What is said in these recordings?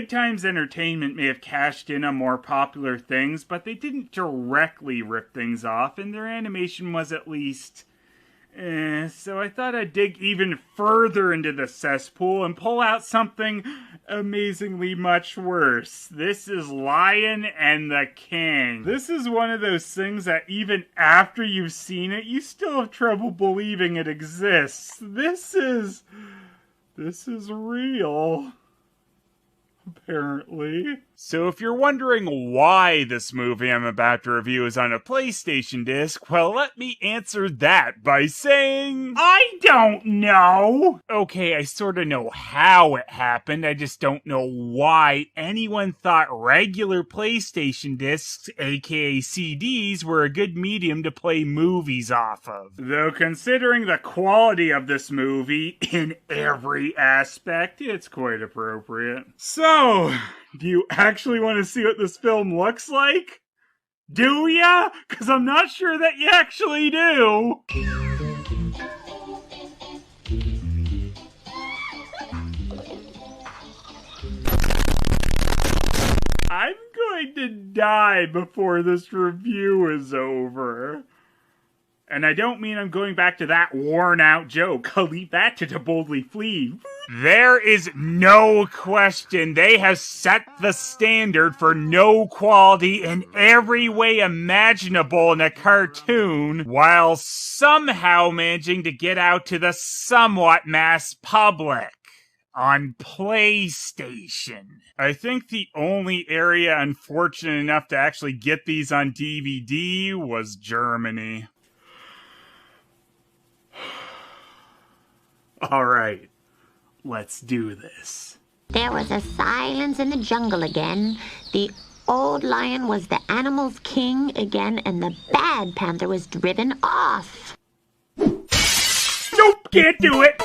Good Times Entertainment may have cashed in on more popular things, but they didn't directly rip things off, and their animation was at least... So I thought I'd dig even further into the cesspool and pull out something amazingly much worse. This is Lion and the King. This is one of those things that even after you've seen it, you still have trouble believing it exists. This is real. Apparently. So if you're wondering why this movie I'm about to review is on a PlayStation disc, well, let me answer that by saying... I don't know! Okay, I sorta know how it happened, I just don't know why anyone thought regular PlayStation discs, aka CDs, were a good medium to play movies off of. Though considering the quality of this movie, in every aspect, it's quite appropriate. So, do you actually want to see what this film looks like? Do ya? Because I'm not sure that you actually do. I'm going to die before this review is over. And I don't mean I'm going back to that worn-out joke. I'll leave that to boldly flee. There is no question they have set the standard for no quality in every way imaginable in a cartoon, while somehow managing to get out to the somewhat mass public. On PlayStation. I think the only area unfortunate enough to actually get these on DVD was Germany. Alright, let's do this. There was a silence in the jungle again. The old lion was the animal's king again, and the bad panther was driven off. Nope, can't do it!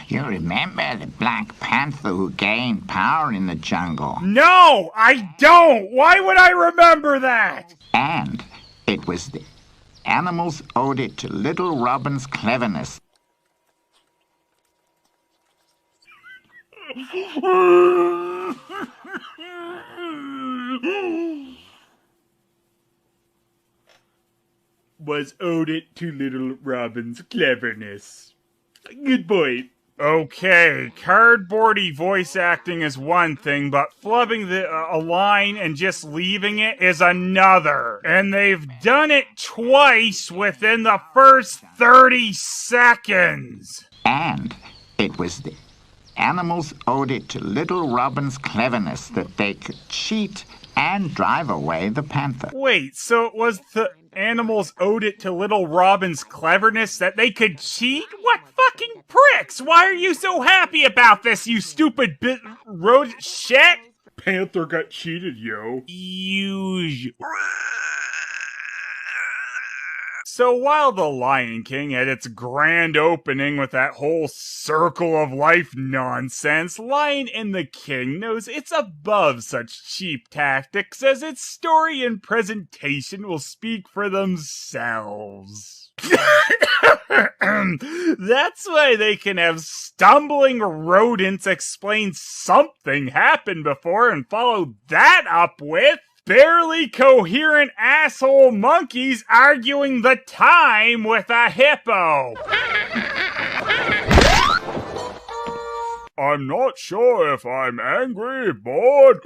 You remember the Black Panther who gained power in the jungle? No, I don't! Why would I remember that? And it was the animals owed it to Little Robin's cleverness. Was owed it to Little Robin's cleverness. Good point. Okay, cardboardy voice acting is one thing, but flubbing a line and just leaving it is another. And they've done it twice within the first 30 seconds. And it was the animals owed it to Little Robin's cleverness that they could cheat and drive away the panther. Wait, so it was the animals owed it to Little Robin's cleverness that they could cheat? What fucking pricks? Why are you so happy about this, you stupid rodent shit? Panther got cheated, yo. So while The Lion King had its grand opening with that whole circle of life nonsense, Lion and the King knows it's above such cheap tactics, as its story and presentation will speak for themselves. That's why they can have stumbling rodents explain something happened before and follow that up with barely coherent asshole monkeys arguing the time with a hippo. I'm not sure if I'm angry, bored,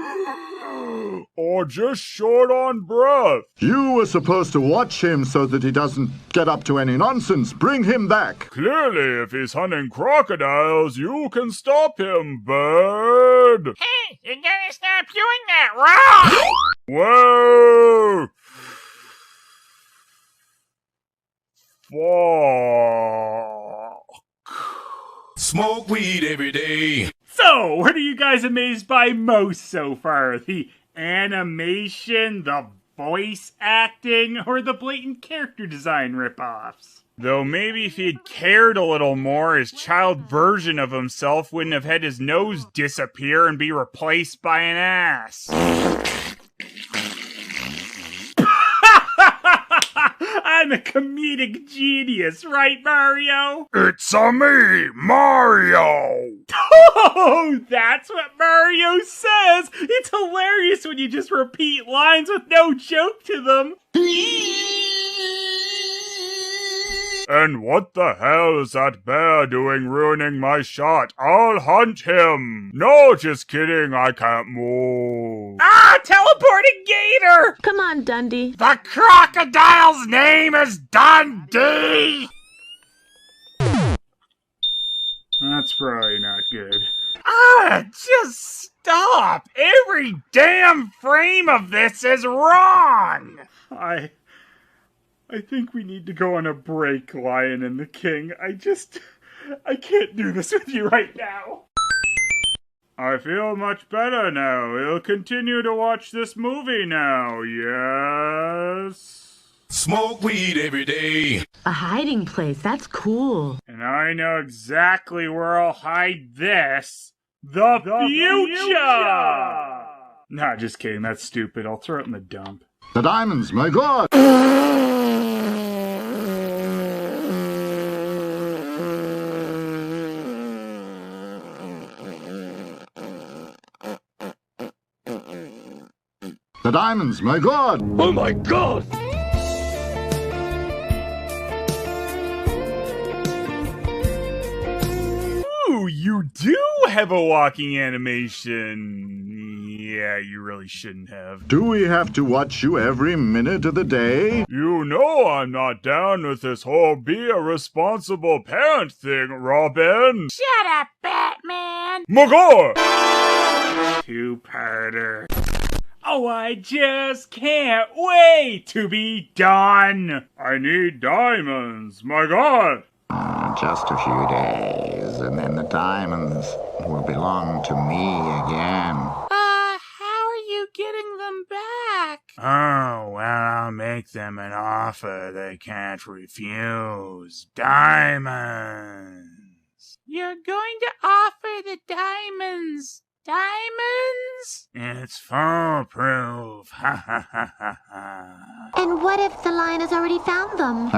or just short on breath. You were supposed to watch him so that he doesn't get up to any nonsense. Bring him back. Clearly, if he's hunting crocodiles, you can stop him, bird. Hey, you gotta stop doing that, wrong! Whoa! Fuck. Smoke weed every day. So, what are you guys amazed by most so far? The animation, the voice acting, or the blatant character design ripoffs? Though maybe if he'd cared a little more, his child version of himself wouldn't have had his nose disappear and be replaced by an ass. I'm a comedic genius, right, Mario? It's a me, Mario. Oh, that's what Mario says! It's hilarious when you just repeat lines with no joke to them. And what the hell is that bear doing ruining my shot? I'll hunt him. No, just kidding, I can't move. Ah, teleporting gator! Come on, Dundee. The crocodile's name is Dundee! That's probably not good. Ah, just stop! Every damn frame of this is wrong! I think we need to go on a break, Lion and the King. I can't do this with you right now. I feel much better now. We'll continue to watch this movie now, yes? Smoke weed every day. A hiding place, that's cool. And I know exactly where I'll hide this. The future! Nah, just kidding. That's stupid. I'll throw it in the dump. The diamonds, my God! The diamonds, my God! Oh my God! Ooh, you do have a walking animation. Yeah, you really shouldn't have. Do we have to watch you every minute of the day? You know I'm not down with this whole be a responsible parent thing, Robin. Shut up, Batman! My God! Two-parter. Oh, I just can't wait to be done. I need diamonds, my God! Just a few days, and then the diamonds will belong to me again. How are you getting them back? Oh, well, I'll make them an offer they can't refuse. Diamonds. You're going to offer the diamonds. Diamonds? It's foolproof. Ha ha ha ha ha. And what if the lion has already found them?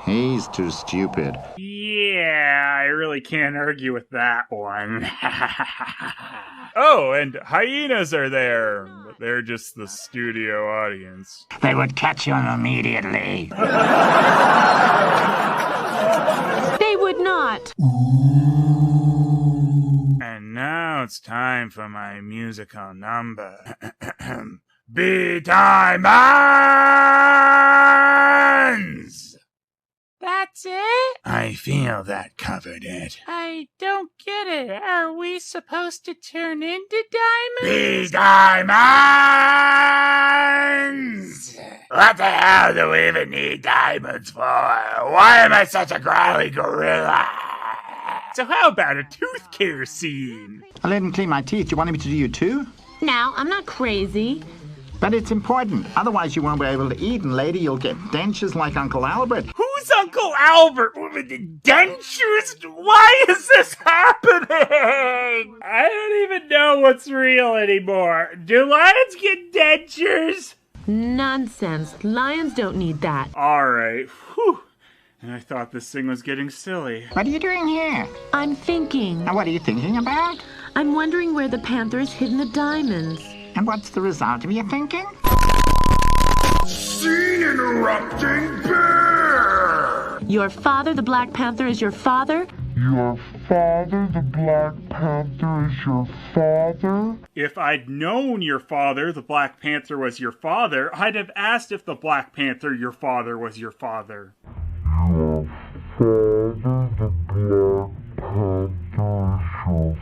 He's too stupid. Yeah, I really can't argue with that one. Oh, and hyenas are there, but they're just the studio audience. They would catch you immediately. They would not. And now it's time for my musical number. Be diamonds! That's it? I feel that covered it. I don't get it. Are we supposed to turn into diamonds? Be diamonds! What the hell do we even need diamonds for? Why am I such a growly gorilla? So how about a tooth care scene? I didn't clean my teeth. You wanted me to do you too? Now, I'm not crazy. But it's important. Otherwise you won't be able to eat, and later you'll get dentures like Uncle Albert. Who's Uncle Albert with the dentures? Why is this happening? I don't even know what's real anymore. Do lions get dentures? Nonsense. Lions don't need that. Alright. Whew. And I thought this thing was getting silly. What are you doing here? I'm thinking. And what are you thinking about? I'm wondering where the panther has hidden the diamonds. And what's the result of your thinking? Scene interrupting bear! Your father, the Black Panther, is your father? Your father, the Black Panther, is your father? If I'd known your father, the Black Panther, was your father, I'd have asked if the Black Panther, your father, was your father. Your father, the Black Panther, is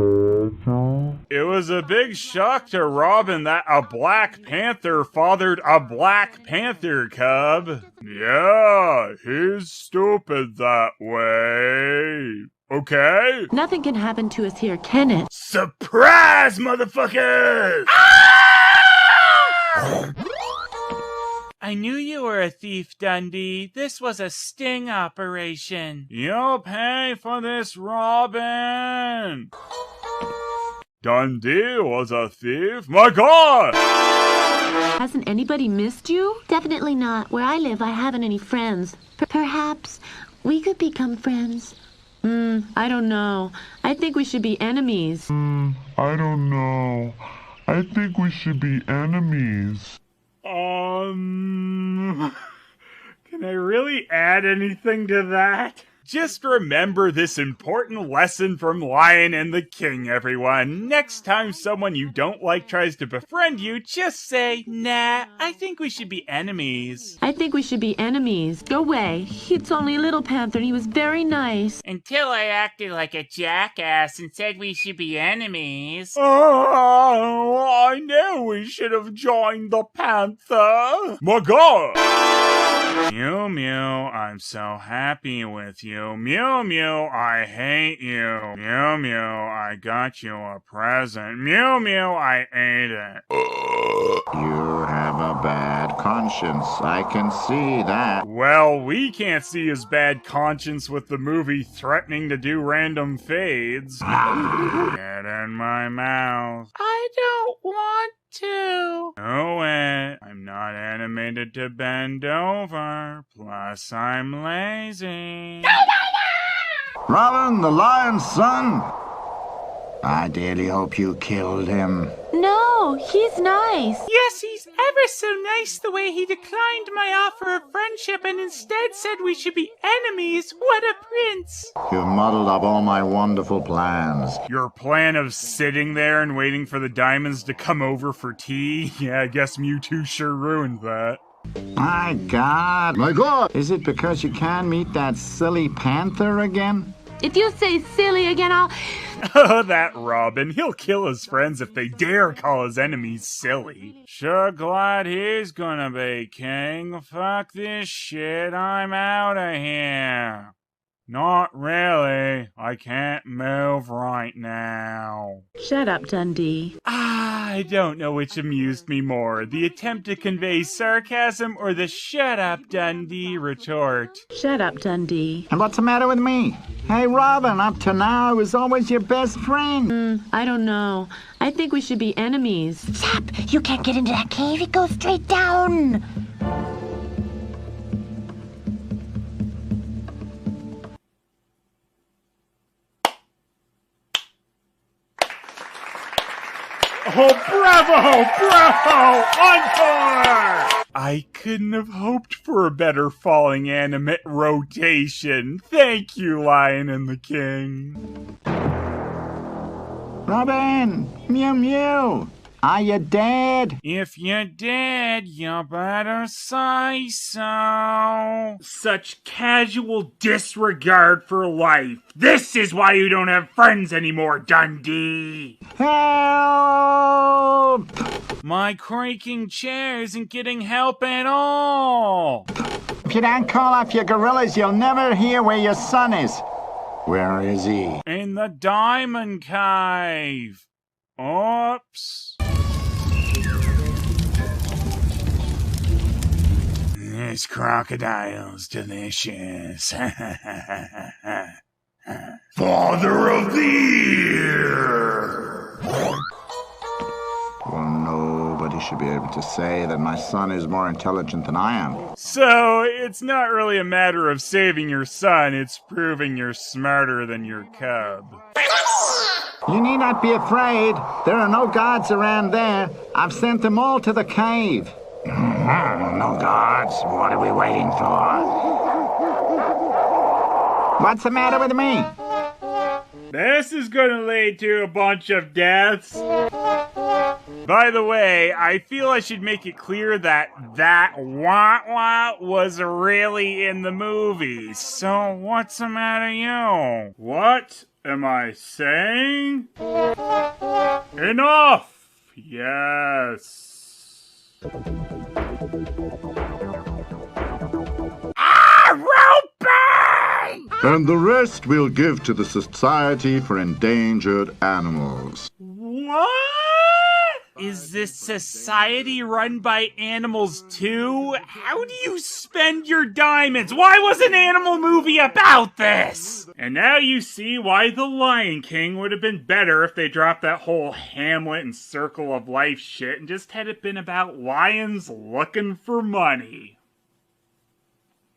your father? It was a big shock to Robin that a Black Panther fathered a Black Panther cub. Yeah, he's stupid that way. Okay? Nothing can happen to us here, can it? Surprise, motherfuckers! I knew you were a thief, Dundee. This was a sting operation. You'll pay for this, Robin. Dundee was a thief? My God! Hasn't anybody missed you? Definitely not. Where I live, I haven't any friends. Perhaps we could become friends. I don't know. I think we should be enemies. I don't know. I think we should be enemies. Can I really add anything to that? Just remember this important lesson from Lion and the King, everyone. Next time someone you don't like tries to befriend you, just say, nah, I think we should be enemies. I think we should be enemies. Go away. It's only Little Panther and he was very nice. Until I acted like a jackass and said we should be enemies. Oh, I knew we should have joined the panther. My God! Mew Mew, I'm so happy with you. Mew Mew, I hate you. Mew Mew, I got you a present. Mew Mew, I ate it. You have a bad conscience. I can see that. Well, we can't see his bad conscience with the movie threatening to do random fades. Get in my mouth. I don't want to. Do it. I'm not animated to bend over. Plus, I'm lazy. Robin, the lion's son. I dearly hope you killed him. No, he's nice. Yes, he's ever so nice the way he declined my offer of friendship and instead said we should be enemies. What a prince. You've muddled up all my wonderful plans. Your plan of sitting there and waiting for the diamonds to come over for tea? Yeah, I guess Mewtwo sure ruined that. My God. My God! Is it because you can't meet that silly panther again? If you say silly again, I'll... Oh, that Robin. He'll kill his friends if they dare call his enemies silly. Sure glad he's gonna be king. Fuck this shit, I'm out of here. Not really. I can't move right now. Shut up, Dundee. I don't know which amused me more, the attempt to convey sarcasm or the shut up Dundee retort. Shut up, Dundee. And what's the matter with me? Hey, Robin, up to now I was always your best friend. I don't know. I think we should be enemies. Zap! You can't get into that cave. It goes straight down. Oh, bravo! Bravo! Encore! I couldn't have hoped for a better falling animate rotation. Thank you, Lion and the King. Robin! Mew Mew! Are you dead? If you're dead, you better say so. Such casual disregard for life. This is why you don't have friends anymore, Dundee. Help! My creaking chair isn't getting help at all. If you don't call off your gorillas, you'll never hear where your son is. Where is he? In the diamond cave. Oops. This crocodile's delicious. Father of the Year! Well, nobody should be able to say that my son is more intelligent than I am. So, it's not really a matter of saving your son, it's proving you're smarter than your cub. You need not be afraid. There are no guards around there. I've sent them all to the cave. No guards. What are we waiting for? What's the matter with me? This is gonna lead to a bunch of deaths. By the way, I feel I should make it clear that wah-wah was really in the movie. So what's the matter, you? What am I saying? Enough! Yes. And the rest we'll give to the Society for Endangered Animals. What? Is this society run by animals too? How do you spend your diamonds? Why was an animal movie about this? And now you see why The Lion King would have been better if they dropped that whole Hamlet and Circle of Life shit and just had it been about lions looking for money.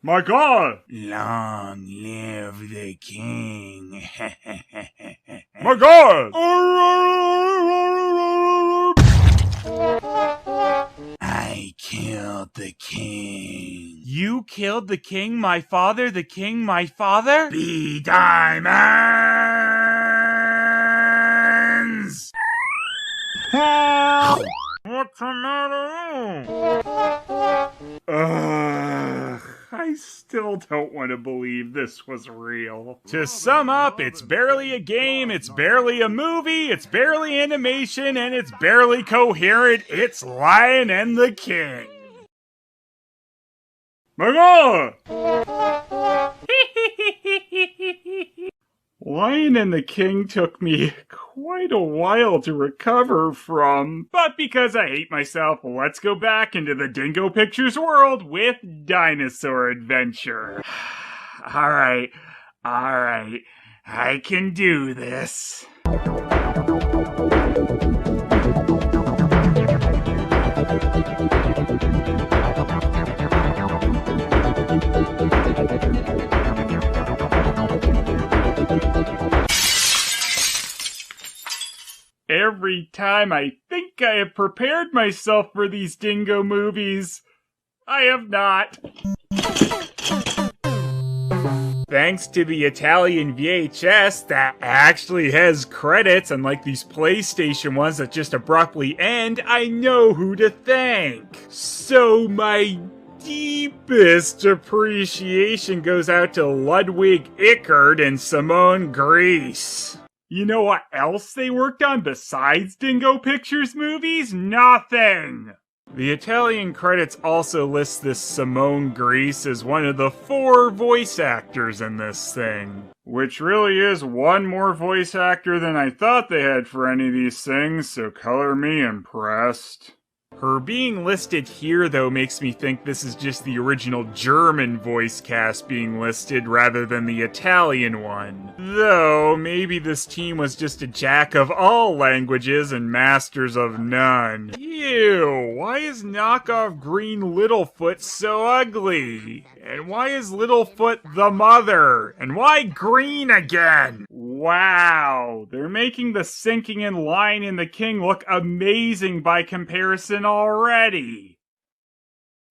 My God! Long live the king. My God! I killed the king. You killed the king, my father, the king, my father? Be diamonds! Help! What's the matter? I still don't want to believe this was real. To sum up, it's barely a game, it's barely a movie, it's barely animation, and it's barely coherent. It's Lion and the King. My God! Lion and the King took me quite a while to recover from, but because I hate myself, let's go back into the Dingo Pictures world with Dinosaur Adventure. Alright, I can do this. Every time I think I have prepared myself for these Dingo movies, I have not. Thanks to the Italian VHS that actually has credits, unlike these PlayStation ones that just abruptly end, I know who to thank. So my deepest appreciation goes out to Ludwig Ickert and Simone Grease. You know what else they worked on besides Dingo Pictures movies? Nothing! The Italian credits also list this Simone Grease as one of the 4 voice actors in this thing. Which really is one more voice actor than I thought they had for any of these things, so color me impressed. Her being listed here, though, makes me think this is just the original German voice cast being listed rather than the Italian one. Though, maybe this team was just a jack of all languages and masters of none. Ew, why is knockoff green Littlefoot so ugly? And why is Littlefoot the mother? And why green again? Wow, they're making the sinking in Lion and the King look amazing by comparison already.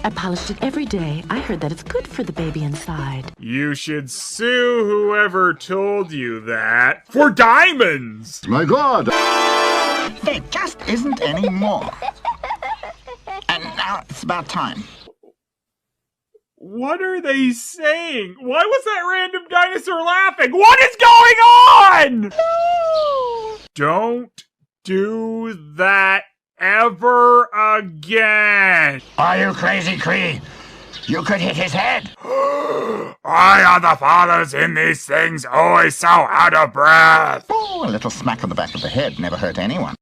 I polished it every day. I heard that it's good for the baby inside. You should sue whoever told you that for diamonds! My God! There just isn't any more. And now it's about time. What are they saying? Why was that random dinosaur laughing? What is going on? Don't do that ever again. Are you crazy, Cree? You could hit his head. Why are the fathers in these things always so out of breath? Oh, a little smack on the back of the head never hurt anyone.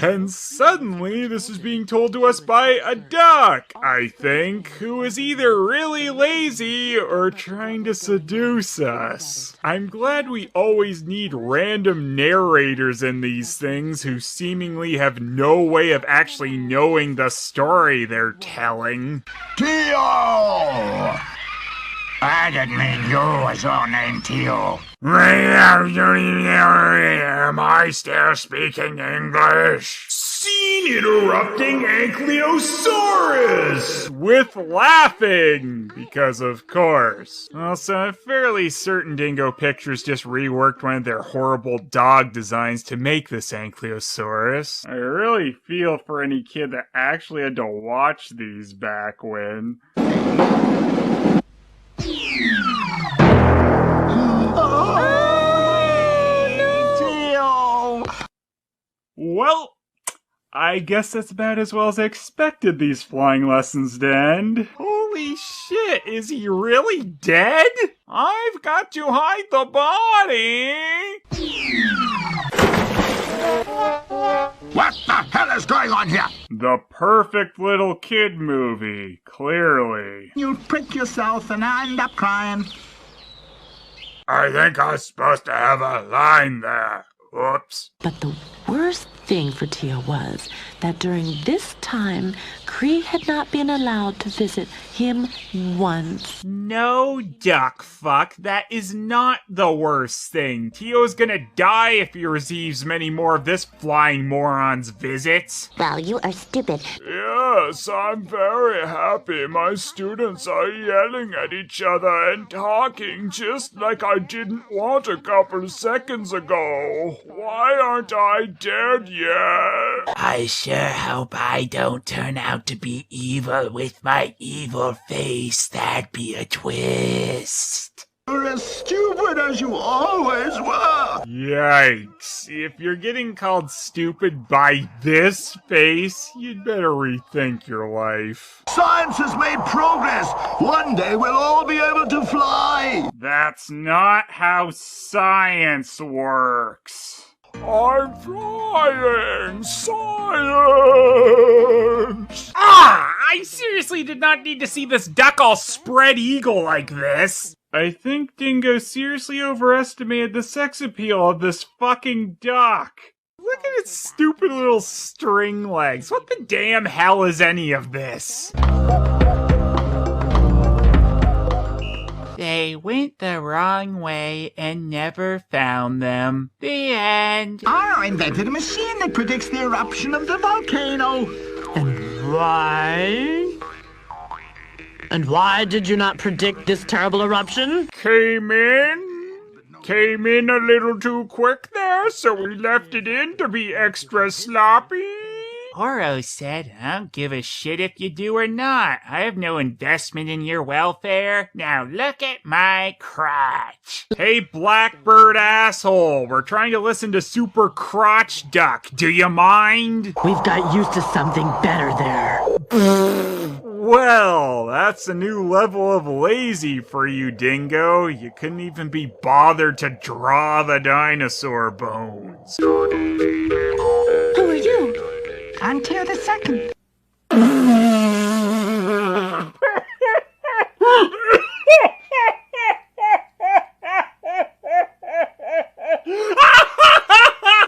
And suddenly, this is being told to us by a duck, I think, who is either really lazy or trying to seduce us. I'm glad we always need random narrators in these things who seemingly have no way of actually knowing the story they're telling. Tio! I didn't mean you as your name, Tio. Am I still speaking English? Scene interrupting Ankylosaurus! With laughing! Because of course. Also, I'm fairly certain Dingo Pictures just reworked one of their horrible dog designs to make this Ankylosaurus. I really feel for any kid that actually had to watch these back when. Well, I guess that's about as well as I expected these flying lessons to end. Holy shit, is he really dead? I've got to hide the body! What the hell is going on here? The perfect little kid movie, clearly. You prick yourself and I end up crying. I think I was supposed to have a line there. Whoops. But the worst thing for Tio was that during this time, Cree had not been allowed to visit him once. No, duck fuck, that is not the worst thing. Tio's gonna die if he receives many more of this flying moron's visits. Well, you are stupid. Yes, I'm very happy my students are yelling at each other and talking just like I didn't want a couple seconds ago. Why aren't I dead yet? I sure hope I don't turn out to be evil with my evil face. That'd be a twist. You're as stupid as you always were. Yikes. If you're getting called stupid by this face, you'd better rethink your life. Science has made progress. One day we'll all be able to fly. That's not how science works. I'm flying! Science! Ah! I seriously did not need to see this duck all spread eagle like this. I think Dingo seriously overestimated the sex appeal of this fucking duck. Look at its stupid little string legs. What the damn hell is any of this? They went the wrong way and never found them. The end. I invented a machine that predicts the eruption of the volcano. Why? And why did you not predict this terrible eruption? Came in a little too quick there, so we left it in to be extra sloppy. Oro said, I don't give a shit if you do or not. I have no investment in your welfare. Now look at my crotch. Hey, Blackbird asshole, we're trying to listen to Super Crotch Duck. Do you mind? We've got used to something better there. Well, that's a new level of lazy for you, Dingo. You couldn't even be bothered to draw the dinosaur bones. Who are you? Until the second.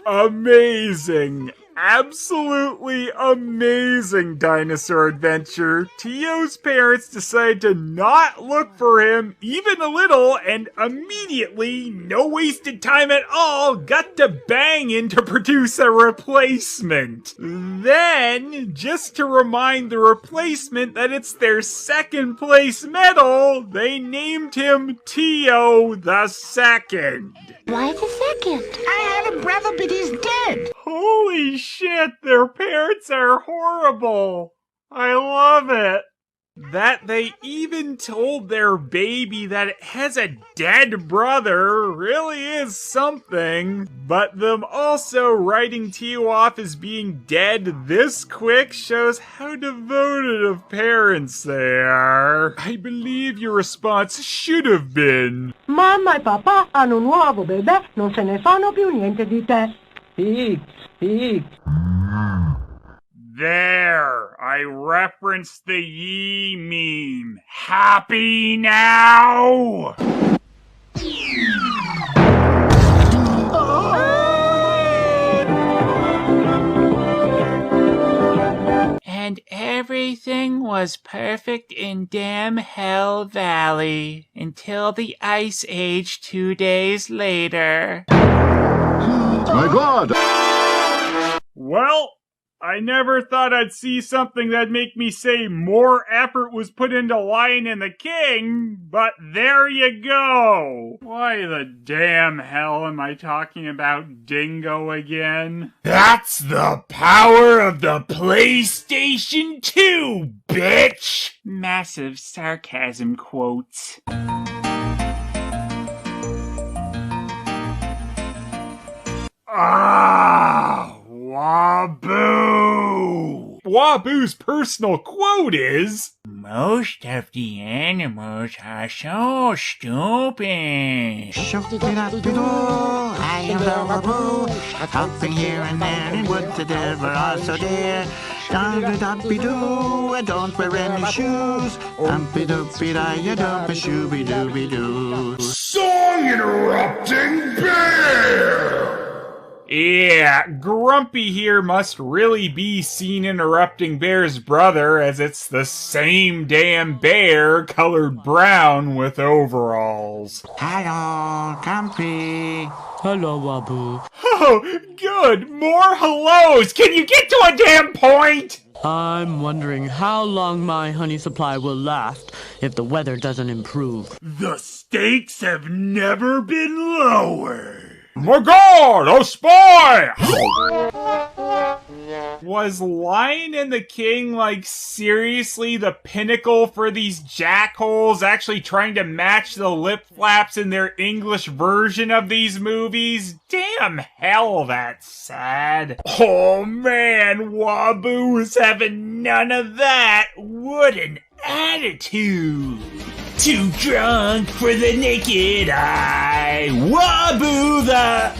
Amazing. Absolutely amazing dinosaur adventure. Tio's parents decide to not look for him even a little and immediately, no wasted time at all, got to bang in to produce a replacement. Then, just to remind the replacement that it's their second place medal, they named him Tio the Second. Why the second? I had a brother, but he's dead. Holy shit, their parents are horrible. I love it. That they even told their baby that it has a dead brother really is something. But them also writing Tio off as being dead this quick shows how devoted of parents they are. I believe your response should have been, Mamma e papà hanno un nuovo bebè, non se ne fanno più niente di te. Speak. there, I referenced the Yee meme. Happy now? And everything was perfect in damn Hell Valley until the Ice Age 2 days later. My God! Well, I never thought I'd see something that'd make me say more effort was put into Lion and the King, but there you go. Why the damn hell am I talking about Dingo again? That's the power of the PlayStation 2, bitch! Massive sarcasm quotes. Ah, Wabuu! Waboo's personal quote is, "Most of the animals are so stupid." I am the Waboo, hopping here and there in woods that ever are so dear. Dum-dum-dum-doo, I don't wear any shoes. Dumpy-doopy-da, dumpy-shooby-dooby-doo. Song interrupting bear! yeah, Grumpy here must really be Scene Interrupting Bear's brother, as it's the same damn bear colored brown with overalls. Hello, Grumpy. Hello, Wabuu. Oh, good! More hellos! Can you get to a damn point? I'm wondering how long my honey supply will last if the weather doesn't improve. The stakes have never been lower. My God, a spy! Was Lion and the King, like, seriously the pinnacle for these jackholes actually trying to match the lip flaps in their English version of these movies? Damn hell, that's sad. Oh man, Wabuu was having none of that. What an attitude. Too drunk for the naked eye. Wabuu the...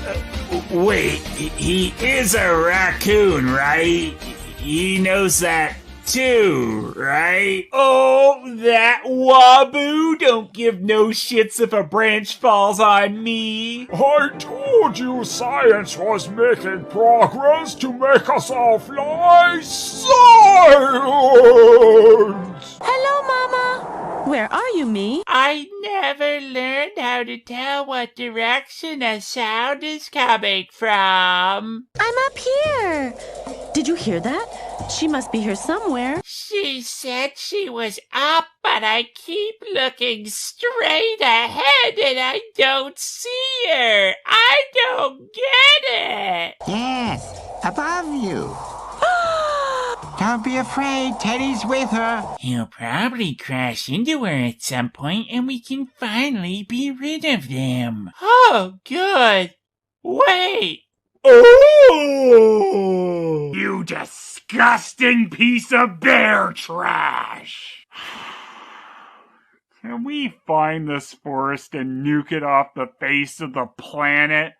wait, he is a raccoon, right? He knows that too, right? Oh, that Wabuu don't give no shits if a branch falls on me. I told you science was making progress to make us all fly. Science! Hello, Mama. Where are you, me? I never learned how to tell what direction a sound is coming from. I'm up here. Did you hear that? She must be here somewhere. She said she was up, but I keep looking straight ahead and I don't see her. I don't get it. Yes, above you. Don't be afraid, Teddy's with her. He'll probably crash into her at some point and we can finally be rid of them. Oh, good. Wait. Oh! You disgusting piece of bear trash! Can we find this forest and nuke it off the face of the planet?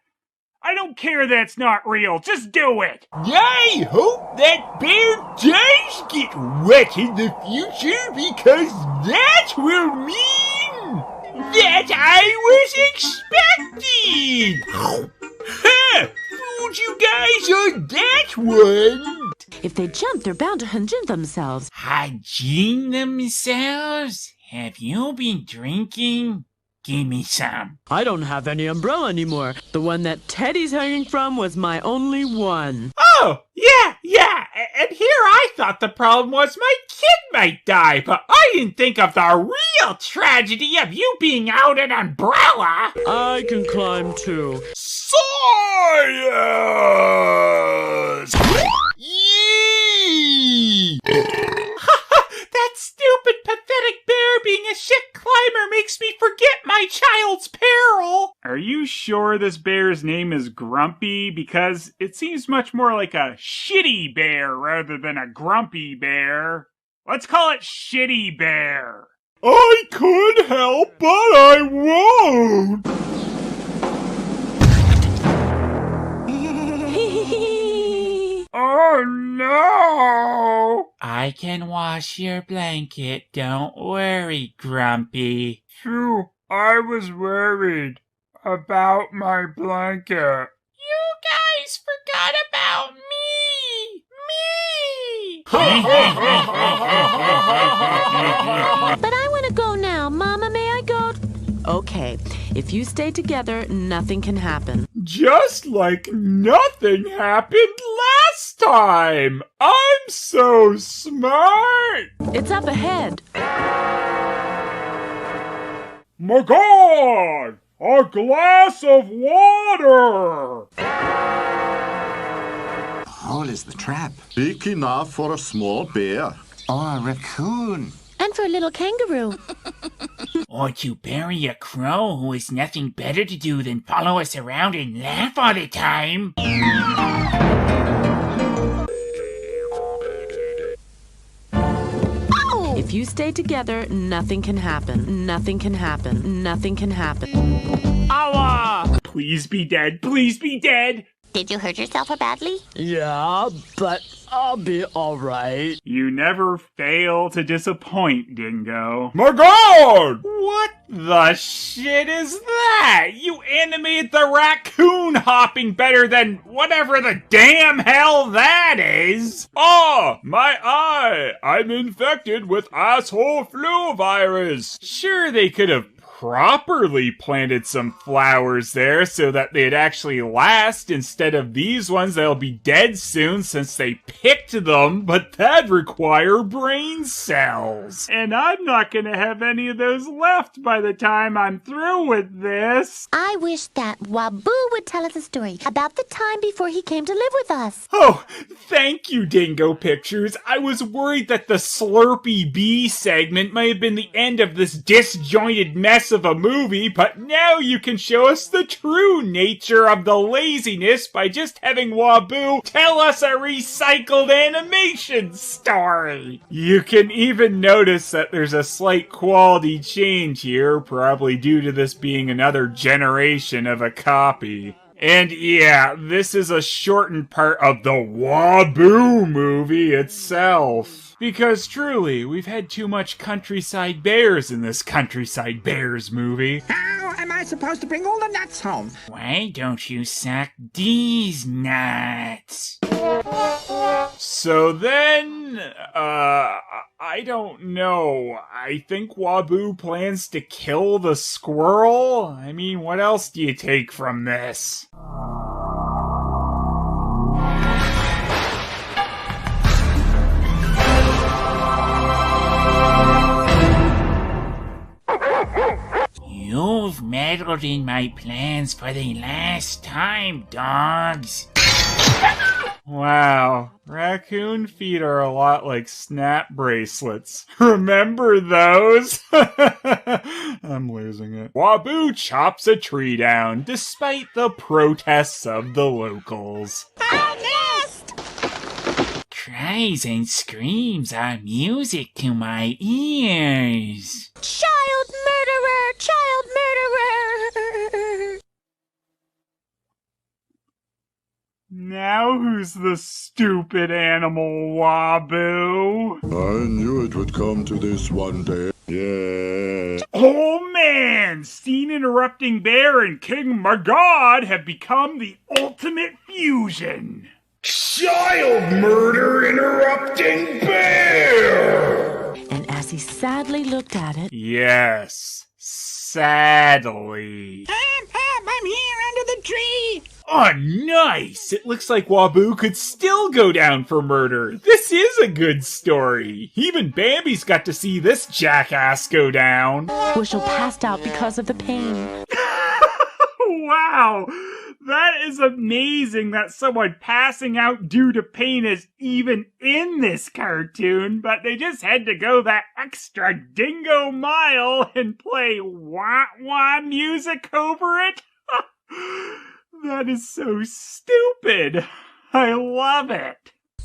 I don't care that it's not real, just do it! I hope that bear does get wet in the future because that will mean that I was expecting! Ha! Fooled you guys on that one! If they jump, they're bound to hygiene themselves. Hygiene themselves? Have you been drinking? Give me some. I don't have any umbrella anymore. The one that Teddy's hanging from was my only one. Oh, yeah, and here I thought the problem was my kid might die, but I didn't think of the real tragedy of you being out an umbrella. I can climb too. Science! Yee! That stupid, pathetic bear being a shit climber makes me forget my child's peril. Are you sure this bear's name is Grumpy? Because it seems much more like a shitty bear rather than a grumpy bear. Let's call it Shitty Bear. I could help, but I won't! Oh no! I can wash your blanket. Don't worry, Grumpy. Phew, I was worried about my blanket. You guys forgot about me! But I want to go now. Mama, may I go? Okay, if you stay together, nothing can happen. Just like nothing happened last time! I'm so smart! It's up ahead. My God! A glass of water! Hole is the trap. Big enough for a small bear. Or a raccoon. And for a little kangaroo. Or to bury a crow who has nothing better to do than follow us around and laugh all the time. If you stay together, nothing can happen. Nothing can happen. Nothing can happen. Allah! Please be dead. Please be dead. Did you hurt yourself badly? Yeah, but I'll be alright. You never fail to disappoint, Dingo. My God! What the shit is that? You animated the raccoon hopping better than whatever the damn hell that is. Ah, my eye! I'm infected with asshole flu virus. Sure, they could have properly planted some flowers there so that they'd actually last instead of these ones that'll be dead soon since they picked them, but that'd require brain cells. And I'm not gonna have any of those left by the time I'm through with this. I wish that Wabuu would tell us a story about the time before he came to live with us. Oh, thank you, Dingo Pictures. I was worried that the Slurpy Bee segment might have been the end of this disjointed mess of a movie, but now you can show us the true nature of the laziness by just having Wabuu tell us a recycled animation story. You can even notice that there's a slight quality change here, probably due to this being another generation of a copy. And yeah, this is a shortened part of the Wabuu movie itself. Because truly, we've had too much Countryside Bears in this Countryside Bears movie. How am I supposed to bring all the nuts home? Why don't you suck these nuts? So then, I don't know. I think Wabuu plans to kill the squirrel? I mean, what else do you take from this? You've meddled in my plans for the last time, dogs. Wow, raccoon feet are a lot like snap bracelets. Remember those? I'm losing it. Wabuu chops a tree down, despite the protests of the locals. Cries and screams are music to my ears. Child murderer! Child murderer! Now who's the stupid animal, Wabuu? I knew it would come to this one day. Yeah. Oh man! Scene Interrupting Bear and King Magod have become the ultimate fusion. Child murder interrupting bear! And as he sadly looked at it, Yes, sadly. I'm here under the tree. Oh, nice! It looks like Wabuu could still go down for murder. This is a good story. Even Bambi's got to see this jackass go down. Bushel passed out because of the pain. Wow! That is amazing that someone passing out due to pain is even in this cartoon, but they just had to go that extra dingo mile and play wah-wah music over it? That is so stupid. I love it.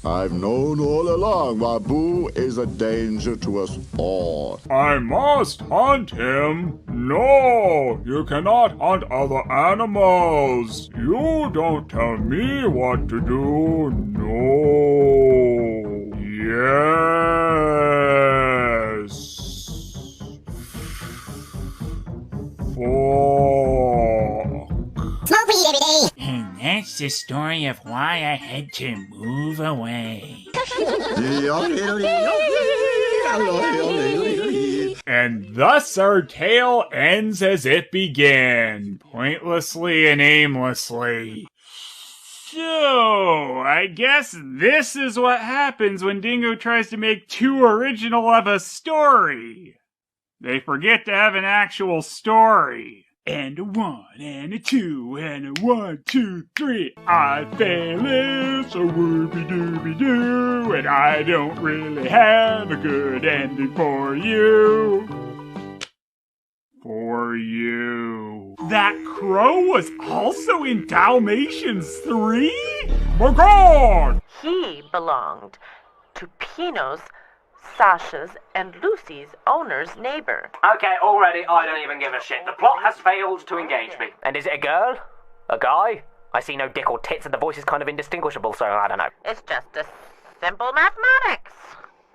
I've known all along Wabuu is a danger to us all. I must hunt him. No, you cannot hunt other animals. You don't tell me what to do. No. Yes. And that's the story of why I had to move away. And thus our tale ends as it began, pointlessly and aimlessly. So, I guess this is what happens when Dingo tries to make too original of a story. They forget to have an actual story. And a 1, and a 2, and a 1, 2, 3. I Phelous, a whoopie-doobie-doo, and I don't really have a good ending for you. For you. That crow was also in Dalmatians 3? My God! he belonged to Pinos Sasha's and Lucy's owner's neighbor. Okay, already I don't even give a shit. The plot has failed to engage me. And is it a girl? A guy? I see no dick or tits and the voice is kind of indistinguishable, so I don't know. It's just a simple mathematics.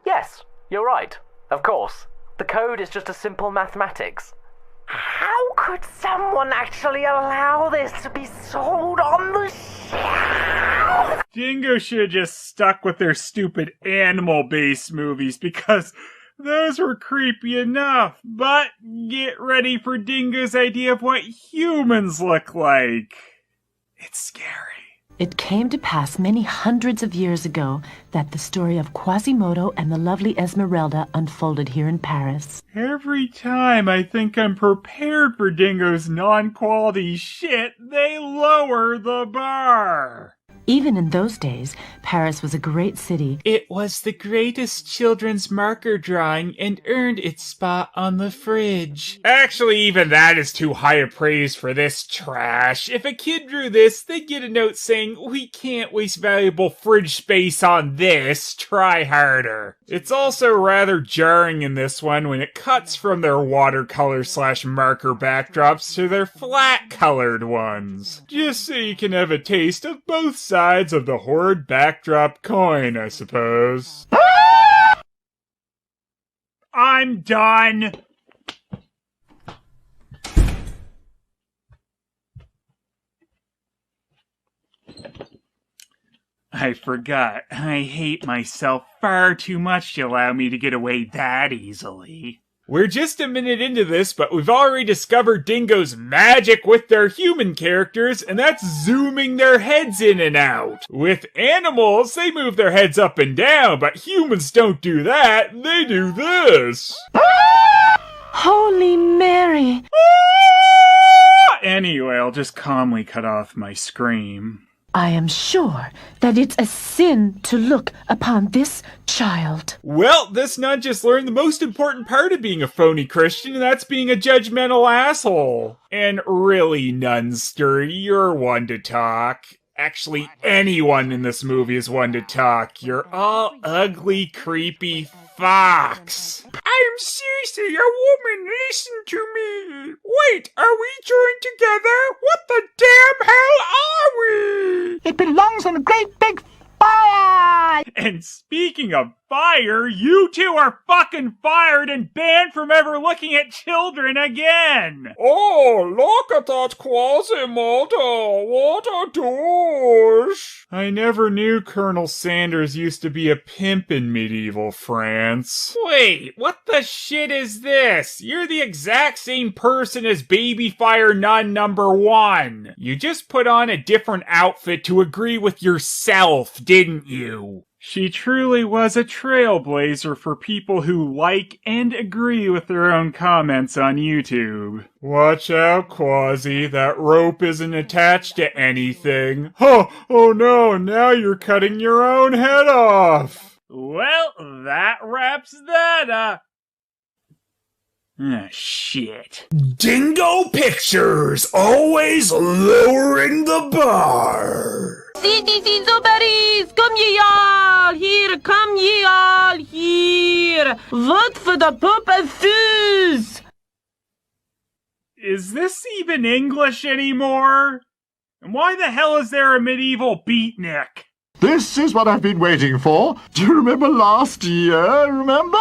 Yes, you're right. Of course. The code is just a simple mathematics. How could someone actually allow this to be sold on the shelf? Dingo should have just stuck with their stupid animal-based movies because those were creepy enough. But get ready for Dingo's idea of what humans look like. It's scary. It came to pass many hundreds of years ago that the story of Quasimodo and the lovely Esmeralda unfolded here in Paris. Every time I think I'm prepared for Dingo's non-quality shit, they lower the bar. Even in those days, Paris was a great city. It was the greatest children's marker drawing and earned its spot on the fridge. Actually, even that is too high a praise for this trash. If a kid drew this, they'd get a note saying, "We can't waste valuable fridge space on this, try harder." It's also rather jarring in this one when it cuts from their watercolor/marker backdrops to their flat-colored ones. Just so you can have a taste of both sides of the horrid backdrop coin, I suppose. I'm done! I forgot. I hate myself far too much to allow me to get away that easily. We're just a minute into this, but we've already discovered Dingo's magic with their human characters, and that's zooming their heads in and out. With animals, they move their heads up and down, but humans don't do that. They do this. Holy Mary! Anyway, I'll just calmly cut off my scream. I am sure that it's a sin to look upon this child. Well, this nun just learned the most important part of being a phony Christian, and that's being a judgmental asshole. And really, Nunster, you're one to talk. Actually, anyone in this movie is one to talk. You're all ugly, creepy fucks. I'm seriously a woman, listen to me. Wait, are we joined together? What the damn hell are we? It belongs in a great big fire! And speaking of fire, you two are fucking fired and banned from ever looking at children again! Oh, look at that Quasimodo! What a douche! I never knew Colonel Sanders used to be a pimp in medieval France. Wait, what the shit is this? You're the exact same person as Baby Fire Nun #1. You just put on a different outfit to agree with yourself, didn't you? She truly was a trailblazer for people who like and agree with their own comments on YouTube. Watch out, Quasi, that rope isn't attached to anything. Oh no, now you're cutting your own head off. Well, that wraps that up. Ah, shit. Dingo Pictures, always lowering the bar. Citizens of Paris, come ye all here, come ye all here. Vote for the Pope of Fhelous. Is this even English anymore? And why the hell is there a medieval beatnik? This is what I've been waiting for. Do you remember last year? Remember?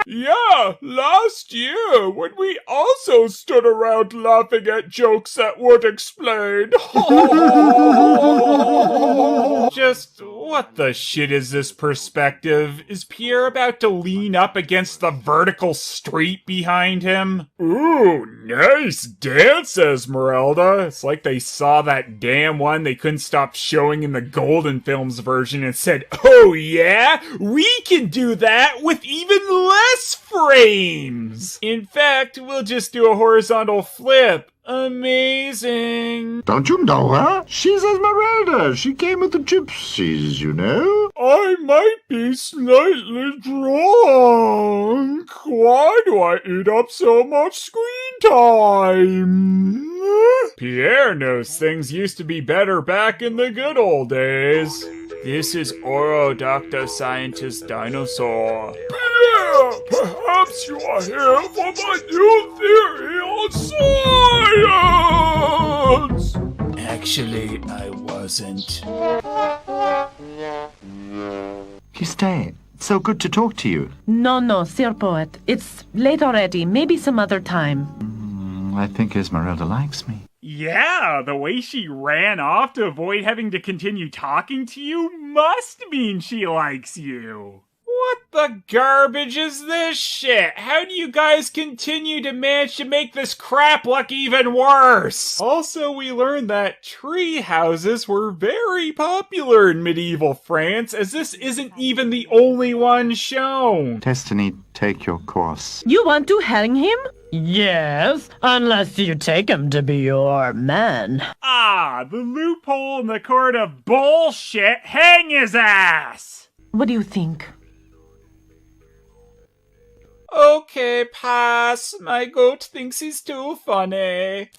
Yeah, last year, when we also stood around laughing at jokes that would explain. Just what the shit is this perspective? Is Pierre about to lean up against the vertical street behind him? Ooh, nice dance, Esmeralda. It's like they saw that damn one they couldn't stop showing in the Golden Films version and said, "Oh yeah, we can do that with even less frames." In fact, we'll just do a horizontal flip. Amazing. Don't you know her? She's Esmeralda. She came with the gypsies, you know. I might be slightly drunk. Why do I eat up so much screen time? Pierre knows things used to be better back in the good old days. This is Oro, Dr. Scientist Dinosaur. Pierre, perhaps you are here for my new theory on science! Actually, I wasn't. You stay. It's so good to talk to you. No, Sir Poet. It's late already. Maybe some other time. I think Esmeralda likes me. Yeah, the way she ran off to avoid having to continue talking to you must mean she likes you. What the garbage is this shit? How do you guys continue to manage to make this crap look even worse? Also, we learned that tree houses were very popular in medieval France, as this isn't even the only one shown. Destiny, take your course. You want to hang him? Yes, unless you take him to be your man. Ah, the loophole in the court of bullshit. Hang his ass! What do you think? Okay, pass. My goat thinks he's too funny.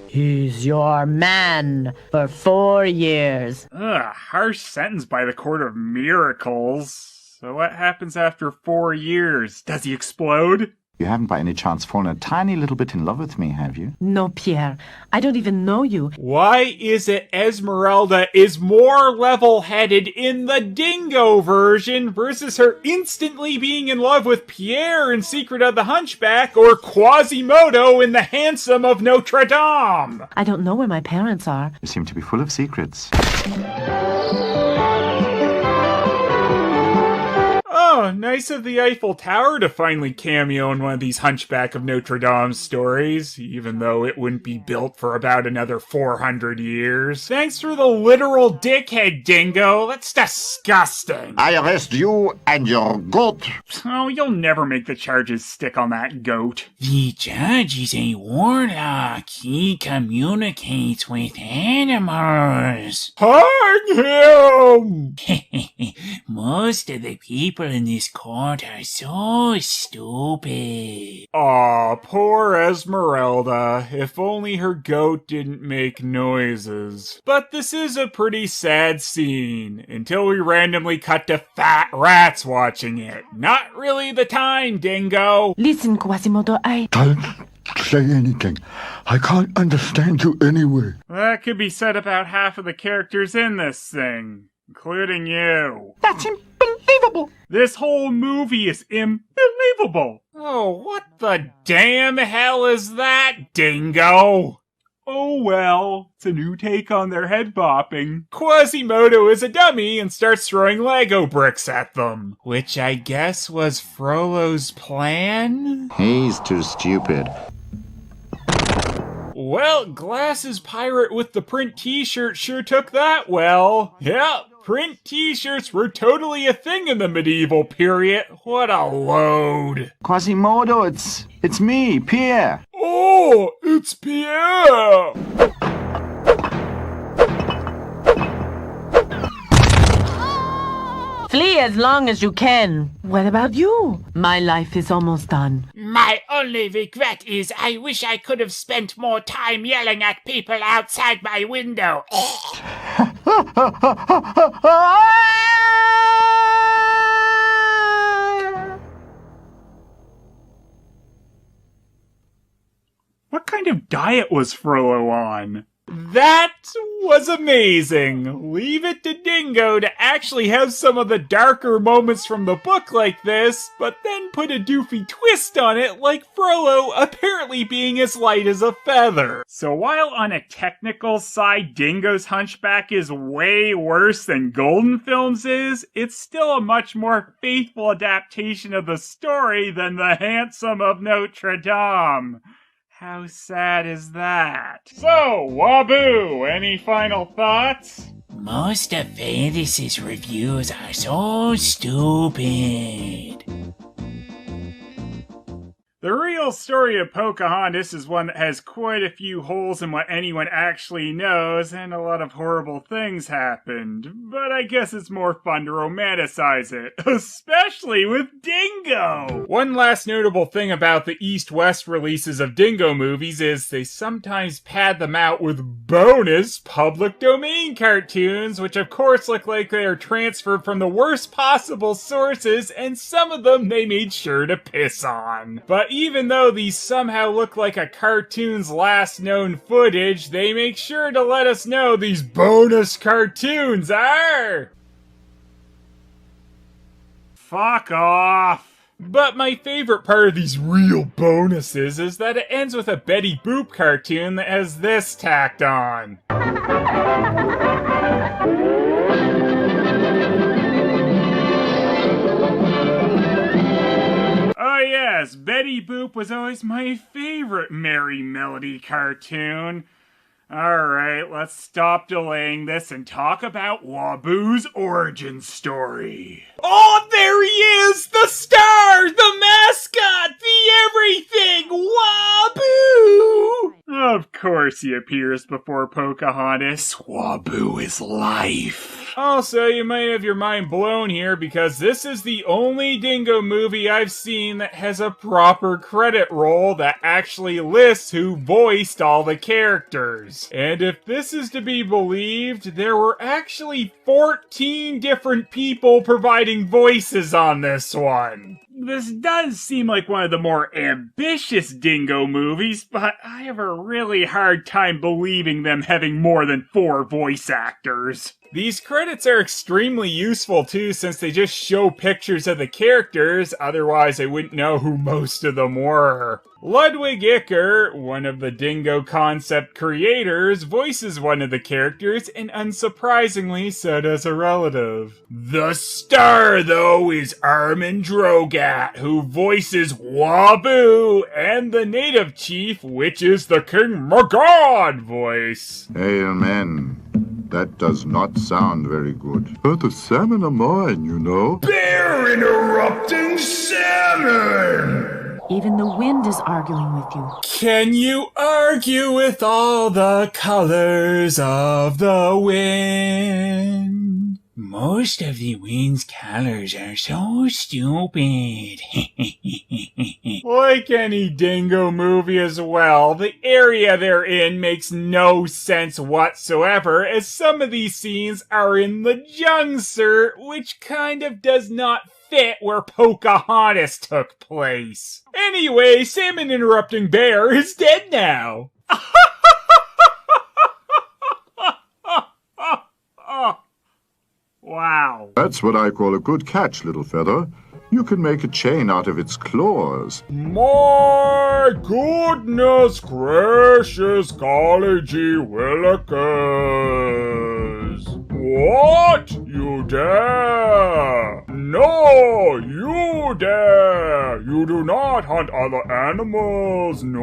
He's your man for 4 years. Ugh, harsh sentence by the Court of Miracles. So what happens after 4 years? Does he explode? You haven't by any chance fallen a tiny little bit in love with me, have you? No, Pierre. I don't even know you. Why is it Esmeralda is more level-headed in the Dingo version versus her instantly being in love with Pierre in Secret of the Hunchback or Quasimodo in The Handsome of Notre Dame? I don't know where my parents are. You seem to be full of secrets. Oh, nice of the Eiffel Tower to finally cameo in one of these Hunchback of Notre Dame stories, even though it wouldn't be built for about another 400 years. Thanks for the literal dickhead, Dingo. That's disgusting. I arrest you and your goat. Oh, you'll never make the charges stick on that goat. The judge is a warlock. He communicates with animals. Hang him! Most of the people in this court are so stupid. Aw, poor Esmeralda. If only her goat didn't make noises. But this is a pretty sad scene, until we randomly cut to fat rats watching it. Not really the time, Dingo. Listen, Quasimodo, Don't say anything. I can't understand you anyway. That could be said about half of the characters in this thing, including you. That's unbelievable. This whole movie is unbelievable. Oh, what the damn hell is that, Dingo? Oh well, it's a new take on their head bopping. Quasimodo is a dummy and starts throwing Lego bricks at them, which I guess was Frollo's plan? He's too stupid. Well, Glasses Pirate with the print t-shirt sure took that well. Yeah, print t-shirts were totally a thing in the medieval period. What a load. Quasimodo, it's me, Pierre. Oh, it's Pierre! flee as long as you can. What about you? My life is almost done. My only regret is I wish I could have spent more time yelling at people outside my window. What kind of diet was Frollo on? That was amazing! Leave it to Dingo to actually have some of the darker moments from the book like this, but then put a doofy twist on it like Frollo apparently being as light as a feather. So while on a technical side Dingo's Hunchback is way worse than Golden Films is, it's still a much more faithful adaptation of the story than The Handsome of Notre Dame. How sad is that? So, Wabuu, any final thoughts? Most of Fantasy's reviews are so stupid. The real real story of Pocahontas is one that has quite a few holes in what anyone actually knows, and a lot of horrible things happened. But I guess it's more fun to romanticize it, especially with Dingo! One last notable thing about the East-West releases of Dingo movies is they sometimes pad them out with bonus public domain cartoons, which of course look like they are transferred from the worst possible sources, and some of them they made sure to piss on. But even though these somehow look like a cartoon's last known footage, they make sure to let us know these bonus cartoons are... Fuck off! But my favorite part of these real bonuses is that it ends with a Betty Boop cartoon that has this tacked on. Oh yes, Betty Boop was always my favorite Merry Melody cartoon. Alright, let's stop delaying this and talk about Waboo's origin story. Oh, there he is! The star! The mascot! The everything! Wabuu! Of course he appears before Pocahontas. Wabuu is life. Also, you might have your mind blown here because this is the only Dingo movie I've seen that has a proper credit roll that actually lists who voiced all the characters. And if this is to be believed, there were actually 14 different people providing voices on this one. This does seem like one of the more ambitious Dingo movies, but I have a really hard time believing them having more than 4 voice actors. These credits are extremely useful too, since they just show pictures of the characters, otherwise I wouldn't know who most of them were. Ludwig Icker, one of the Dingo concept creators, voices one of the characters, and unsurprisingly, so does a relative. The star, though, is Armin Drogat, who voices Wabuu, and the native chief, which is the King Magad voice. Amen. That does not sound very good. But the salmon are mine, you know. Bear interrupting salmon! Even the wind is arguing with you. Can you argue with all the colors of the wind? Most of the wind's colors are so stupid. Like any Dingo movie as well, the area they're in makes no sense whatsoever, as some of these scenes are in the Jungser, which kind of does not fit where Pocahontas took place. Anyway, Salmon Interrupting Bear is dead now. Wow. That's what I call a good catch, Little Feather. You can make a chain out of its claws. My goodness gracious, golly gee willikers. What? You dare? No, you dare. You do not hunt other animals. No.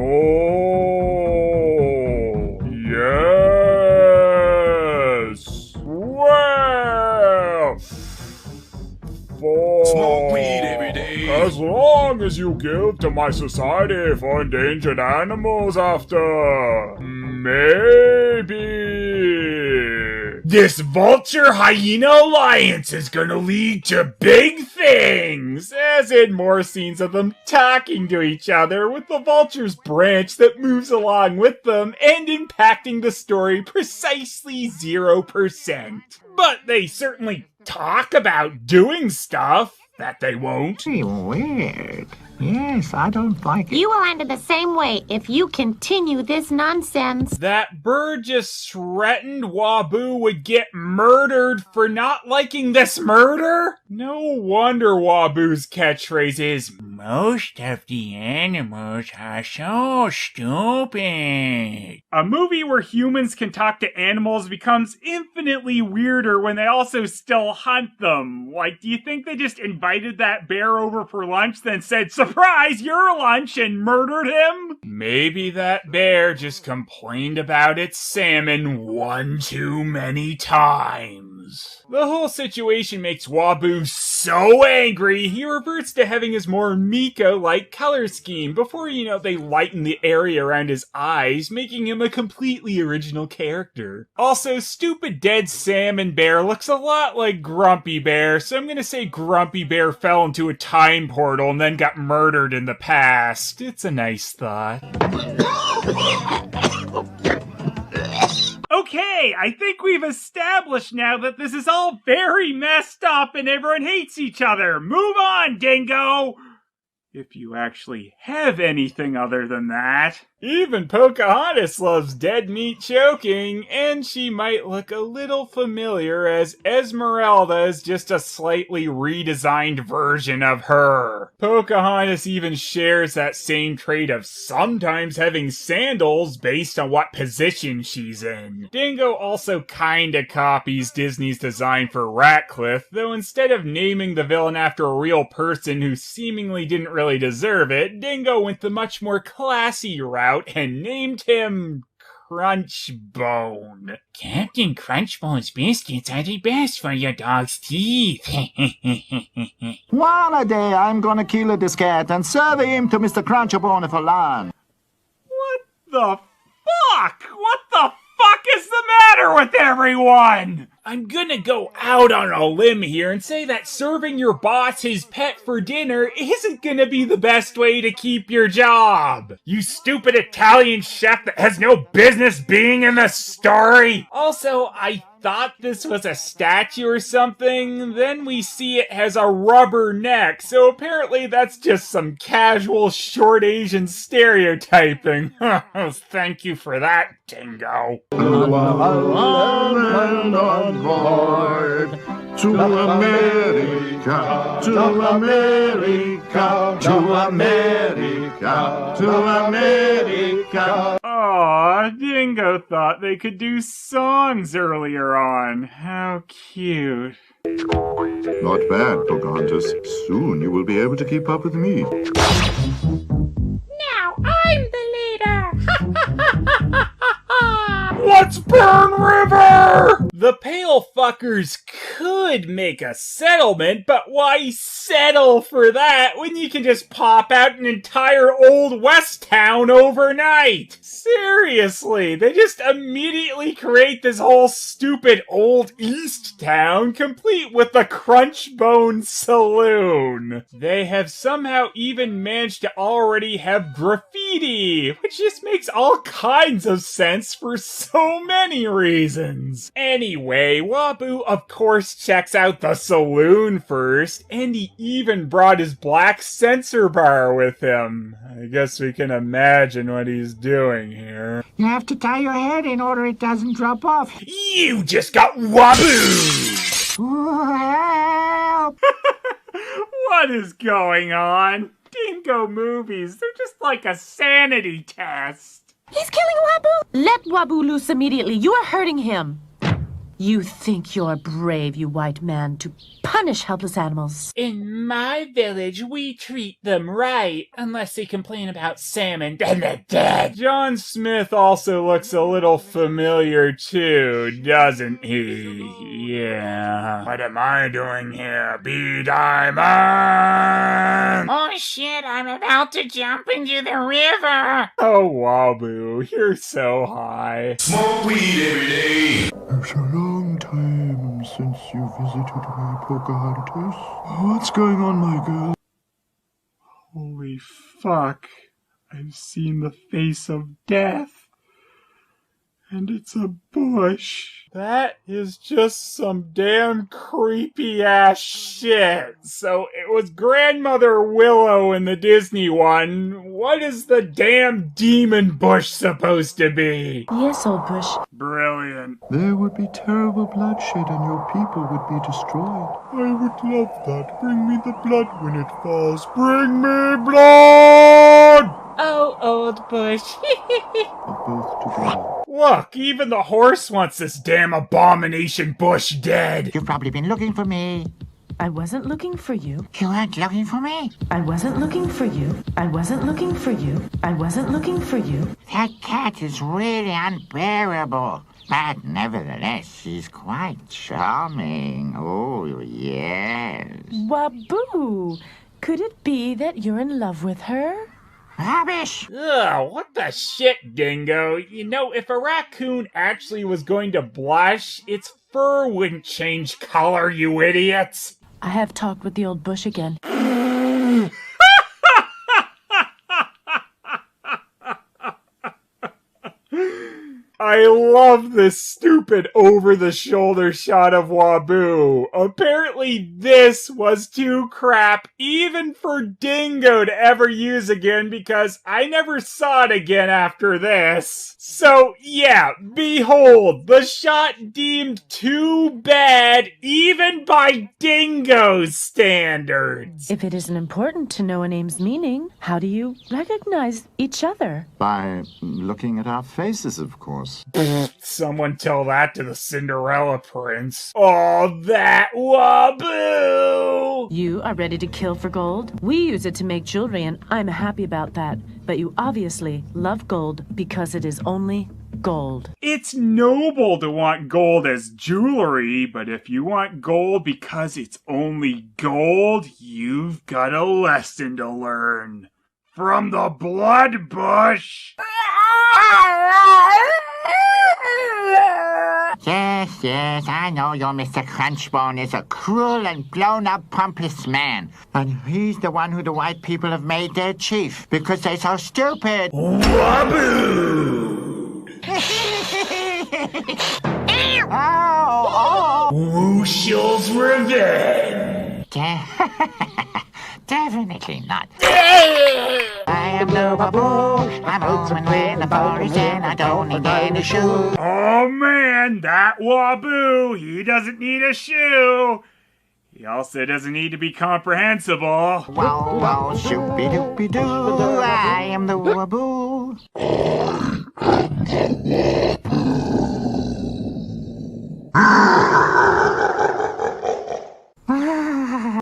Yes. Well. Smoke weed every day. As long as you give to my society for endangered animals after. Maybe. This Vulture-Hyena alliance is gonna lead to big things! As in more scenes of them talking to each other, with the Vulture's branch that moves along with them and impacting the story precisely 0%. But they certainly talk about doing stuff that they won't. Weird. Yes, I don't like it. You will end it the same way if you continue this nonsense. That bird just threatened Wabuu would get murdered for not liking this murder? No wonder Waboo's catchphrase is, "Most of the animals are so stupid." A movie where humans can talk to animals becomes infinitely weirder when they also still hunt them. Like, do you think they just invited that bear over for lunch, then said, "Surprise, your lunch," and murdered him? Maybe that bear just complained about its salmon one too many times. is. The whole situation makes Wabuu so angry, he reverts to having his more Miko-like color scheme. Before you know, they lighten the area around his eyes, making him a completely original character. Also, stupid dead Salmon Bear looks a lot like Grumpy Bear, so I'm gonna say Grumpy Bear fell into a time portal and then got murdered in the past. It's a nice thought. Okay, I think we've established now that this is all very messed up and everyone hates each other. Move on, Dingo! If you actually have anything other than that. Even Pocahontas loves dead meat choking, and she might look a little familiar as Esmeralda is just a slightly redesigned version of her. Pocahontas even shares that same trait of sometimes having sandals based on what position she's in. Dingo also kinda copies Disney's design for Ratcliffe, though instead of naming the villain after a real person who seemingly didn't really deserve it, Dingo went the much more classy route and named him Crunchbone. Captain Crunchbone's biscuits are the best for your dog's teeth. One a day I'm gonna kill this cat and serve him to Mr. Crunchbone for lunch. What the fuck? What the fuck is the matter with everyone? I'm gonna go out on a limb here and say that serving your boss his pet for dinner isn't gonna be the best way to keep your job. You stupid Italian chef that has no business being in the story. Also, I thought this was a statue or something, then we see it has a rubber neck, so apparently that's just some casual short Asian stereotyping. Thank you for that, Dingo. To America, to America, to America, to America. Aw, Dingo thought they could do songs earlier on. How cute. Not bad, Pocahontas. Soon you will be able to keep up with me. Now I'm the leader! Let's burn River! The Pale Fuckers could make a settlement, but why settle for that when you can just pop out an entire Old West town overnight? Seriously, they just immediately create this whole stupid Old East town, complete with the Crunchbone Saloon. They have somehow even managed to already have graffiti, which just makes all kinds of sense for so many reasons. Anyway, Wabuu of course checks out the saloon first, and he even brought his black sensor bar with him. I guess we can imagine what he's doing here. You have to tie your head in order it doesn't drop off. You just got Wabuu! Help! What is going on? Dingo movies, they're just like a sanity test. He's killing Wabuu! Let Wabuu loose immediately. You are hurting him. You think you're brave, you white man, to punish helpless animals. In my village, we treat them right, unless they complain about salmon, then they're dead. John Smith also looks a little familiar too, doesn't he? Yeah. What am I doing here, B-Diamond? Oh shit, I'm about to jump into the river. Oh, Wabuu, you're so high. Smoke weed every day. It's a long time since you visited me, Pocahontas. What's going on, my girl? Holy fuck. I've seen the face of death. And it's a bush. That is just some damn creepy ass shit. So it was Grandmother Willow in the Disney one. What is the damn demon bush supposed to be? Yes, old bush. Brilliant. There would be terrible bloodshed and your people would be destroyed. I would love that. Bring me the blood when it falls. Bring me blood! Oh, old bush. Both together. Look, even the horse wants this damn abomination bush dead. You've probably been looking for me. I wasn't looking for you. You weren't looking for me? I wasn't looking for you. I wasn't looking for you. I wasn't looking for you. That cat is really unbearable. But nevertheless, she's quite charming. Oh, yes. Wabuu, could it be that you're in love with her? Rubbish! Ugh, what the shit, Dingo? You know, if a raccoon actually was going to blush, its fur wouldn't change color, you idiots! I have talked with the old bush again. I love this stupid over-the-shoulder shot of Wabuu. Apparently this was too crap even for Dingo to ever use again because I never saw it again after this. So yeah, behold, the shot deemed too bad even by Dingo's standards. If it isn't important to know a name's meaning, how do you recognize each other? By looking at our faces, of course. Someone tell that to the Cinderella prince. Oh, that Wabuu! You are ready to kill for gold? We use it to make jewelry, and I'm happy about that. But you obviously love gold because it is only gold. It's noble to want gold as jewelry, but if you want gold because it's only gold, you've got a lesson to learn. From the blood bush! Yes, I know your Mr. Crunchbone is a cruel and blown-up pompous man. And he's the one who the white people have made their chief because they're so stupid. Wabuu! Wooshell's revenge! Definitely not. I am the Wabuu. I'm moving in the forest and I don't need any shoe. Oh man, that Wabuu, he doesn't need a shoe. He also doesn't need to be comprehensible. Wow, shoopy-doopy-doo. I am the Wabuu.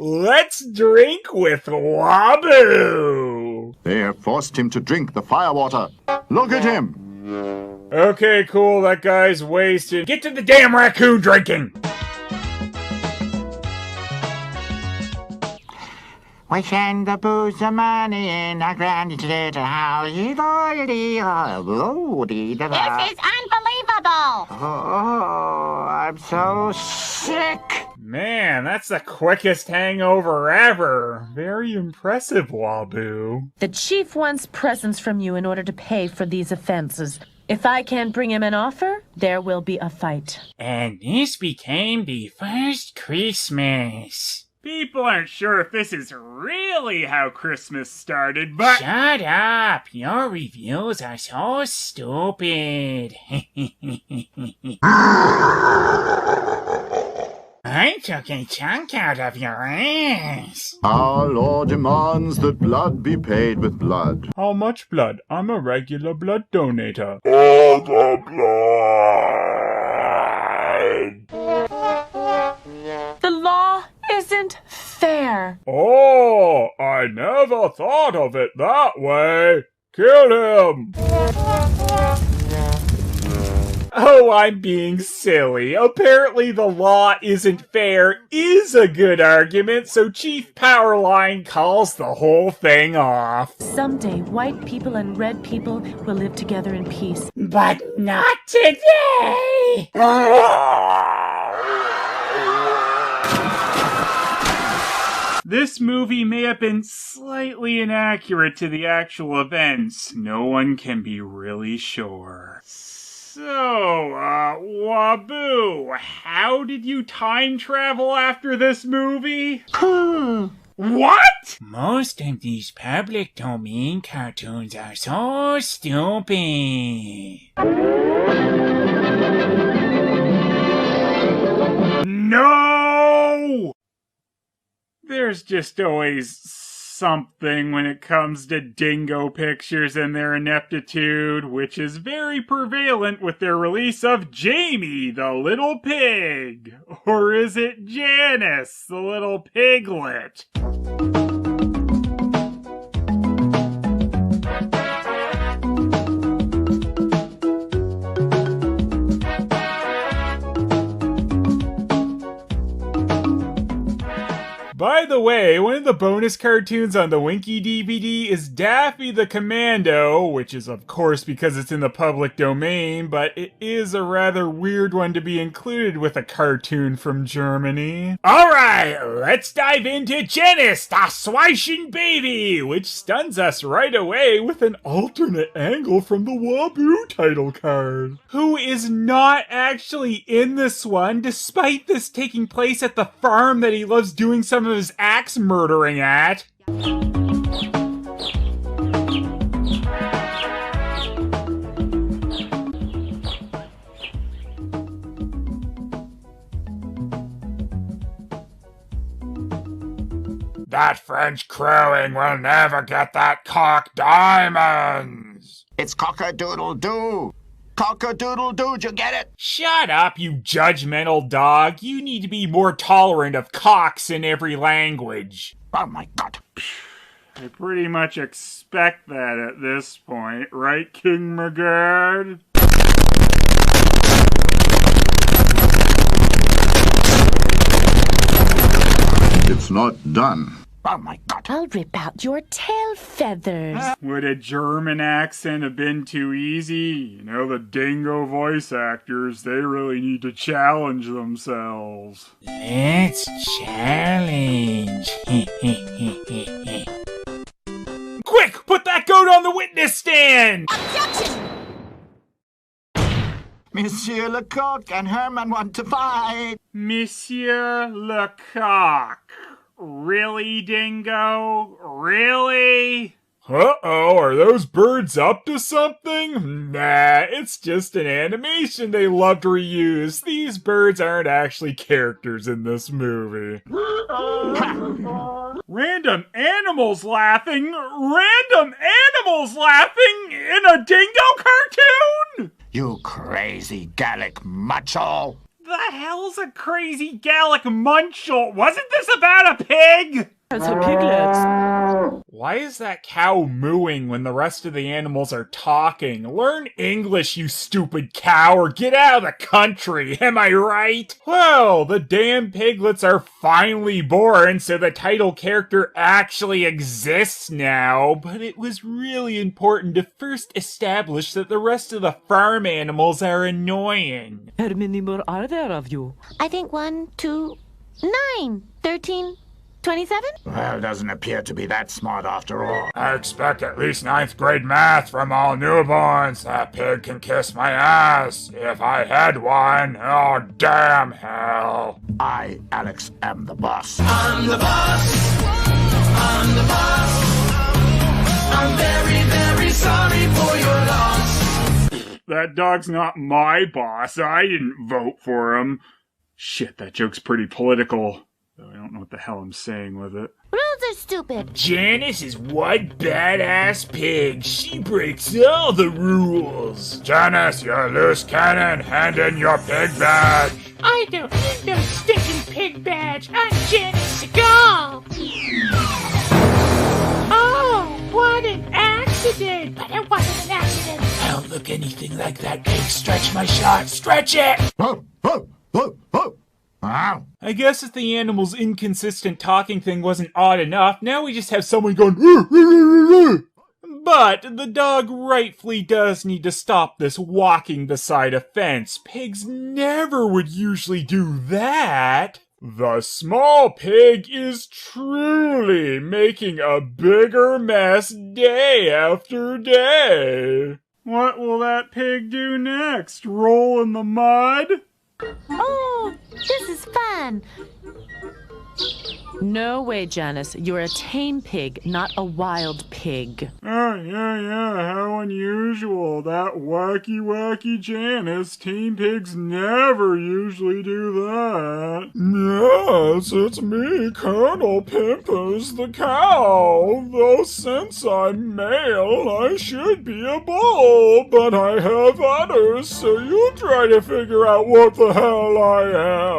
Let's drink with Wabuu! They have forced him to drink the firewater. Look at him! Okay, cool, that guy's wasted. Get to the damn raccoon drinking! We send the booze and money in our grand little house. This is unbelievable! Oh, I'm so sick. Man, that's the quickest hangover ever. Very impressive, Wabuu. The chief wants presents from you in order to pay for these offenses. If I can't bring him an offer, there will be a fight. And this became the first Christmas. People aren't sure if this is really how Christmas started, but... Shut up! Your reviews are so stupid. I took a chunk out of your ass. Our law demands that blood be paid with blood. How much blood? I'm a regular blood donator. All the blood! The law isn't fair. Oh, I never thought of it that way. Kill him! Oh, I'm being silly. Apparently the law isn't fair is a good argument, so Chief Powerline calls the whole thing off. Someday, white people and red people will live together in peace. But not today! This movie may have been slightly inaccurate to the actual events. No one can be really sure. So, Wabuu, how did you time travel after this movie? What? Most of these public domain cartoons are so stupid. No! There's just always something when it comes to Dingo pictures and their ineptitude, which is very prevalent with their release of Jamie, the little pig. Or is it Janice, the little piglet? By the way, one of the bonus cartoons on the Winky DVD is Daffy the Commando, which is of course because it's in the public domain, but it is a rather weird one to be included with a cartoon from Germany. Alright, let's dive into Janice, the Swischen Baby, which stuns us right away with an alternate angle from the Wabuu title card. Who is not actually in this one, despite this taking place at the farm that he loves doing some of his axe murdering at. That French crowing will never get that cock diamonds! It's cock-a-doodle-doo! Cock-a-doodle-doo, did you get it? Shut up, you judgmental dog. You need to be more tolerant of cocks in every language. Oh my god. I pretty much expect that at this point, right, King McGurd? It's not done. Oh my god. I'll rip out your tail feathers. Would a German accent have been too easy? You know, the Dingo voice actors, they really need to challenge themselves. Let's challenge. Quick, put that goat on the witness stand! Monsieur Lecoq and Herman want to fight. Monsieur Lecoq. Really, Dingo? Really? Uh-oh, are those birds up to something? Nah, it's just an animation they love to reuse. These birds aren't actually characters in this movie. Random animals laughing? Random animals laughing in a Dingo cartoon? You crazy Gallic macho. The hell's a crazy Gallic munchel? Wasn't this about a pig? It's a piglet. Why is that cow mooing when the rest of the animals are talking? Learn English, you stupid cow, or get out of the country, am I right? Well, the damn piglets are finally born, so the title character actually exists now, but it was really important to first establish that the rest of the farm animals are annoying. How many more are there of you? I think 1, 2, 9, 13, 27? Well, doesn't appear to be that smart after all. I expect at least 9th grade math from all newborns. That pig can kiss my ass. If I had one. Oh, damn hell. I, Alex, am the boss. I'm the boss. I'm the boss. I'm very, very sorry for your loss. That dog's not my boss. I didn't vote for him. Shit, that joke's pretty political. Though I don't know what the hell I'm saying with it. Rules are stupid. Janice is one badass pig. She breaks all the rules. Janice, you're a loose cannon. Hand in your pig badge. I don't need no stinking pig badge. I'm Janice Seagal. Oh, what an accident. But it wasn't an accident. I don't look anything like that pig. Stretch my shot. Stretch it. I guess if the animal's inconsistent talking thing wasn't odd enough, now we just have someone going But the dog rightfully does need to stop this walking beside a fence. Pigs never would usually do that. The small pig is truly making a bigger mess day after day. What will that pig do next? Roll in the mud? Oh, this is fun. No way, Janice. You're a tame pig, not a wild pig. Oh, yeah, how unusual. That wacky Janice. Tame pigs never usually do that. Yes, it's me, Colonel Pimpers the cow. Though since I'm male, I should be a bull, but I have udders, so you try to figure out what the hell I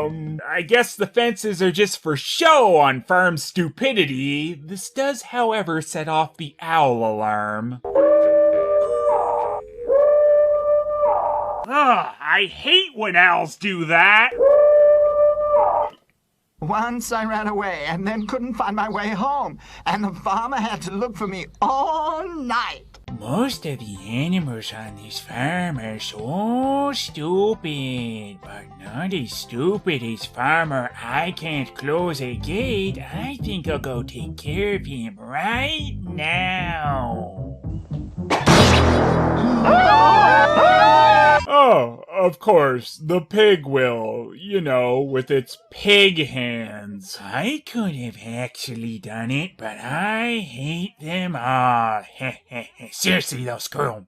am. I guess the fences are just for show on farm stupidity. This does, however, set off the owl alarm. Ugh, I hate when owls do that. Once I ran away and then couldn't find my way home, and the farmer had to look for me all night. Most of the animals on this farm are so stupid, but not as stupid as Farmer I Can't Close a Gate. I think I'll go take care of him right now. Oh, of course, the pig will, you know, with its pig hands. I could have actually done it, but I hate them all. Seriously though, screw 'em.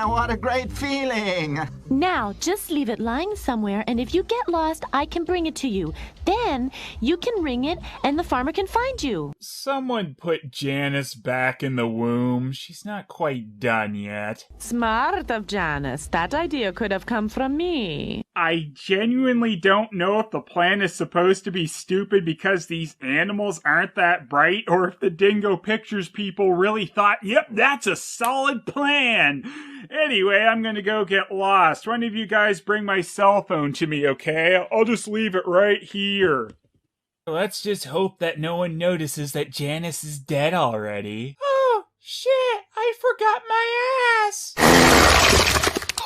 What a great feeling. Now, just leave it lying somewhere, and if you get lost, I can bring it to you. Then, you can ring it, and the farmer can find you. Someone put Janice back in the womb. She's not quite done yet. Smart of Janice. That idea could have come from me. I genuinely don't know if the plan is supposed to be stupid because these animals aren't that bright, or if the Dingo Pictures people really thought, yep, that's a solid plan. Anyway, I'm gonna go get lost. One of you guys bring my cell phone to me, okay? I'll just leave it right here. Let's just hope that no one notices that Janice is dead already. Oh, shit, I forgot my ass.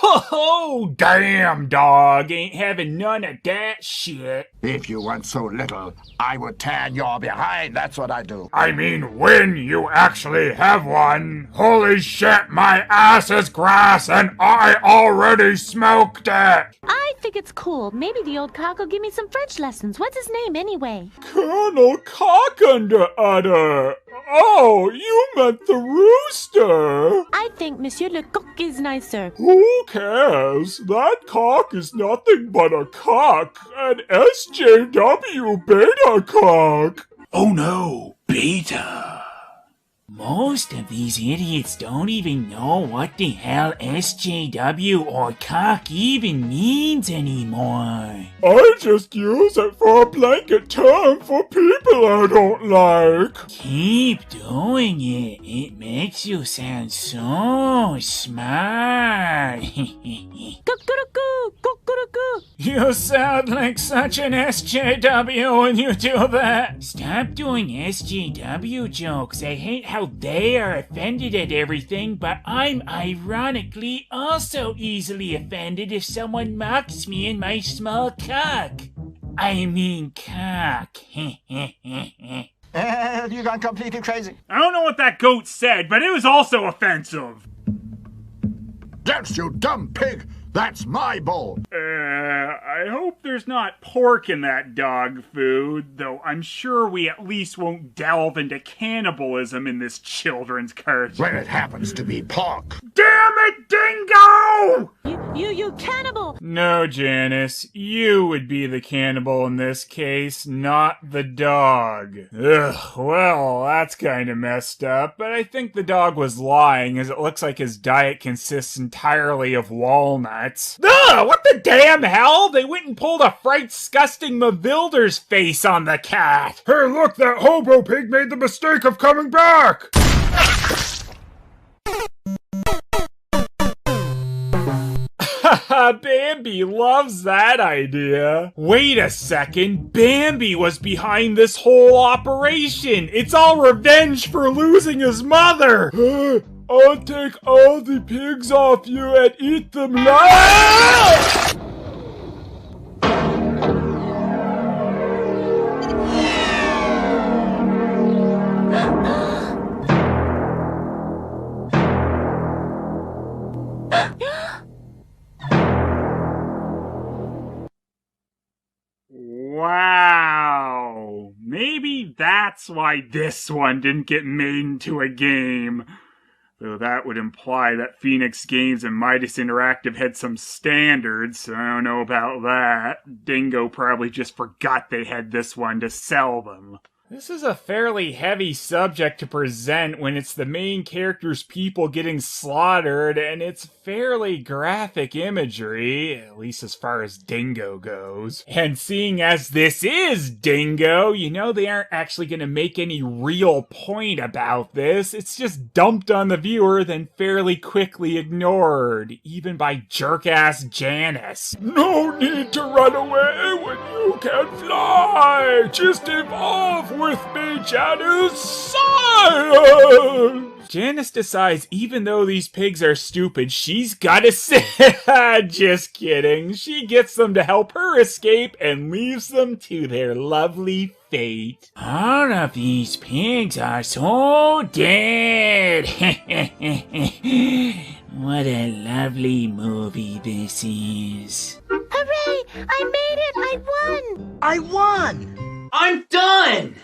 Oh, damn, dog. Ain't having none of that shit. If you weren't so little, I would tan your behind. That's what I do. I mean, when you actually have one. Holy shit, my ass is grass and I already smoked it. I think it's cool. Maybe the old cock will give me some French lessons. What's his name anyway? Colonel Cock-under-Udder. Oh, you meant the rooster. I think Monsieur Le Coq is nicer. Who cares? That cock is nothing but a cock. An SJW beta cock. Oh no, beta. Most of these idiots don't even know what the hell SJW or cock even means anymore. I just use it for a blanket term for people I don't like. Keep doing it. It makes you sound so smart. Cuckoo, cuckoo. You sound like such an SJW when you do that. Stop doing SJW jokes. I hate how they are offended at everything, but I'm ironically also easily offended if someone mocks me in my small cock. I mean cock. You gone completely crazy? I don't know what that goat said, but it was also offensive. That's you dumb pig! That's my bowl! I hope there's not pork in that dog food, though I'm sure we at least won't delve into cannibalism in this children's cartoon. When it happens to be pork. Damn it, Dingo! You cannibal! No, Janice, you would be the cannibal in this case, not the dog. Ugh, well, that's kinda messed up, but I think the dog was lying, as it looks like his diet consists entirely of walnuts. Ugh, what the damn hell? They went and pulled a fright-sgusting Mavilder's face on the cat. Hey, look, that hobo pig made the mistake of coming back! Bambi loves that idea. Wait a second, Bambi was behind this whole operation. It's all revenge for losing his mother. I'll take all the pigs off you and eat them live! Wow. Maybe that's why this one didn't get made into a game. Though that would imply that Phoenix Games and Midas Interactive had some standards. I don't know about that. Dingo probably just forgot they had this one to sell them. This is a fairly heavy subject to present when it's the main character's people getting slaughtered, and it's fairly graphic imagery, at least as far as Dingo goes. And seeing as this is Dingo, you know they aren't actually going to make any real point about this. It's just dumped on the viewer, then fairly quickly ignored, even by jerk-ass Janice. No need to run away when you can fly! Just evolve with me, Janice! Science! Janice decides even though these pigs are stupid, she's gotta say, just kidding. She gets them to help her escape and leaves them to their lovely fate. All of these pigs are so dead. What a lovely movie this is. Hooray! I made it! I won! I'm done!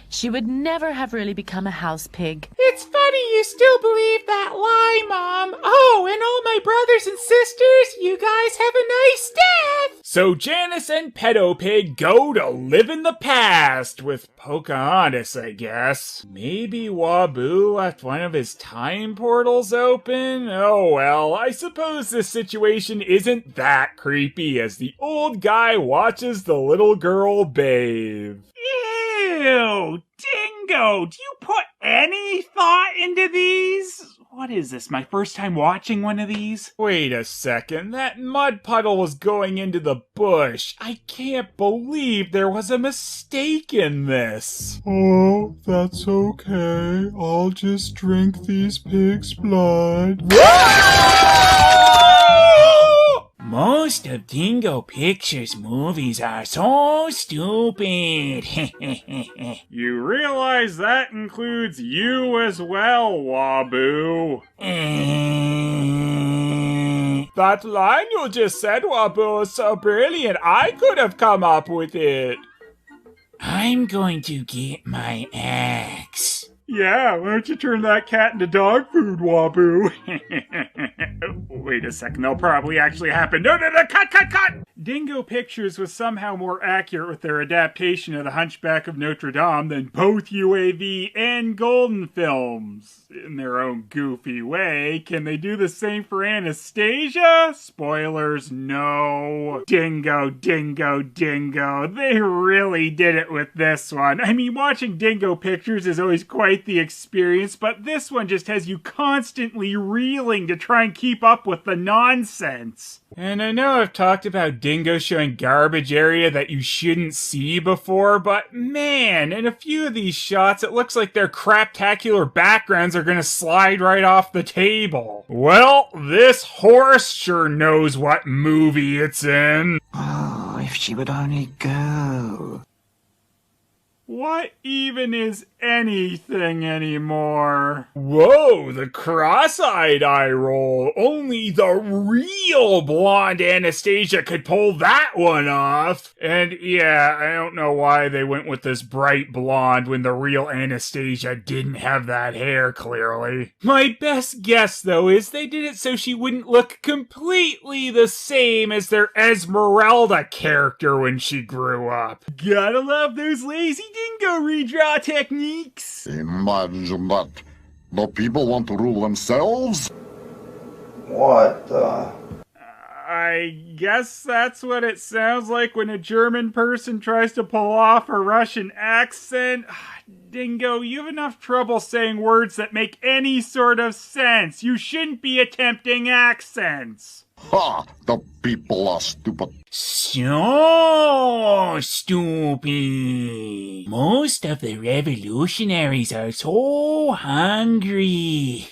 She would never have really become a house pig. It's funny you still believe that lie, Mom. Oh, and all my brothers and sisters, you guys have a nice death. So Janice and Pedo Pig go to live in the past with Pocahontas, I guess. Maybe Wabuu left one of his time portals open? Oh well, I suppose this situation isn't that creepy as the old guy watches the little girl bathe. Ew, Dingo, do you put any thought into these? What is this, my first time watching one of these? Wait a second, that mud puddle was going into the bush. I can't believe there was a mistake in this. Oh, that's okay. I'll just drink these pigs' blood. Most of Dingo Pictures movies are so stupid. You realize that includes you as well, Wabuu. That line you just said, Wabuu, is so brilliant. I could have come up with it. I'm going to get my axe. Yeah, why don't you turn that cat into dog food, Wabuu? Wait a second, that'll probably actually happen. No, cut! Dingo Pictures was somehow more accurate with their adaptation of the Hunchback of Notre Dame than both UAV and Golden films. In their own goofy way, can they do the same for Anastasia? Spoilers, no. Dingo. They really did it with this one. I mean, watching Dingo Pictures is always quite the experience, but this one just has you constantly reeling to try and keep up with the nonsense. And I know I've talked about Dingo showing garbage area that you shouldn't see before, but man, in a few of these shots it looks like their craptacular backgrounds are gonna slide right off the table. Well, this horse sure knows what movie it's in. Oh, if she would only go. What even is anything anymore? Whoa, the cross-eyed eye roll. Only the real blonde Anastasia could pull that one off. And yeah, I don't know why they went with this bright blonde when the real Anastasia didn't have that hair, clearly. My best guess, though, is they did it so she wouldn't look completely the same as their Esmeralda character when she grew up. Gotta love those lazy Dingo redraw techniques. Imagine that. The people want to rule themselves? What the? I guess that's what it sounds like when a German person tries to pull off a Russian accent. Dingo, you have enough trouble saying words that make any sort of sense. You shouldn't be attempting accents. Ha! The people are stupid. So stupid. Most of the revolutionaries are so hungry.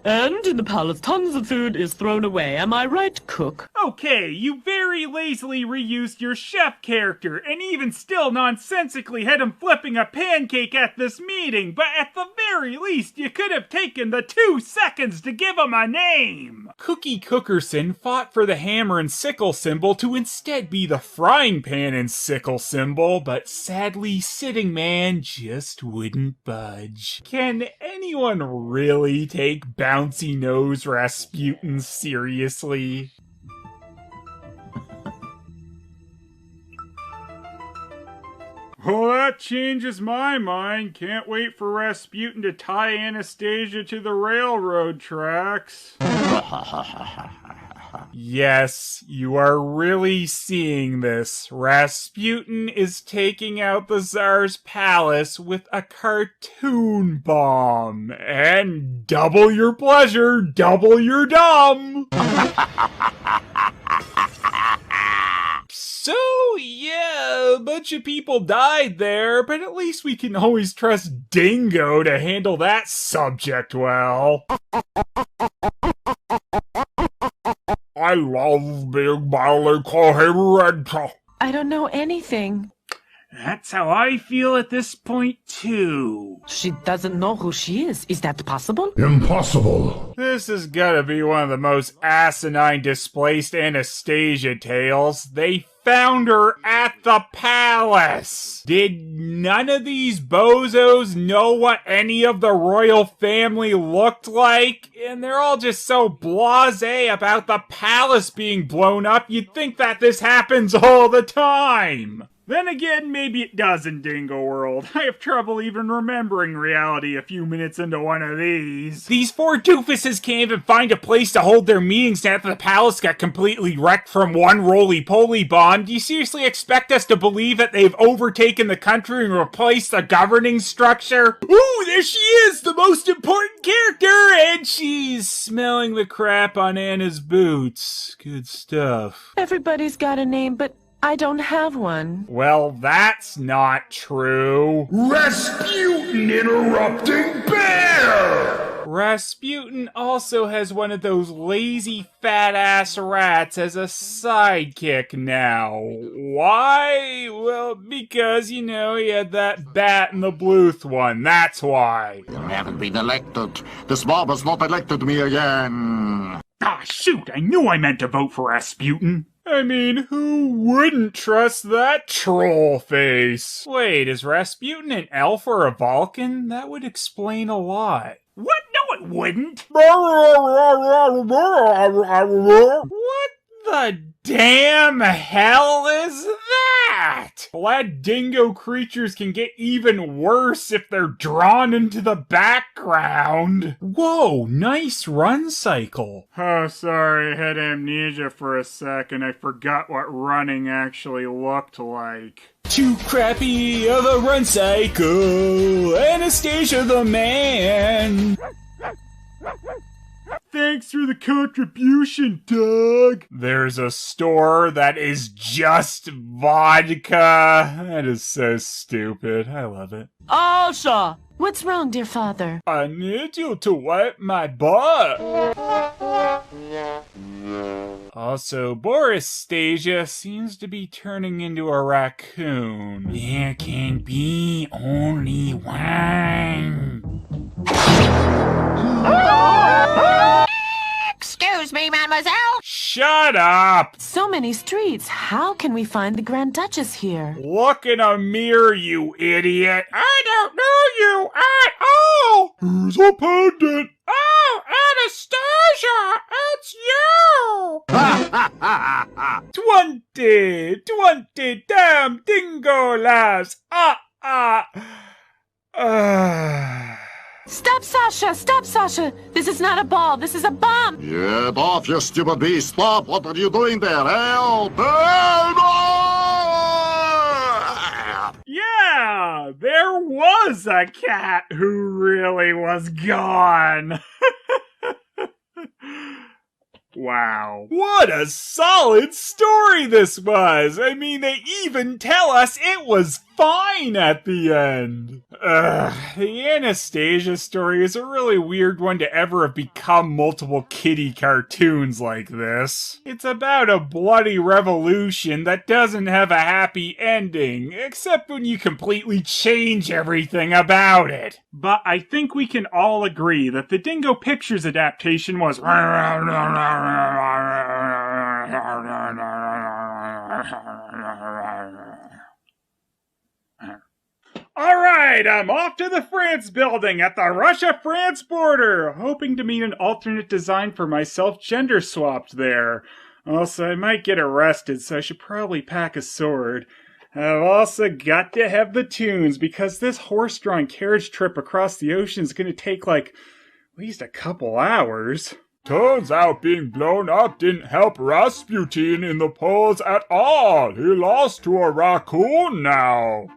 And in the palace, tons of food is thrown away. Am I right, Cook? Okay, you very lazily reused your chef character, and even still nonsensically had him flipping a pancake at this meeting, but at the very least, you could have taken the 2 seconds to give him a name! Cookie Cookerson fought for the hammer and sickle symbol to instead be the frying pan and sickle symbol, but sadly, Sitting Man just wouldn't budge. Can anyone really take Bouncy Nose Rasputin seriously? Well, that changes my mind. Can't wait for Rasputin to tie Anastasia to the railroad tracks. Yes, you are really seeing this. Rasputin is taking out the Tsar's palace with a cartoon bomb. And double your pleasure, double your dumb! So, yeah, a bunch of people died there, but at least we can always trust Dingo to handle that subject well. I love Big Balto, call him Red. I don't know anything. That's how I feel at this point, too. She doesn't know who she is. Is that possible? Impossible. This is gotta be one of the most asinine displaced Anastasia tales. They found her at the palace. Did none of these bozos know what any of the royal family looked like? And they're all just so blasé about the palace being blown up, you'd think that this happens all the time. Then again, maybe it does in Dingo World. I have trouble even remembering reality a few minutes into one of these. These four doofuses can't even find a place to hold their meetings after the palace got completely wrecked from one roly-poly bomb. Do you seriously expect us to believe that they've overtaken the country and replaced the governing structure? Ooh, there she is, the most important character, and she's smelling the crap on Anna's boots. Good stuff. Everybody's got a name, but I don't have one. Well, that's not true. Rasputin interrupting bear! Rasputin also has one of those lazy fat-ass rats as a sidekick now. Why? Well, because, you know, he had that bat in the Bluth one. That's why. You haven't been elected. This mob has not elected me again. Ah, shoot! I knew I meant to vote for Rasputin. I mean, who wouldn't trust that troll face? Wait, is Rasputin an elf or a Vulcan? That would explain a lot. What? No, it wouldn't! What the damn hell is that? Glad dingo creatures can get even worse if they're drawn into the background. Whoa, nice run cycle. Oh, sorry, I had amnesia for a second. I forgot what running actually looked like. Too crappy of a run cycle, Anastasia the man. Thanks for the contribution, Doug. There's a store that is just vodka. That is so stupid. I love it. Asha! What's wrong, dear father? I need you to wipe my butt. Also, Boris-stasia seems to be turning into a raccoon. There can be only one. Excuse me, mademoiselle. Shut up! So many streets. How can we find the Grand Duchess here? Look in a mirror, you idiot. I don't know you at all. Who's a pundit? Oh, Anastasia, it's you! 20 damn dingo lads. Stop, Sasha! Stop, Sasha! This is not a ball. This is a bomb. Get off, you stupid beast. Stop. What are you doing there? Help! Help! Yeah, there was a cat who really was gone. Wow. What a solid story this was! I mean, they even tell us it was fine at the end. The Anastasia story is a really weird one to ever have become multiple kiddie cartoons like this. It's about a bloody revolution that doesn't have a happy ending, except when you completely change everything about it. But I think we can all agree that the Dingo Pictures adaptation was Alright, I'm off to the France building at the Russia-France border, hoping to meet an alternate design for myself gender swapped there. Also, I might get arrested, so I should probably pack a sword. I've also got to have the tunes, because this horse-drawn carriage trip across the ocean is going to take, like, at least a couple hours. Turns out being blown up didn't help Rasputin in the polls at all. He lost to a raccoon now.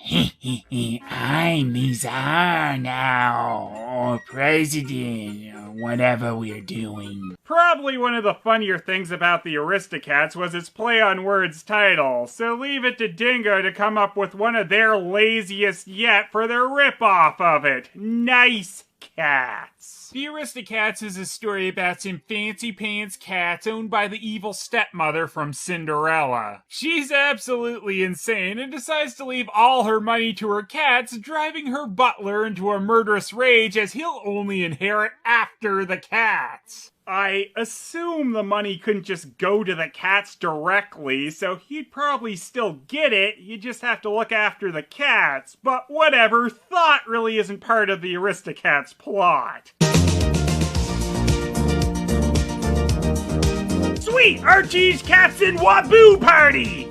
I'm the Tsar now, or president, or whatever we're doing. Probably one of the funnier things about the Aristocats was its play on words title, so leave it to Dingo to come up with one of their laziest yet for their ripoff of it. Nice Cats. The Aristocats is a story about some fancy pants cats owned by the evil stepmother from Cinderella. She's absolutely insane and decides to leave all her money to her cats, driving her butler into a murderous rage as he'll only inherit after the cats. I assume the money couldn't just go to the cats directly, so he'd probably still get it, you just have to look after the cats. But whatever, thought really isn't part of the Aristocats plot. Sweet! Archie's Cats and Wabuu Party!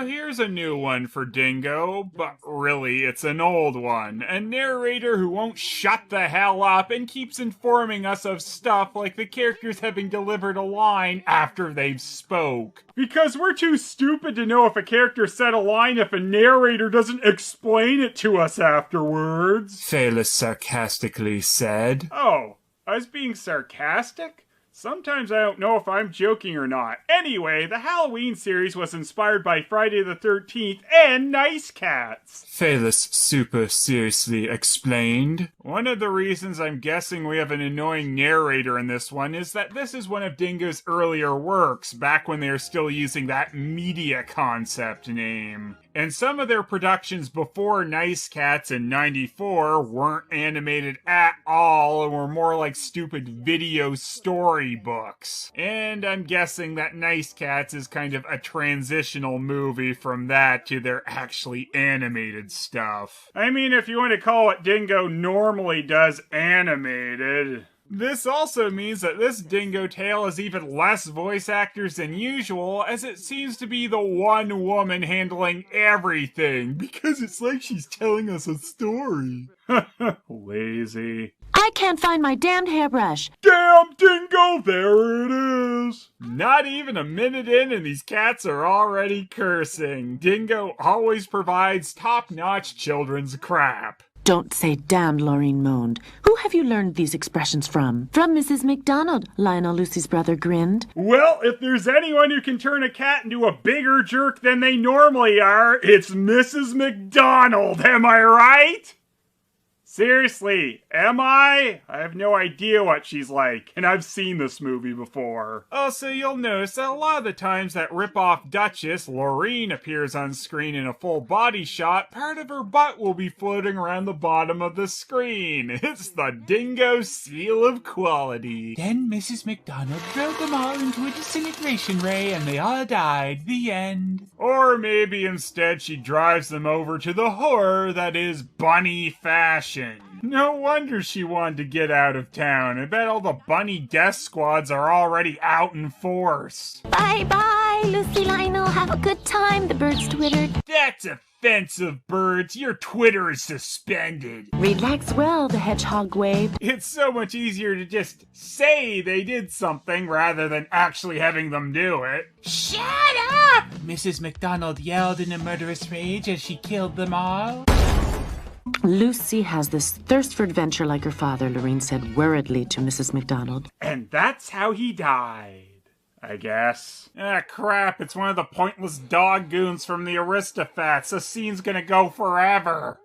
Here's a new one for Dingo, but really it's an old one. A narrator who won't shut the hell up and keeps informing us of stuff like the characters having delivered a line after they've spoke. Because we're too stupid to know if a character said a line if a narrator doesn't explain it to us afterwards. Phelous sarcastically said. Oh, I was being sarcastic? Sometimes I don't know if I'm joking or not. Anyway, the Halloween series was inspired by Friday the 13th and Nice Cats. Phelous super seriously explained. One of the reasons I'm guessing we have an annoying narrator in this one is that this is one of Dingo's earlier works, back when they were still using that media concept name. And some of their productions before Nice Cats in '94 weren't animated at all and were more like stupid video storybooks. And I'm guessing that Nice Cats is kind of a transitional movie from that to their actually animated stuff. I mean, if you want to call what Dingo normally does animated. This also means that this Dingo tale has even less voice actors than usual, as it seems to be the one woman handling everything, because it's like she's telling us a story. Lazy. I can't find my damned hairbrush. Damn, Dingo, there it is. Not even a minute in and these cats are already cursing. Dingo always provides top-notch children's crap. Don't say damned, Laureen moaned. Who have you learned these expressions from? From Mrs. McDonald, Lionel Lucy's brother grinned. Well, if there's anyone who can turn a cat into a bigger jerk than they normally are, it's Mrs. McDonald, am I right? Seriously, am I? I have no idea what she's like, and I've seen this movie before. Also, you'll notice that a lot of the times that rip-off Duchess, Laureen, appears on screen in a full body shot, part of her butt will be floating around the bottom of the screen. It's the Dingo seal of quality. Then Mrs. McDonald drove them all into a disintegration ray and they all died. The end. Or maybe instead she drives them over to the horror that is bunny fashion. No wonder she wanted to get out of town. I bet all the bunny death squads are already out in force. Bye-bye, Lucy Lionel. Have a good time, the birds twittered. That's offensive, birds. Your Twitter is suspended. Relax well, the hedgehog waved. It's so much easier to just say they did something rather than actually having them do it. Shut up! Mrs. McDonald yelled in a murderous rage as she killed them all. Lucy has this thirst for adventure like her father, Lorraine said worriedly to Mrs. McDonald. And that's how he died, I guess. Ah, crap, it's one of the pointless dog goons from the Aristocats. The scene's gonna go forever.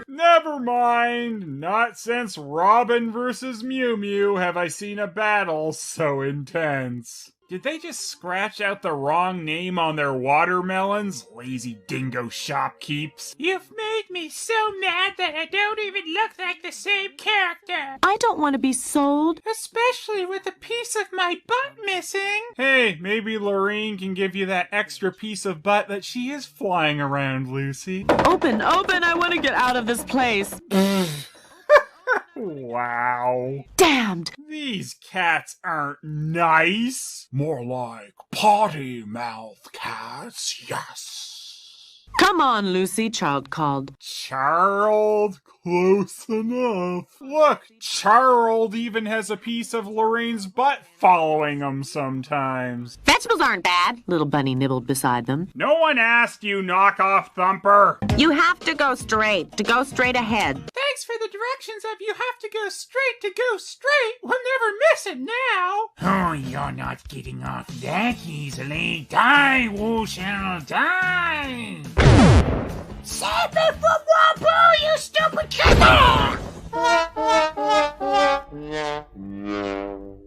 Never mind. Not since Robin versus Mew Mew have I seen a battle so intense. Did they just scratch out the wrong name on their watermelons? Lazy dingo shopkeeps. You've made me so mad that I don't even look like the same character. I don't want to be sold. Especially with a piece of my butt missing. Hey, maybe Lorraine can give you that extra piece of butt that she is flying around, Lucy. Open, I want to get out of this place. Wow. Wow. Damned! These cats aren't nice. More like potty mouth cats, yes. Come on, Lucy, Child called. Charles? Close enough. Look, Charles even has a piece of Lorraine's butt following him sometimes. Vegetables aren't bad. Little Bunny nibbled beside them. No one asked you, knockoff thumper. You have to go straight ahead. Thanks for the directions of you have to go straight. We'll never miss it now. Oh, you're not getting off that easily. Die, Wu shall die. Save me from Wabuu, you stupid kid!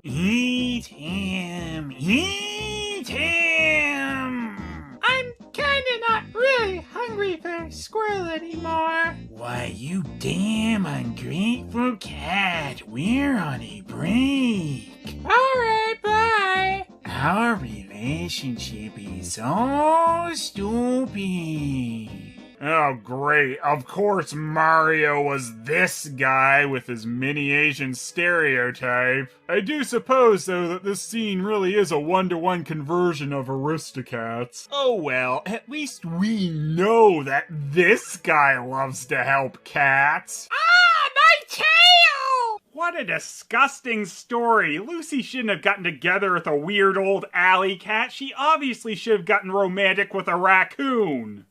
Eat him! Eat him! I'm kinda not really hungry for squirrel anymore. Why, you damn ungrateful cat. We're on a break. Alright, bye. Our relationship is so stupid. Oh, great. Of course Mario was this guy with his mini Asian stereotype. I do suppose, though, that this scene really is a one-to-one conversion of Aristocats. Oh well, at least we know that this guy loves to help cats. Ah, my tail! What a disgusting story. Lucy shouldn't have gotten together with a weird old alley cat. She obviously should have gotten romantic with a raccoon.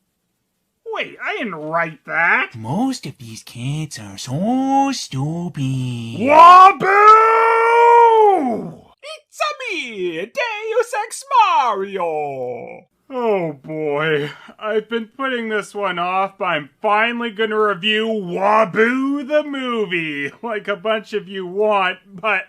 Wait, I didn't write that. Most of these kids are so stupid. Wabuu! It's me, Deus Ex Mario! Oh boy, I've been putting this one off, but I'm finally gonna review Wabuu the movie, like a bunch of you want, but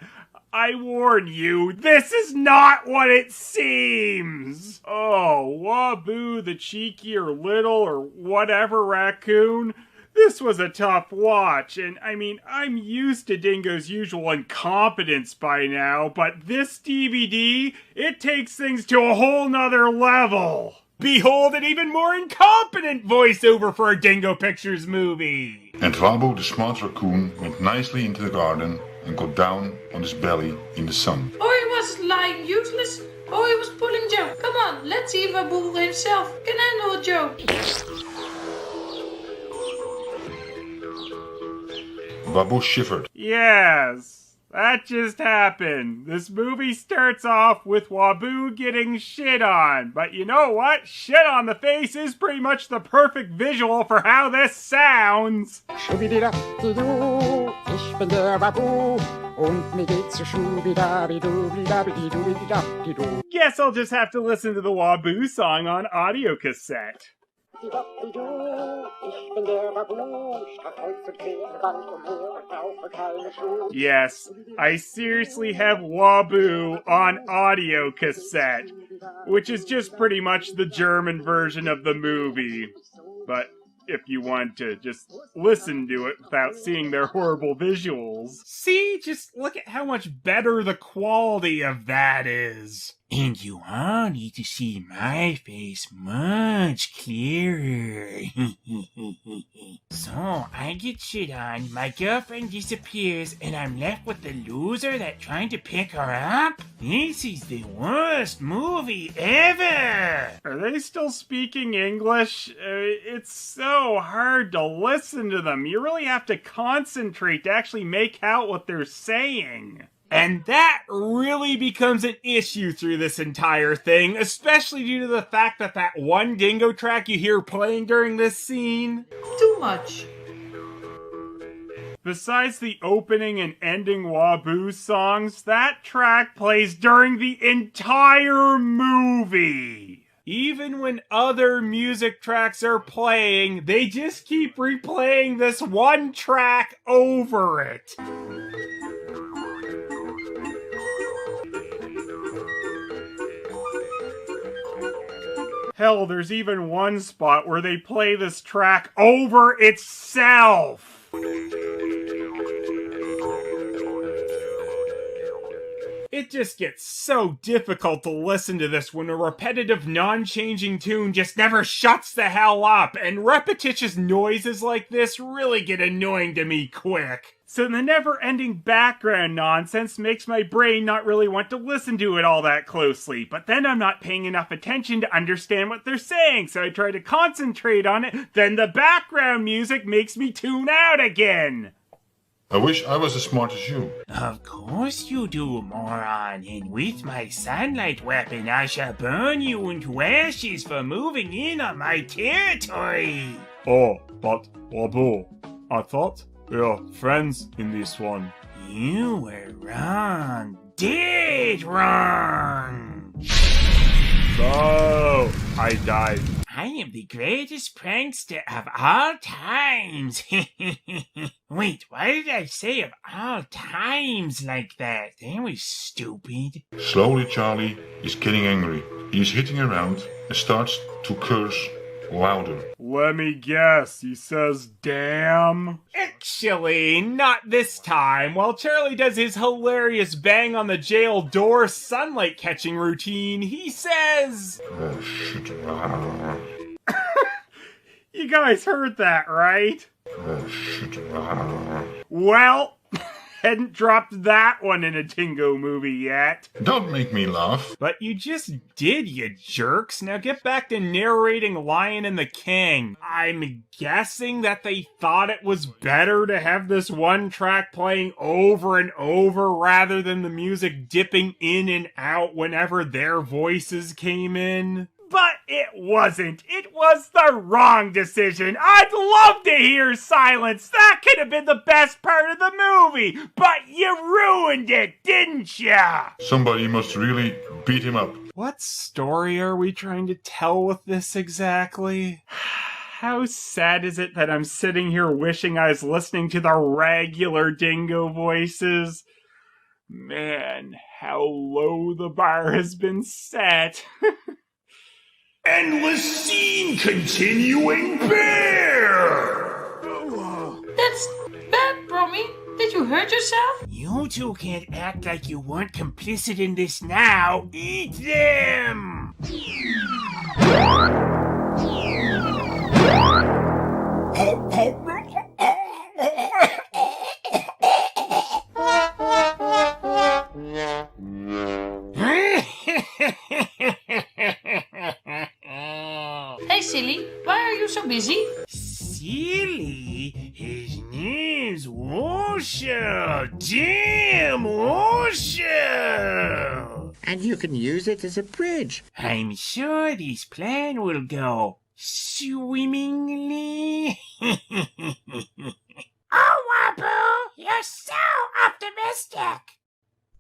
I warn you, this is not what it seems! Oh, Wabuu the cheeky or little or whatever raccoon, this was a tough watch, and I mean, I'm used to Dingo's usual incompetence by now, but this DVD, it takes things to a whole nother level! Behold an even more incompetent voiceover for a Dingo Pictures movie! And Wabuu the smart raccoon went nicely into the garden and got down on his belly in the sun. Oh, he was lying useless. Oh, he was pulling joke. Come on, let's see if Wabuu himself can handle a joke. Wabuu shivered. Yes, that just happened. This movie starts off with Wabuu getting shit on. But you know what? Shit on the face is pretty much the perfect visual for how this sounds. Ich bin der Wabuu und mir geht's so schubidabidubidabididubidabidu. Guess I'll just have to listen to the Wabuu song on audio cassette. Yes, I seriously have Wabuu on audio cassette, which is just pretty much the German version of the movie. But if you want to just listen to it without seeing their horrible visuals. See, just look at how much better the quality of that is. And you all need to see my face much clearer. So, I get shit on, my girlfriend disappears, and I'm left with the loser that trying to pick her up? This is the worst movie ever! Are they still speaking English? It's so hard to listen to them. You really have to concentrate to actually make out what they're saying. And that really becomes an issue through this entire thing, especially due to the fact that that one Dingo track you hear playing during this scene. Too much. Besides the opening and ending Wabuu songs, that track plays during the entire movie. Even when other music tracks are playing, they just keep replaying this one track over it. Hell, there's even one spot where they play this track over itself. It just gets so difficult to listen to this when a repetitive, non-changing tune just never shuts the hell up, and repetitious noises like this really get annoying to me quick. So the never-ending background nonsense makes my brain not really want to listen to it all that closely, but then I'm not paying enough attention to understand what they're saying, so I try to concentrate on it, then the background music makes me tune out again. I wish I was as smart as you. Of course you do, moron, and with my sunlight weapon I shall burn you into ashes for moving in on my territory. Oh, but Wabuu, I thought we are friends in this one. You were wrong. Dead wrong. No, I died. I am the greatest prankster of all times. Wait, why did I say of all times like that? That was stupid. Slowly, Charlie is getting angry. He is hitting around and starts to curse louder. Let me guess, he says damn? Actually, not this time. While Charlie does his hilarious bang on the jail door sunlight catching routine, he says... Oh, shit. You guys heard that, right? Oh, shit. Well... hadn't dropped that one in a Dingo movie yet. Don't make me laugh. But you just did, you jerks. Now get back to narrating Lion and the King. I'm guessing that they thought it was better to have this one track playing over and over rather than the music dipping in and out whenever their voices came in. But it wasn't. It was the wrong decision. I'd love to hear silence. That could have been the best part of the movie. But you ruined it, didn't ya? Somebody must really beat him up. What story are we trying to tell with this exactly? How sad is it that I'm sitting here wishing I was listening to the regular Dingo voices? Man, how low the bar has been set. Endless scene continuing bear! That's bad, Brommy. Did you hurt yourself? You two can't act like you weren't complicit in this now. Eat them! Hey, silly. Why are you so busy? Silly? His name's Washer. Damn Washer! And you can use it as a bridge. I'm sure this plan will go swimmingly. Oh, Wabuu, you're so optimistic.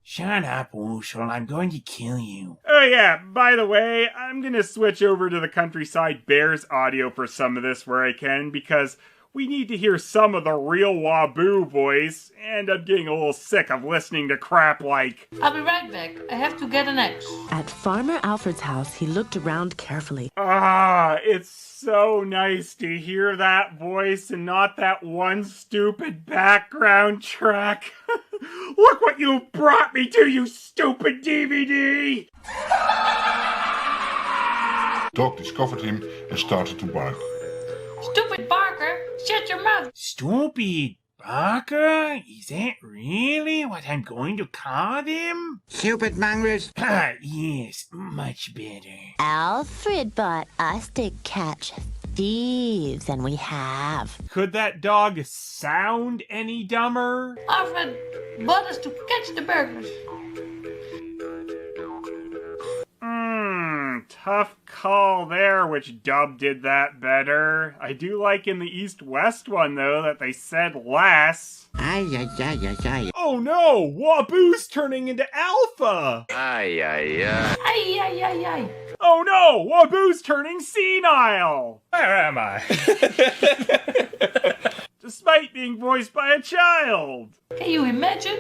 Shut up, Wooshel. I'm going to kill you. Oh yeah, by the way, I'm gonna switch over to the Countryside Bears audio for some of this where I can, because we need to hear some of the real Wabuu voice, and I'm getting a little sick of listening to crap like... I'll be right back. I have to get an axe. At Farmer Alfred's house, he looked around carefully. Ah, it's so nice to hear that voice and not that one stupid background track. Look what you brought me to, you stupid DVD! Dog discovered him and started to bark. Stupid Barker, shut your mouth. Stupid Barker? Is that really what I'm going to call them? Stupid mongrels. Ah, yes, much better. Alfred bought us to catch thieves, and we have. Could that dog sound any dumber? Alfred bought us to catch the burglars. Tough call there, which dub did that better. I do like in the East-West one, though, that they said less. Ay, ay, ay, ay, ay. Oh no! Waboo's turning into Alpha! Ay, ay, ay. Ay, ay, ay, ay. Oh no! Waboo's turning senile! Where am I? Despite being voiced by a child! Can you imagine?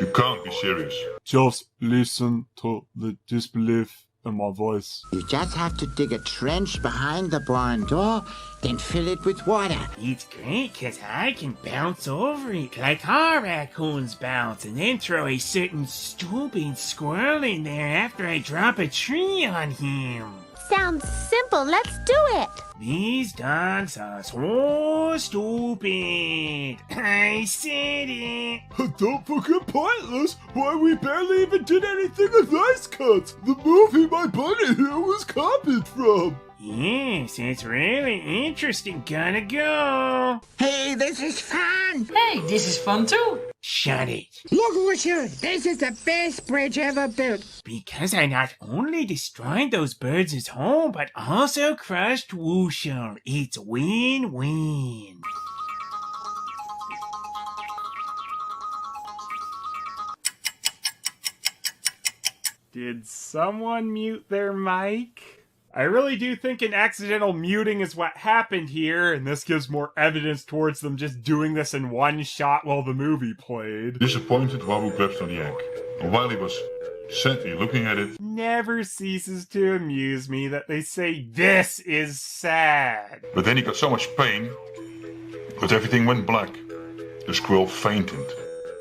You can't be serious. Just listen to the disbelief in my voice. You just have to dig a trench behind the barn door, then fill it with water. It's great because I can bounce over it like our raccoons bounce and then throw a certain stupid squirrel in there after I drop a tree on him. Sounds simple. Let's do it. These dogs are so stupid. I said it. Don't forget Pointless. Why, we barely even did anything with ice cuts. The movie my buddy here was copied from. Yes, it's really interesting. Gotta go. Hey, this is fun. Hey, this is fun too. Shut it. Look, Wusher, this is the best bridge ever built. Because I not only destroyed those birds' home, but also crushed Wusher. It's win-win. Did someone mute their mic? I really do think an accidental muting is what happened here, and this gives more evidence towards them just doing this in one shot while the movie played. Disappointed, Wabuu grabs on the egg. And while he was sadly looking at it, Never ceases to amuse me that they say this is sad. but then he got so much pain that everything went black. The squirrel fainted.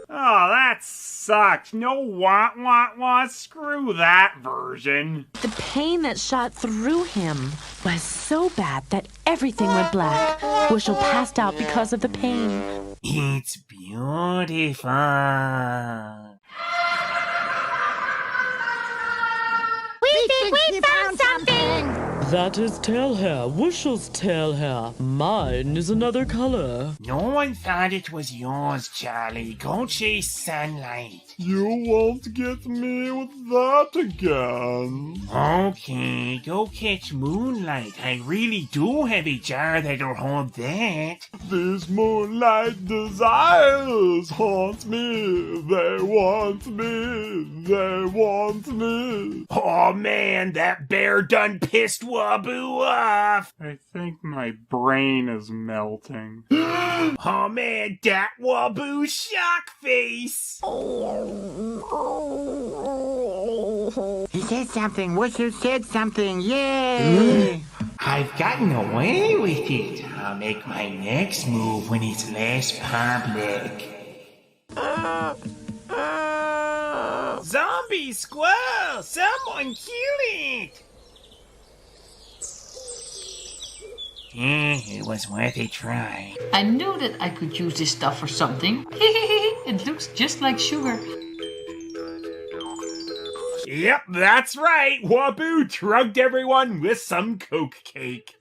Oh, that sucked. No wah. Screw that version. The pain that shot through him was so bad that everything went black. Wushel passed out because of the pain. It's beautiful. We think we found something. That is tail hair. Wushel's tail hair. Mine is another color. No one thought it was yours, Charlie. Go chase sunlight. You won't get me with that again. Okay, go catch moonlight. I really do have a jar that'll hold that. These moonlight desires haunt me. They want me. They want me. Oh man, that bear done pissed Wabuu off. I think my brain is melting. Oh man, that Wabuu shock face. He said something. Wusher said something. Yay! I've gotten away with it. I'll make my next move when it's less public. Zombie squirrel! Someone kill it! It was worth a try. I knew that I could use this stuff for something. It looks just like sugar. Yep, that's right. Wabuu drugged everyone with some Coke cake.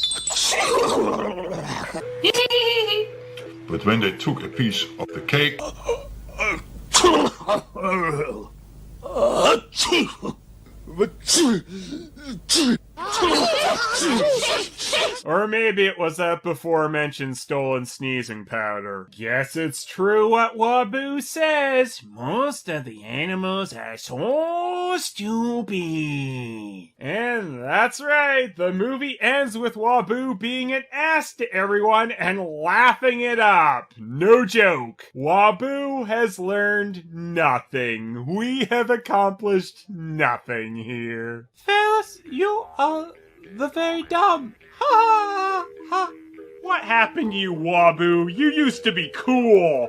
But when they took a piece of the cake, Or maybe it was that before-mentioned stolen sneezing powder. Guess it's true what Wabuu says. Most of the animals are so stupid. And that's right, the movie ends with Wabuu being an ass to everyone and laughing it up. No joke. Wabuu has learned nothing. We have accomplished nothing here. Phelous, you are the very dumb. Ha ha ha. What happened to you, Wabuu? You used to be cool.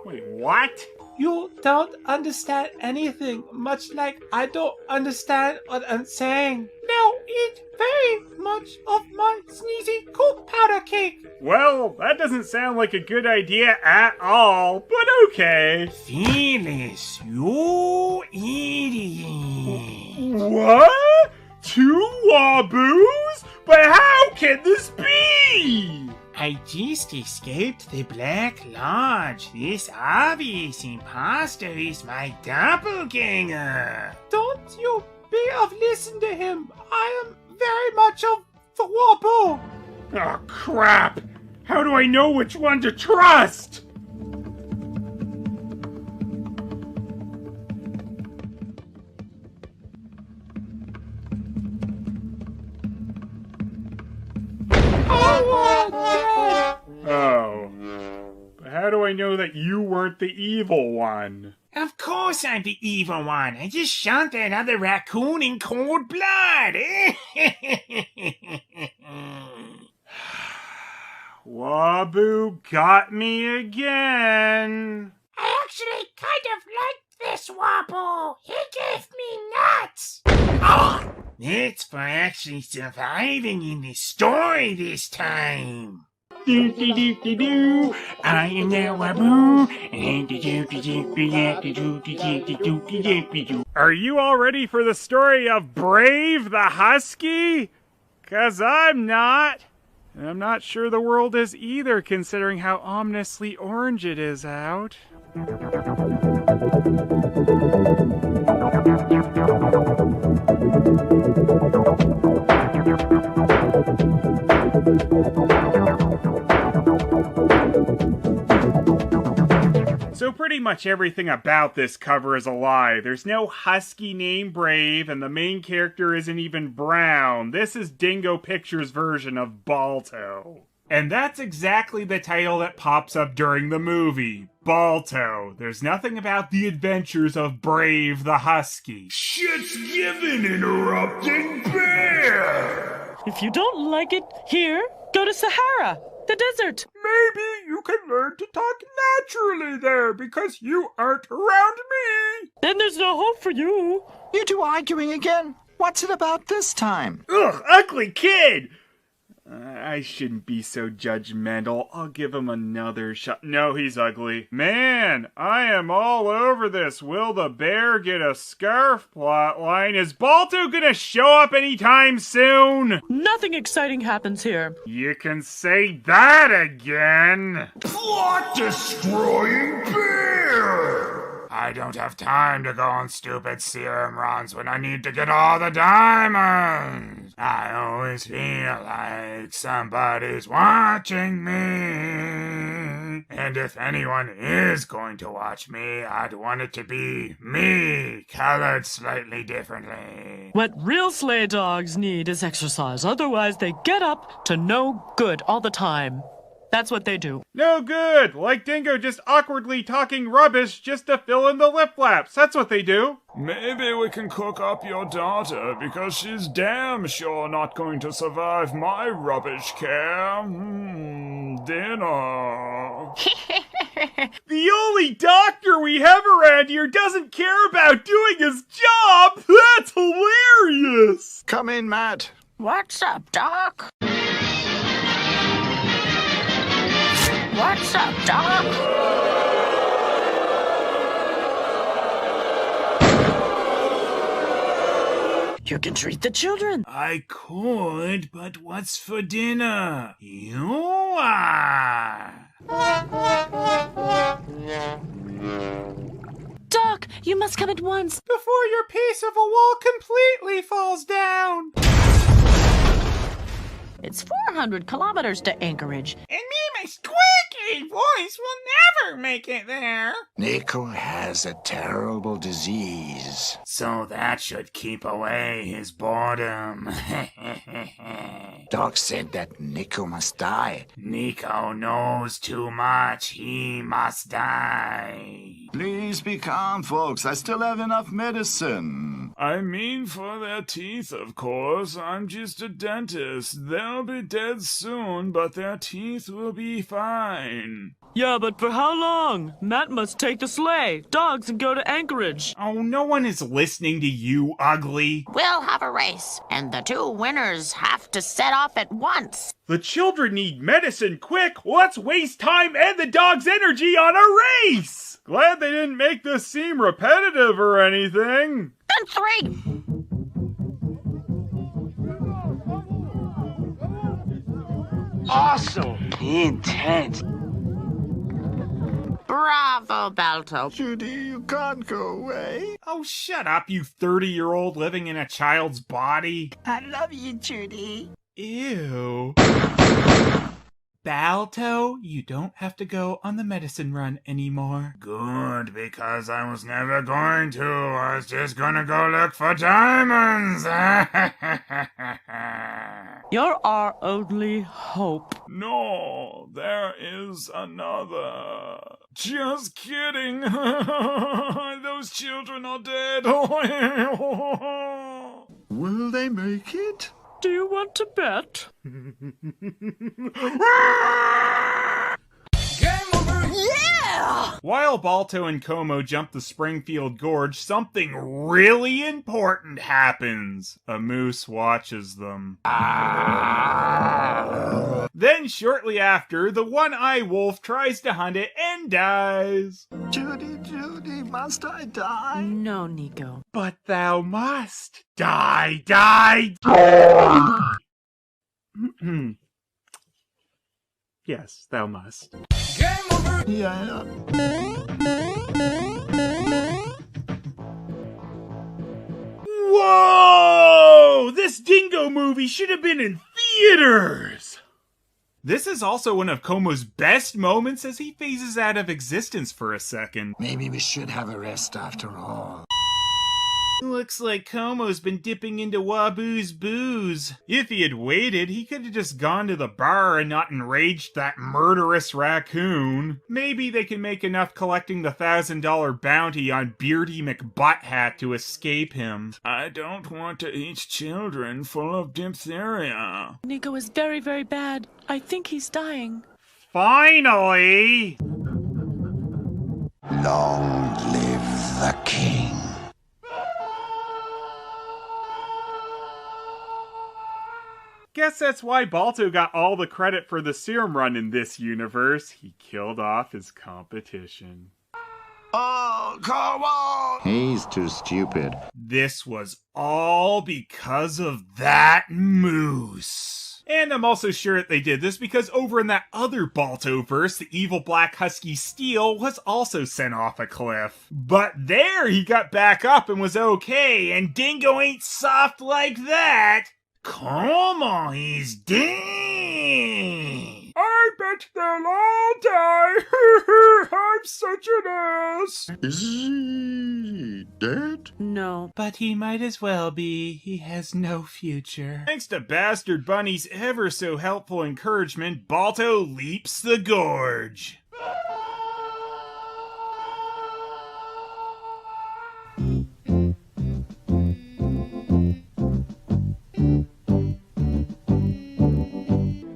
Wait, what? You don't understand anything, much like I don't understand what I'm saying. Now eat very much of my sneezy Coke powder cake. Well, that doesn't sound like a good idea at all, but okay. Phelous, you idiot. What? 2 Waboos? But how can this be? I just escaped the Black Lodge. This obvious imposter is my doppelganger. Don't you be of listen to him. I am very much of the Wabuu. Oh, crap. How do I know which one to trust? Oh. But how do I know that you weren't the evil one? Of course I'm the evil one. I just shot that other raccoon in cold blood. Wabuu got me again. I actually kind of like this Wabuu. He gave me nuts. It's for actually surviving in the story this time. Do do do do do. I am now Wabuu. Are you all ready for the story of Brave the Husky? 'Cause I'm not. And I'm not sure the world is either, considering how ominously orange it is out. So pretty much everything about this cover is a lie. There's no husky named Brave, and the main character isn't even brown. This is Dingo Pictures' version of Balto. And that's exactly the title that pops up during the movie, Balto. There's nothing about the adventures of Brave the Husky. Shit's given, interrupting bear! If you don't like it here, go to Sahara, the desert. Maybe you can learn to talk naturally there because you aren't around me. Then there's no hope for you. You two arguing again? What's it about this time? Ugh, ugly kid! I shouldn't be so judgmental. I'll give him another shot. No, he's ugly. Man, I am all over this. Will the bear get a scarf plotline? Is Balto gonna show up anytime soon? Nothing exciting happens here. You can say that again. Plot-destroying bear! I don't have time to go on stupid serum runs when I need to get all the diamonds. I always feel like somebody's watching me. And if anyone is going to watch me, I'd want it to be me, colored slightly differently. What real sleigh dogs need is exercise. Otherwise, they get up to no good all the time. That's what they do. No good! Like Dingo just awkwardly talking rubbish just to fill in the lip flaps. That's what they do. Maybe we can cook up your daughter because she's damn sure not going to survive my rubbish care. Dinner. The only doctor we have around here doesn't care about doing his job. That's hilarious. Come in, Matt. What's up, Doc? What's up, Doc? You can treat the children. I could, but what's for dinner? You are. Doc, you must come at once. Before your piece of a wall completely falls down. It's 400 kilometers to Anchorage. And me and my squeaky voice will never make it there. Nico has a terrible disease. So that should keep away his boredom. Doc said that Nico must die. Nico knows too much. He must die. Please be calm, folks. I still have enough medicine. I mean for their teeth, of course. I'm just a dentist. They'll be dead soon, but their teeth will be fine. Yeah, but for how long? Matt must take the sleigh, dogs, and go to Anchorage. Oh, no one is listening to you, ugly. We'll have a race, and the two winners have to set off at once. The children need medicine quick. Let's waste time and the dog's energy on a race. Glad they didn't make this seem repetitive or anything. Then three. Awesome. Intense. Bravo, Balto. Judy, you can't go away. Oh, shut up, you 30-year-old living in a child's body. I love you, Judy. Ew. Balto, you don't have to go on the medicine run anymore. Good, because I was never going to. I was just gonna go look for diamonds. You're our only hope. No, there is another. Just kidding. Those children are dead. Will they make it? Do you want to bet? Yeah! While Balto and Como jump the Springfield Gorge, something really important happens. A moose watches them. Then, shortly after, the one-eye wolf tries to hunt it and dies. Judy, Judy, must I die? No, Nico. But thou must. Die, die, die! Yes, thou must. Yeah. Whoa! This Dingo movie should have been in theaters! This is also one of Como's best moments as he phases out of existence for a second. Maybe we should have a rest after all. Looks like Como's been dipping into Waboo's booze. If he had waited, he could have just gone to the bar and not enraged that murderous raccoon. Maybe they can make enough collecting the $1,000 bounty on Beardy McButthat to escape him. I don't want to eat children full of diphtheria. Nico is very, very bad. I think he's dying. Finally! Long live the king. Guess that's why Balto got all the credit for the serum run in this universe. He killed off his competition. Oh, come on! He's too stupid. This was all because of that moose. And I'm also sure that they did this because over in that other Balto verse, the evil black husky Steel was also sent off a cliff. But there he got back up and was okay, and Dingo ain't soft like that. Come on, he's dead. I bet they'll all die. I'm such an ass. Is he dead? No. But he might as well be. He has no future. Thanks to Bastard Bunny's ever so helpful encouragement, Balto leaps the gorge.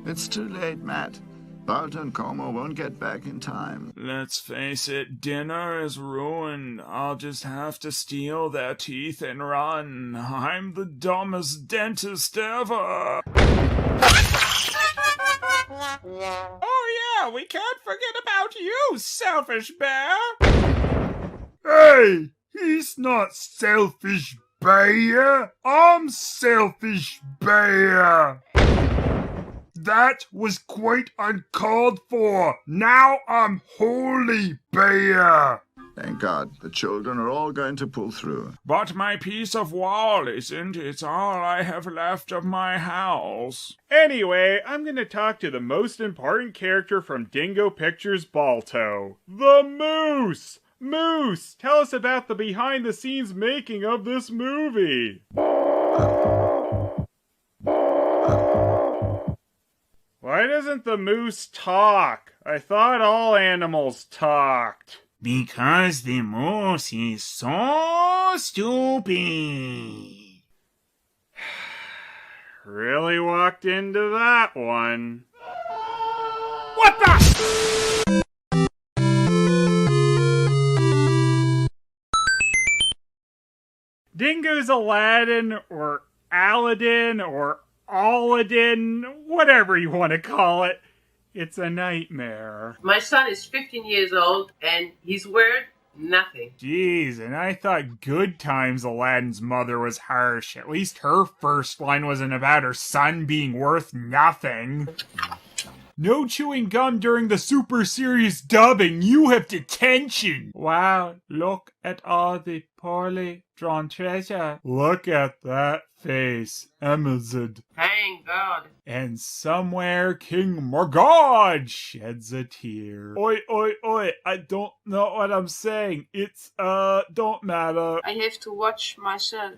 It's too late, Matt. Balto and Como won't get back in time. Let's face it, dinner is ruined. I'll just have to steal their teeth and run. I'm the dumbest dentist ever. Oh yeah, we can't forget about you, selfish bear. Hey, he's not selfish, bear. I'm selfish, bear. That was quite uncalled for. Now I'm holy, bear. Thank God, the children are all going to pull through. But my piece of wall isn't. It's all I have left of my house. Anyway, I'm gonna talk to the most important character from Dingo Pictures Balto. The Moose! Moose, tell us about the behind-the-scenes making of this movie. Why doesn't the moose talk? I thought all animals talked. Because the moose is so stupid. Really walked into that one. What the? Dingo's Aladdin, or Aladdin, or Aladdin, whatever you want to call it. It's a nightmare. My son is 15 years old, and he's worth nothing. Jeez, and I thought Good Times Aladdin's mother was harsh. At least her first line wasn't about her son being worth nothing. No chewing gum during the super serious dubbing. You have detention. Wow, look at all the poorly drawn treasure. Look at that face, Amazon. Thank God. And somewhere King Morgod sheds a tear. Oi, oi, oi, I don't know what I'm saying. It's, don't matter. I have to watch my cell.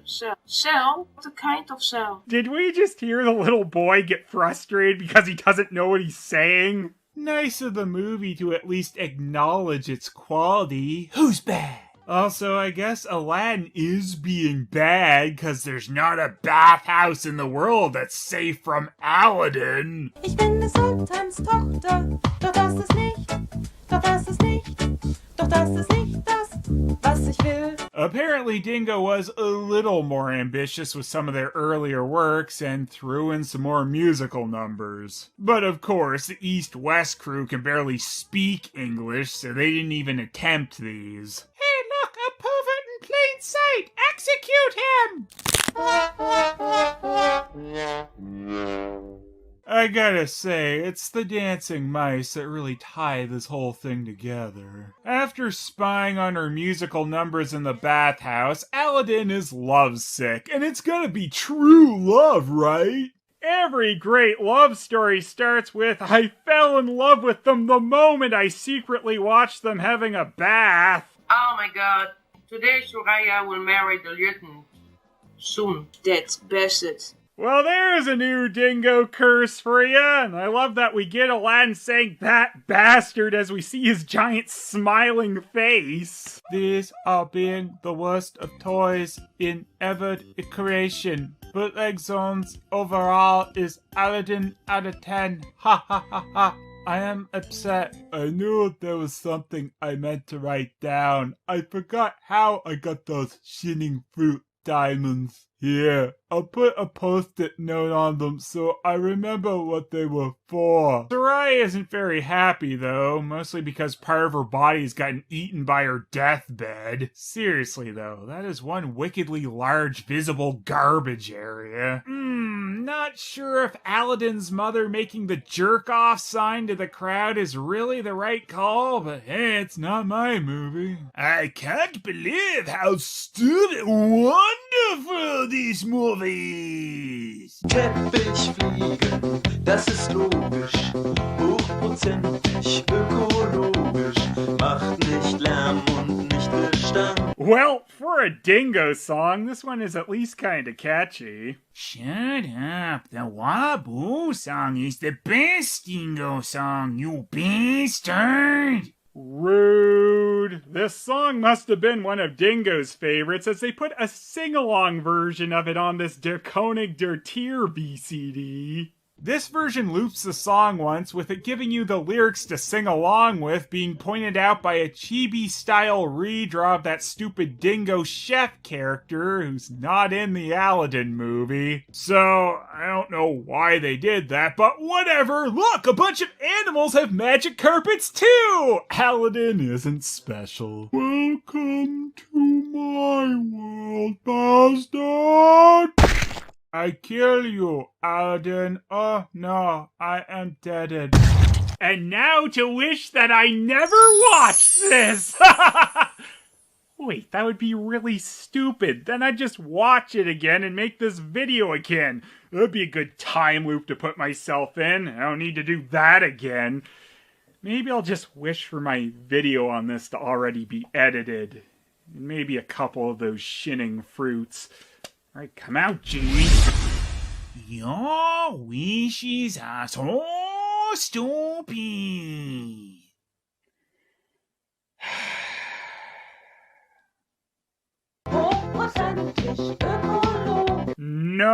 Cell? What kind of cell? Did we just hear the little boy get frustrated because he doesn't know what he's saying? Nice of the movie to at least acknowledge its quality. Who's bad? Also, I guess Aladdin is being bad because there's not a bathhouse in the world that's safe from Aladdin. Ich bin des Sultans Tochter, doch das ist nicht, doch das ist nicht, doch das ist nicht das, was ich will. Apparently, Dingo was a little more ambitious with some of their earlier works and threw in some more musical numbers. But of course, the East-West crew can barely speak English, so they didn't even attempt these. Hey, look, a pervert in plain sight! Execute him! I gotta say, it's the dancing mice that really tie this whole thing together. After spying on her musical numbers in the bathhouse, Aladdin is lovesick, and it's gonna be true love, right? Every great love story starts with, I fell in love with them the moment I secretly watched them having a bath. Oh my god. Today Soraya will marry the lieutenant. Soon. That's best. Well, there's a new Dingo curse for you, and I love that we get Aladdin saying that bastard as we see his giant smiling face. These are being the worst of toys in ever creation. Bootleg Zones overall is Aladdin out of 10. Ha ha ha ha. I am upset. I knew there was something I meant to write down. I forgot how I got those shining fruit diamonds. Here, I'll put a post-it note on them so I remember what they were for. Soraya isn't very happy though, mostly because part of her body's gotten eaten by her deathbed. Seriously though, that is one wickedly large visible garbage area. Not sure if Aladdin's mother making the jerk-off sign to the crowd is really the right call, but hey, it's not my movie. I can't believe how stupid wonderful these movies. Teppich fliegen, das ist logisch, hochprozentig, ökologisch, macht nicht Lärm und nicht Bestand. Well, for a Dingo song, this one is at least kinda catchy. Shut up, the Wabuu song is the best Dingo song, you bastard! Rude. This song must have been one of Dingo's favorites, as they put a sing-along version of it on this Der König der Tier BCD. This version loops the song once, with it giving you the lyrics to sing along with being pointed out by a chibi-style redraw of that stupid Dingo chef character who's not in the Aladdin movie. So, I don't know why they did that, but whatever! Look, a bunch of animals have magic carpets too! Aladdin isn't special. Welcome to my world, bastard! I kill you, Aladdin. Oh no, I am deaded. And now to wish that I never watched this! Wait, that would be really stupid. Then I'd just watch it again and make this video again. That'd be a good time loop to put myself in. I don't need to do that again. Maybe I'll just wish for my video on this to already be edited. And maybe a couple of those shinning fruits. Alright, come out, G. Your wishes are so stupid. No!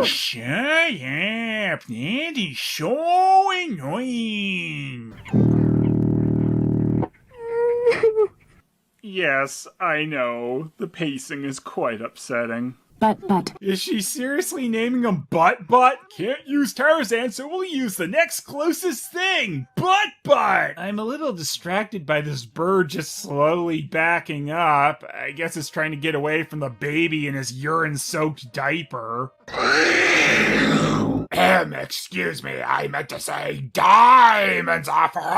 Shut up, that is so annoying. Yes, I know. The pacing is quite upsetting. But. Is she seriously naming him Butt? Can't use Tarzan, so we'll use the next closest thing. Butt! I'm a little distracted by this bird just slowly backing up. I guess it's trying to get away from the baby in his urine-soaked diaper. Excuse me, I meant to say diamonds are forever!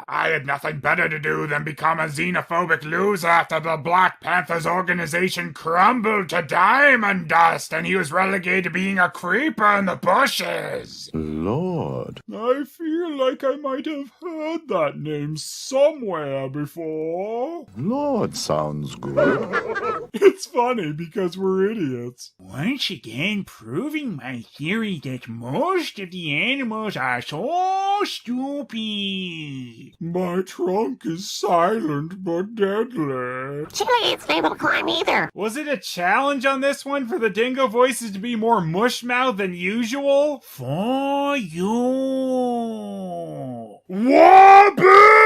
I had nothing better to do than become a xenophobic loser after the Black Panthers organization crumbled to diamond dust and he was relegated to being a creeper in the bushes. Lord. I feel like I might have heard that name somewhere before. Lord sounds good. It's funny because we're idiots. Once again, proving my theory that most of the animals are so stupid. My trunk is silent but deadly. Chili ain't able to climb either. Was it a challenge on this one for the dingo voices to be more mushmouth than usual? For you. Wabuu!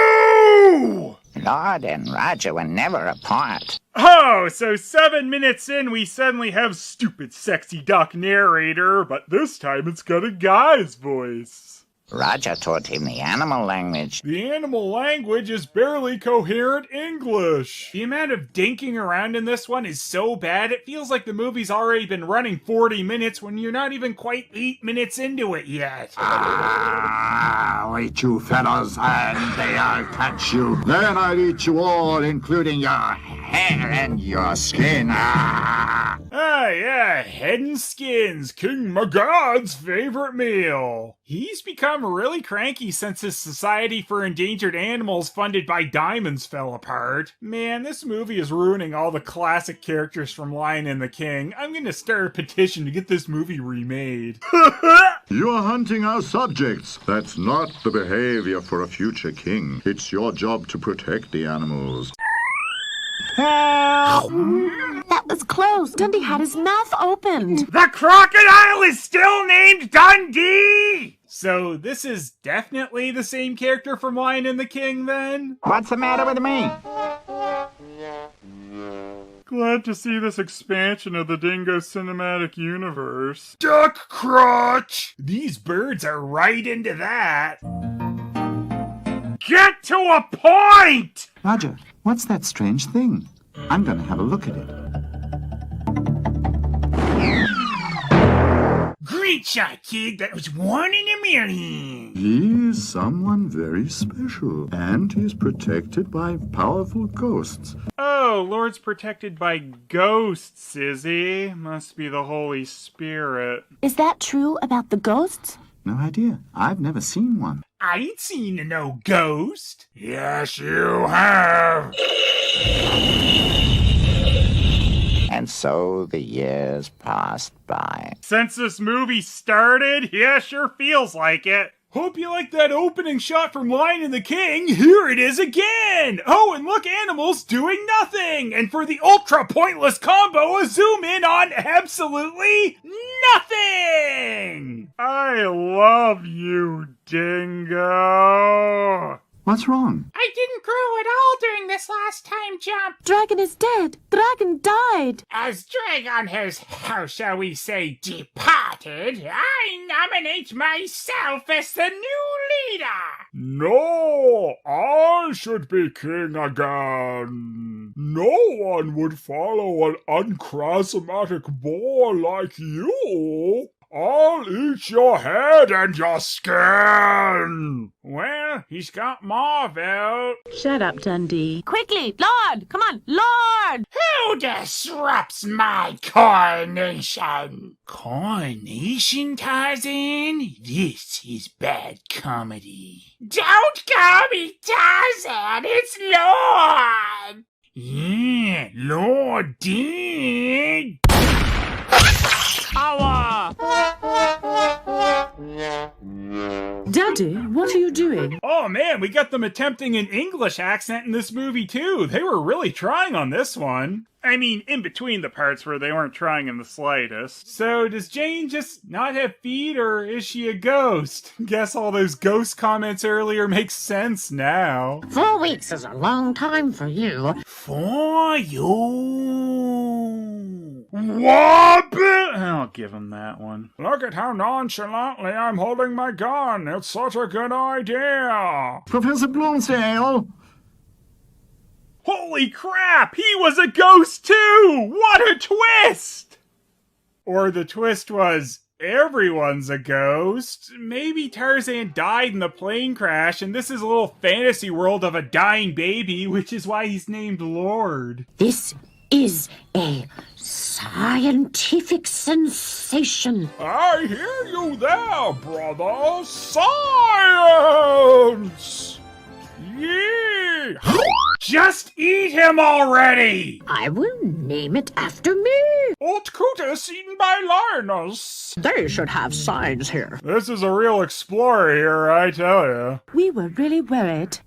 Lord and Roger were never apart. Oh, so 7 minutes in, we suddenly have stupid sexy duck narrator, but this time it's got a guy's voice. Roger taught him the animal language. The animal language is barely coherent English. The amount of dinking around in this one is so bad, it feels like the movie's already been running 40 minutes when you're not even quite 8 minutes into it yet. I'll eat you fellows, and they I'll catch you. Then I'll eat you all, including your hair and your skin. Ah, yeah, head and skins, King Magad's favorite meal. He's become really cranky since his Society for Endangered Animals funded by diamonds fell apart. Man, this movie is ruining all the classic characters from Lion and the King. I'm gonna start a petition to get this movie remade. You are hunting our subjects. That's not the behavior for a future king. It's your job to protect the animals. Help! That was close. Dundee had his mouth opened. The crocodile is still named Dundee! So this is definitely the same character from Lion and the King, then? What's the matter with me? Glad to see this expansion of the Dingo cinematic universe. Duck crotch! These birds are right into that. Get to a point! Roger, what's that strange thing? I'm gonna have a look at it. Great shot, kid. That was 1 in a million. He is someone very special, and he is protected by powerful ghosts. Oh, Lord's protected by ghosts, is he? Must be the Holy Spirit. Is that true about the ghosts? No idea. I've never seen one. I ain't seen no ghost. Yes, you have. And so the years passed by. Since this movie started, yeah, sure feels like it. Hope you like that opening shot from Lion and the King. Here it is again. Oh, and look, animals doing nothing. And for the ultra pointless combo, a zoom in on absolutely nothing. I love you, Dingo. What's wrong? I didn't grow at all during this last time jump. Dragon is dead. Dragon died. As Dragon has, how shall we say, departed, I nominate myself as the new leader. No, I should be king again. No one would follow an uncharismatic boy like you. I'll eat your head and your skin! Well, he's got Marv out. Shut up, Dundee. Quickly, Lord! Come on, Lord! Who disrupts my coronation? Coronation, Tarzan? This is bad comedy. Don't call me Tarzan, it's Lord! Yeah, Lord did. Daddy, what are you doing? Oh man, we got them attempting an English accent in this movie too. They were really trying on this one. I mean, in between the parts where they weren't trying in the slightest. So, does Jane just not have feet, or is she a ghost? Guess all those ghost comments earlier make sense now. 4 weeks is a long time for you. For you. Wabuu! I'll give him that one. Look at how nonchalantly I'm holding my gun. It's such a good idea. Professor Bloomsdale! Holy crap! He was a ghost too! What a twist! Or the twist was, everyone's a ghost. Maybe Tarzan died in the plane crash, and this is a little fantasy world of a dying baby, which is why he's named Lord. This is a scientific sensation. I hear you there, brother. Science! Prince. Yee! Just eat him already! I will name it after me. Old Cutus eaten by lioness. They should have signs here. This is a real explorer here, I tell you. We were really worried.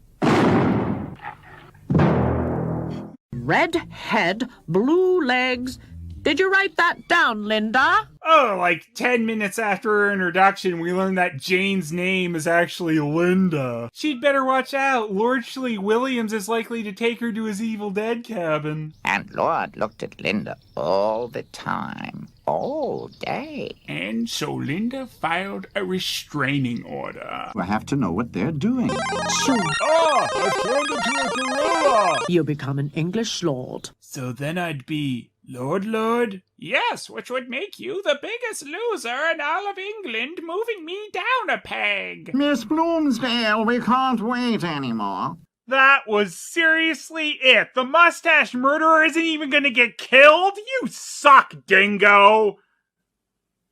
Red head, blue legs. Did you write that down, Linda? Oh, like 10 minutes after her introduction, we learned that Jane's name is actually Linda. She'd better watch out. Lord Shelley Williams is likely to take her to his Evil Dead cabin. And Lord looked at Linda all the time, all day. And so Linda filed a restraining order. I have to know what they're doing. Sure. Ah, I turned into a gorilla. You become an English lord. So then I'd be Lord? Yes, which would make you the biggest loser in all of England, moving me down a peg. Miss Bloomsdale, we can't wait anymore. That was seriously it. The mustache murderer isn't even gonna get killed? You suck, Dingo!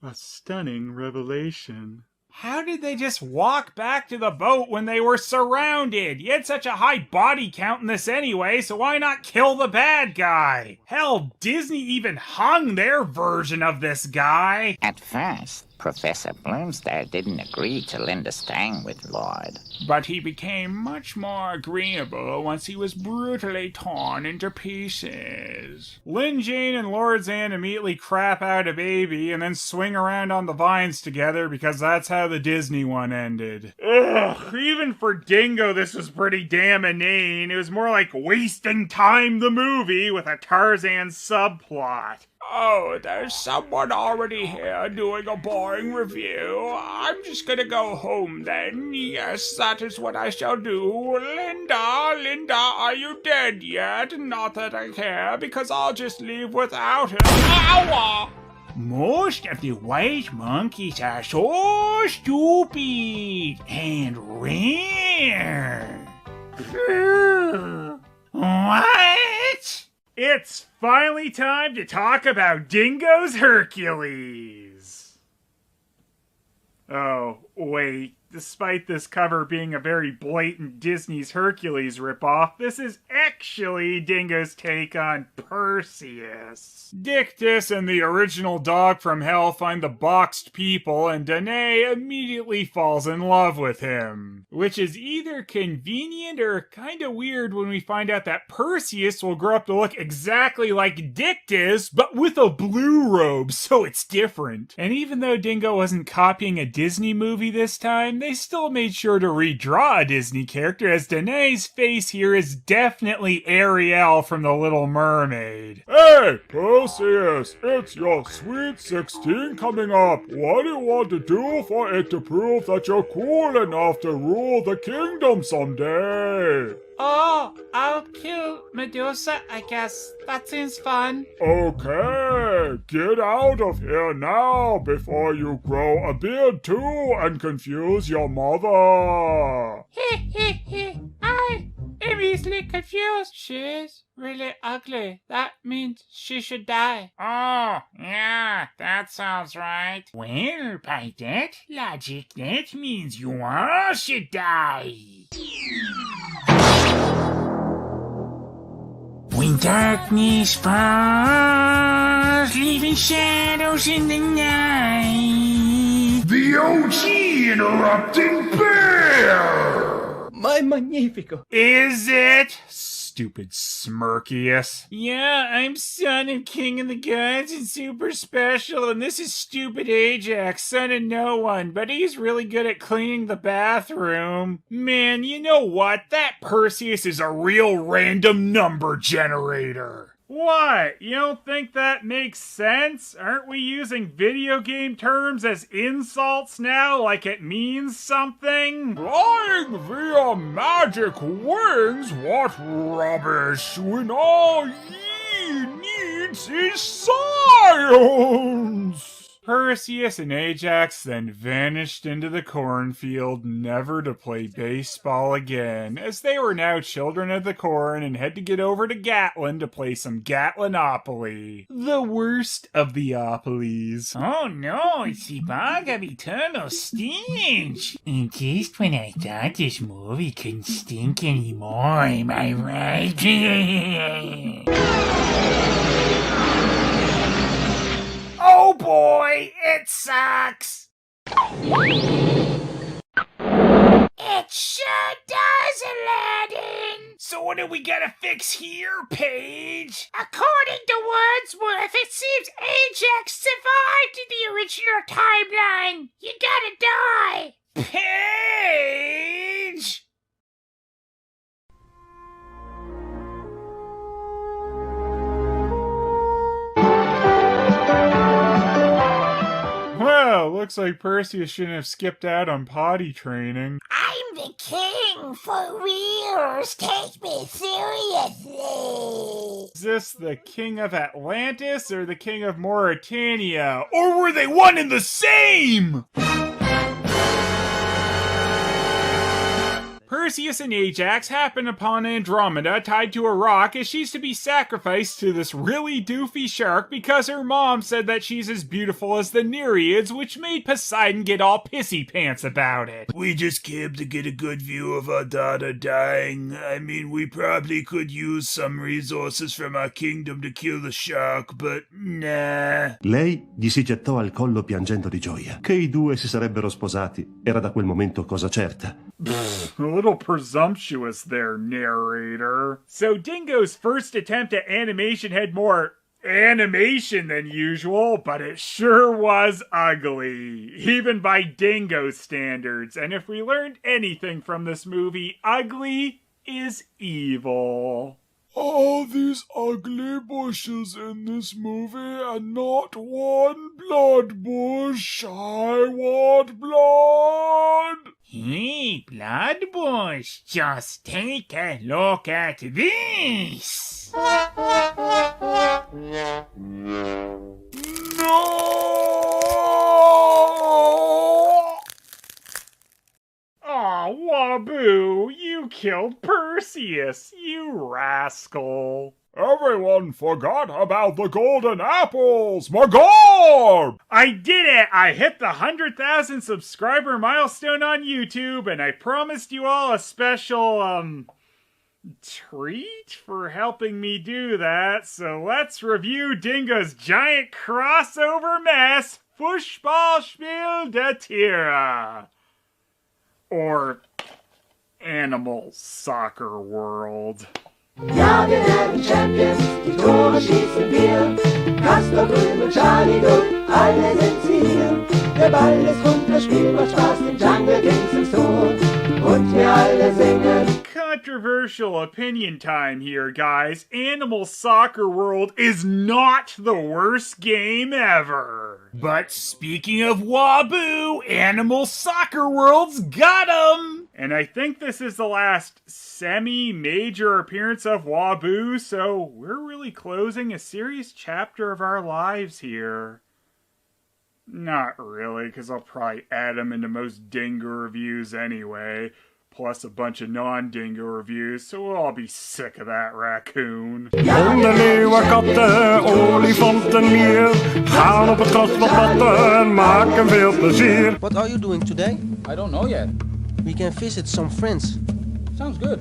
A stunning revelation. How did they just walk back to the boat when they were surrounded? You had such a high body count in this anyway, so why not kill the bad guy? Hell, Disney even hung their version of this guy. At first, Professor Bloomsdale didn't agree to Linda staying with Lord. But he became much more agreeable once he was brutally torn into pieces. Lynn Jane and Lord Zan immediately crap out a baby and then swing around on the vines together because that's how the Disney one ended. Ugh, even for Dingo this was pretty damn inane. It was more like wasting time the movie with a Tarzan subplot. Oh, there's someone already here doing a boring review. I'm just gonna go home then. Yes, that is what I shall do. Linda, are you dead yet? Not that I care, because I'll just leave without her. Ow! Most of the white monkeys are so stupid and rare. What? It's finally time to talk about Dingo's Hercules. Oh, wait. Despite this cover being a very blatant Disney's Hercules ripoff, this is actually Dingo's take on Perseus. Dictys and the original dog from hell find the boxed people, and Danae immediately falls in love with him. Which is either convenient or kinda weird when we find out that Perseus will grow up to look exactly like Dictys, but with a blue robe, so it's different. And even though Dingo wasn't copying a Disney movie this time, they still made sure to redraw a Disney character, as Danae's face here is definitely Ariel from The Little Mermaid. Hey, Perseus, it's your sweet 16 coming up. What do you want to do for it to prove that you're cool enough to rule the kingdom someday? Oh, I'll kill Medusa, I guess. That seems fun. Okay, get out of here now before you grow a beard too and confuse your mother. I am easily confused. She's really ugly. That means she should die. Oh, yeah, that sounds right. Well, by that logic, that means you all should die. When darkness falls, leaving shadows in the night. The OG interrupting bear! My magnifico. Is it? Stupid Smirkius. Yeah, I'm son of King of the Gods and super special, and this is stupid Ajax, son of no one, but he's really good at cleaning the bathroom. Man, you know what? That Perseus is a real random number generator. What? You don't think that makes sense? Aren't we using video game terms as insults now, like it means something? Flying via magic wings? What rubbish, when all ye needs is science! Perseus and Ajax then vanished into the cornfield, never to play baseball again, as they were now children of the corn and had to get over to Gatlin to play some Gatlinopoly. The worst of the Opolis. Oh no, it's the bog of eternal stench. And just when I thought this movie couldn't stink anymore, am I right? Oh boy, it sucks! It sure does, Aladdin! So what do we gotta fix here, Paige? According to Wordsworth, it seems Ajax survived in the original timeline. You gotta die! Paige! Well, looks like Perseus shouldn't have skipped out on potty training. I'm the king, for reals. Take me seriously. Is this the king of Atlantis or the king of Mauritania? Or were they one and the same? Perseus and Ajax happen upon Andromeda tied to a rock as she's to be sacrificed to this really doofy shark because her mom said that she's as beautiful as the Nereids, which made Poseidon get all pissy pants about it. We just came to get a good view of our daughter dying. I mean, we probably could use some resources from our kingdom to kill the shark, but nah. Lei gli si gettò al collo piangendo di gioia. Che i due si sarebbero sposati era da quel momento cosa certa. A little presumptuous there, narrator. So Dingo's first attempt at animation had more animation than usual, but it sure was ugly, even by Dingo standards. And if we learned anything from this movie, ugly is evil. All these ugly bushes in this movie and not one blood bush. I want blood! Hey, Bloodbush, just take a look at this! No! Aw, Wabuu, you killed Perseus, you rascal. Everyone forgot about the golden apples! My God! I did it! I hit the 100,000 subscriber milestone on YouTube, and I promised you all a special, treat for helping me do that. So let's review Dingo's giant crossover mess, Fußballspiel der Tiere. Or Animal Soccer World. Ja, wir werden Champions, die Tore schießen wir. Kasper, Krümel, Charlie, Dutt, alle sind sie hier. Der Ball ist rund, das Spiel macht Spaß, den Jungle ging's ins Tor. Und wir alle singen. Controversial opinion time here, guys. Animal Soccer World is not the worst game ever. But speaking of Wabuu, Animal Soccer World's got 'em! And I think this is the last semi-major appearance of Wabuu, so we're really closing a serious chapter of our lives here. Not really, because I'll probably add him into most Dingo reviews anyway. Plus a bunch of non-Dingo reviews, so we'll all be sick of that raccoon. Onderleeuwen, katten, olifanten, meer. Gaan op het gras wat patten en maken veel plezier. What are you doing today? I don't know yet. We can visit some friends. Sounds good.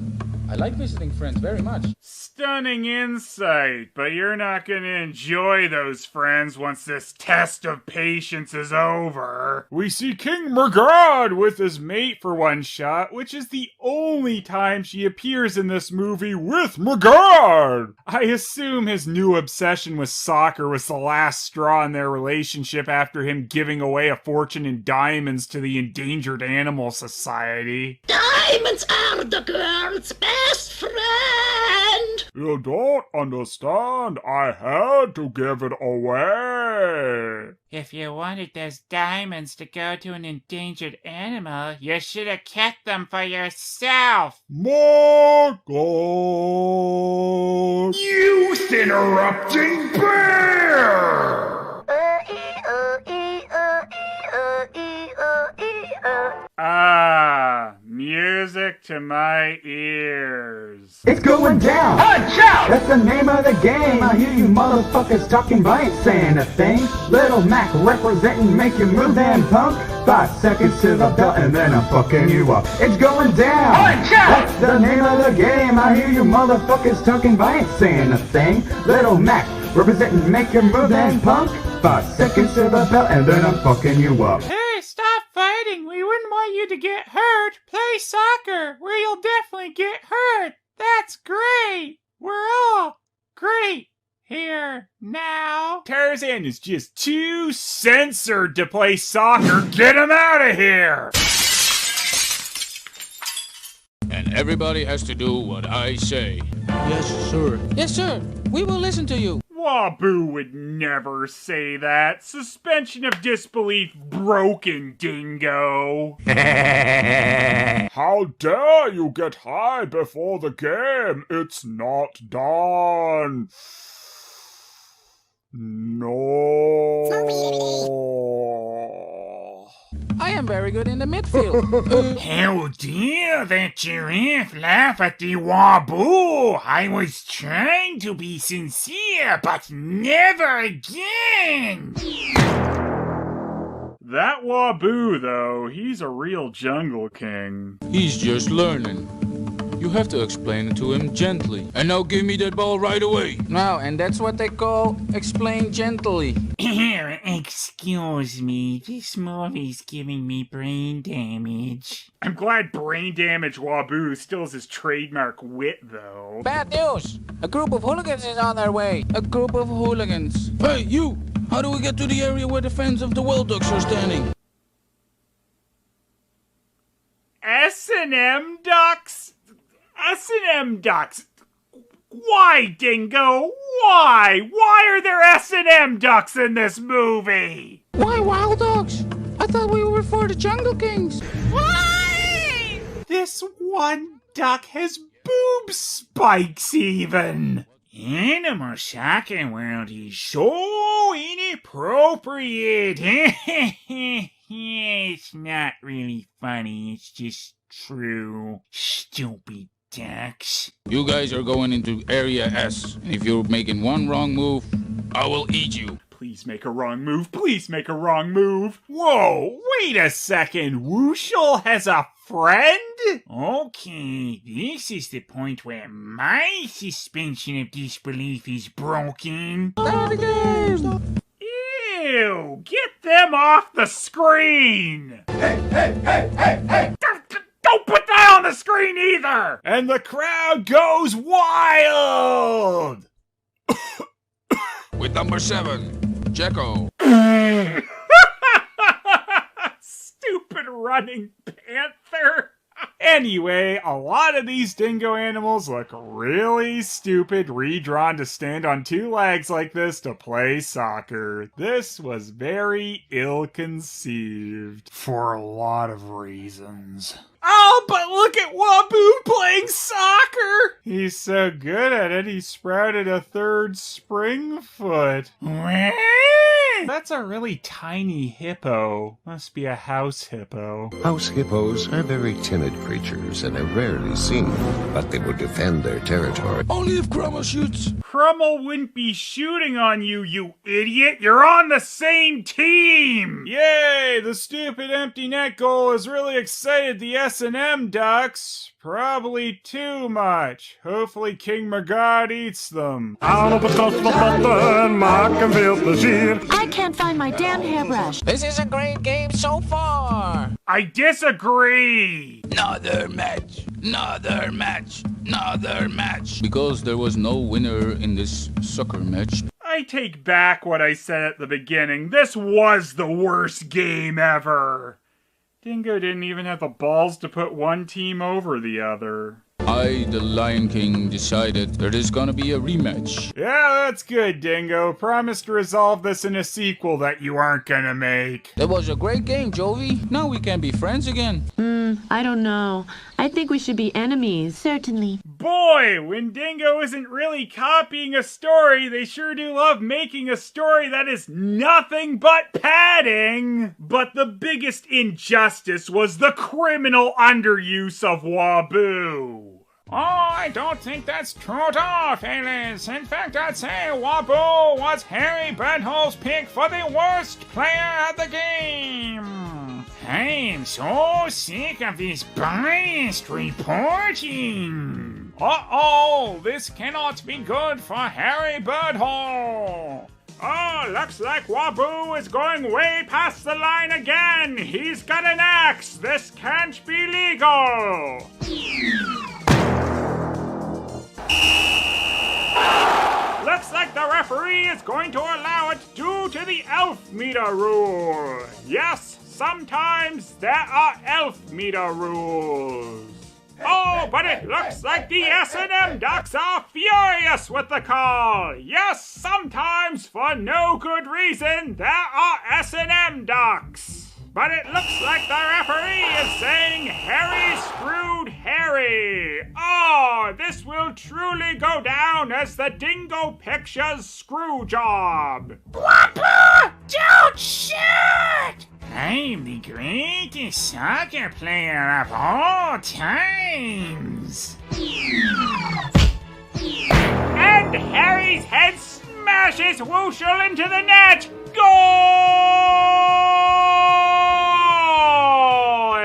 I like visiting friends very much. Stunning insight, but you're not gonna enjoy those friends once this test of patience is over. We see King Murgard with his mate for one shot, which is the only time she appears in this movie with Murgard. I assume his new obsession with soccer was the last straw in their relationship after him giving away a fortune in diamonds to the Endangered Animal Society. Diamonds are the girl's best friend! You don't understand. I had to give it away. If you wanted those diamonds to go to an endangered animal, you should have kept them for yourself. My God! Youth interrupting bear! to my ears. It's going down! Hunch-out! That's the name of the game. I hear you motherfuckers talking but ain't saying a thing. Little Mac representing, make you move then, punk. 5 seconds to the belt and then I'm fucking you up. It's going down! Hunch-out! That's the name of the game. I hear you motherfuckers talking but ain't saying a thing. Little Mac representing, make you move then, punk. 5 seconds to the belt and then I'm fucking you up. Hey, stop fighting. We wouldn't want you to get hurt. Play soccer, where you'll definitely get hurt. That's great. We're all great here now. Tarzan is just too censored to play soccer. Get him out of here! And everybody has to do what I say. Yes, sir. Yes, sir. We will listen to you. Wabuu would never say that. Suspension of disbelief broken, Dingo. How dare you get high before the game? It's not done. No. I am very good in the midfield. How dare that giraffe laugh at the Wabuu? I was trying to be sincere, but never again! That Wabuu, though, he's a real jungle king. He's just learning. You have to explain it to him gently. And now give me that ball right away. Now, and that's what they call explain gently. Excuse me, this movie's giving me brain damage. I'm glad brain damage Wabuu still has his trademark wit, though. Bad news! A group of hooligans is on their way. A group of hooligans. Hey, you! How do we get to the area where the fans of the Wild Ducks are standing? S&M ducks? S&M ducks? Why, Dingo? Why? Why are there S&M ducks in this movie? Why Wild Ducks? I thought we were for the Jungle Kings. Why? This one duck has boob spikes even. Animal Soccer World is so inappropriate. It's not really funny, it's just true. Stupid ducks. You guys are going into Area S, and if you're making one wrong move, I will eat you. Please make a wrong move. Please make a wrong move. Whoa, wait a second. Wooshel has a friend? Okay, this is the point where my suspension of disbelief is broken. Ew, get them off the screen. Hey. Don't put that on the screen either! And the crowd goes wild! With number 7, Jacko. Stupid running panther. Anyway, a lot of these dingo animals look really stupid redrawn to stand on 2 legs like this to play soccer. This was very ill-conceived. For a lot of reasons. Oh, but look at Wabuu playing soccer! He's so good at it, he sprouted a 3rd spring foot. That's a really tiny hippo. Must be a house hippo. House hippos are very timid creatures and are rarely seen, but they will defend their territory. Only if Crummel shoots. Crummel wouldn't be shooting on you, you idiot! You're on the same team! Yay! The stupid empty net goal has really excited the S&M ducks. Probably too much. Hopefully King Magad eats them. Aan op het gas wat batten, maken veel plezier. I can't find my damn hairbrush. This is a great game so far. I disagree! Another match. Because there was no winner in this soccer match. I take back what I said at the beginning. This was the worst game ever. Dingo didn't even have the balls to put one team over the other. I, the Lion King, decided there is gonna be a rematch. Yeah, that's good, Dingo. Promise to resolve this in a sequel that you aren't gonna make. That was a great game, Jovi. Now we can be friends again. I don't know. I I think we should be enemies. Certainly. Boy, when Dingo isn't really copying a story, they sure do love making a story that is nothing but padding. But the biggest injustice was the criminal underuse of Wabuu. Oh, I don't think that's true at all, Phelous. In fact, I'd say Wabuu was Harry Butthle's pick for the worst player of the game. I'm so sick of this biased reporting. Uh-oh, this cannot be good for Harry Butthole. Oh, looks like Wabuu is going way past the line again. He's got an axe. This can't be legal. Looks like the referee is going to allow it due to the elf meter rule. Yes, sometimes there are elf meter rules. Oh, but it looks like the S&M Ducks are furious with the call. Yes, sometimes for no good reason there are S&M Ducks. But it looks like the referee is saying Harry screwed Harry. Oh, this will truly go down as the Dingo Pictures screw job. Wabuu, don't shoot! I'm the greatest soccer player of all times. And Harry's head smashes Wooshel into the net. Goal!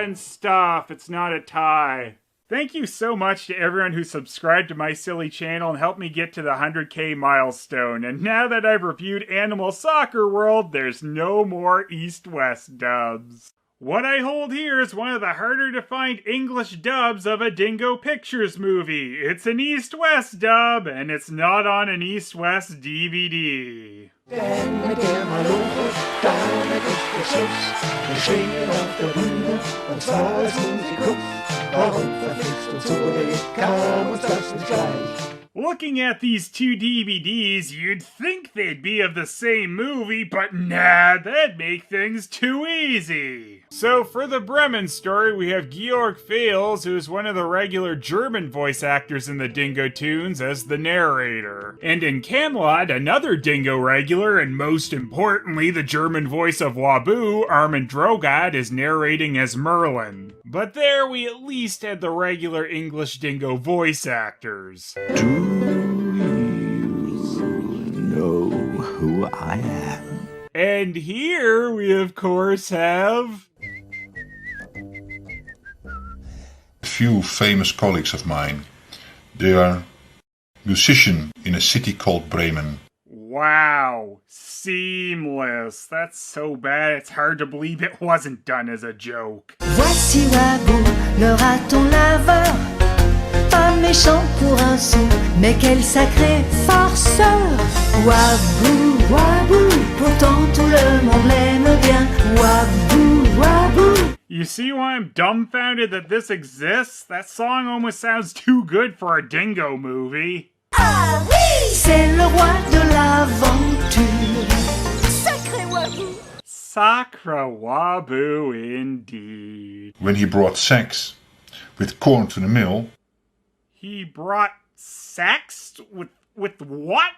And stuff. It's not a tie. Thank you so much to everyone who subscribed to my silly channel and helped me get to the 100K milestone. And now that I've reviewed Animal Soccer World, there's no more East-West dubs. What I hold here is one of the harder to find English dubs of a Dingo Pictures movie. It's an East-West dub, and it's not on an East-West DVD. Looking at these two DVDs, you'd think they'd be of the same movie, but nah, that'd make things too easy. So for the Bremen story, we have Georg Phelous, who is one of the regular German voice actors in the Dingo tunes, as the narrator. And in Camelot, another Dingo regular, and most importantly, the German voice of Wabuu, Armin Drogod, is narrating as Merlin. But there we at least had the regular English Dingo voice actors. Do you know who I am? And here we of course have... A few famous colleagues of mine. They are musicians in a city called Bremen. Wow, seamless. That's so bad it's hard to believe it wasn't done as a joke. Voici Wabuu, le raton laveur. Pas méchant pour un sou, mais quel sacré farceur. Wabuu, Wabuu, pourtant tout le monde l'aime bien. Wabuu, Wabuu. You see why I'm dumbfounded that this exists? That song almost sounds too good for a Dingo movie. Ah oui! C'est le roi de l'aventure. Sacré Wabuu. Sacre Wabuu indeed. When he brought sacks with corn to the mill. He brought sex? With what?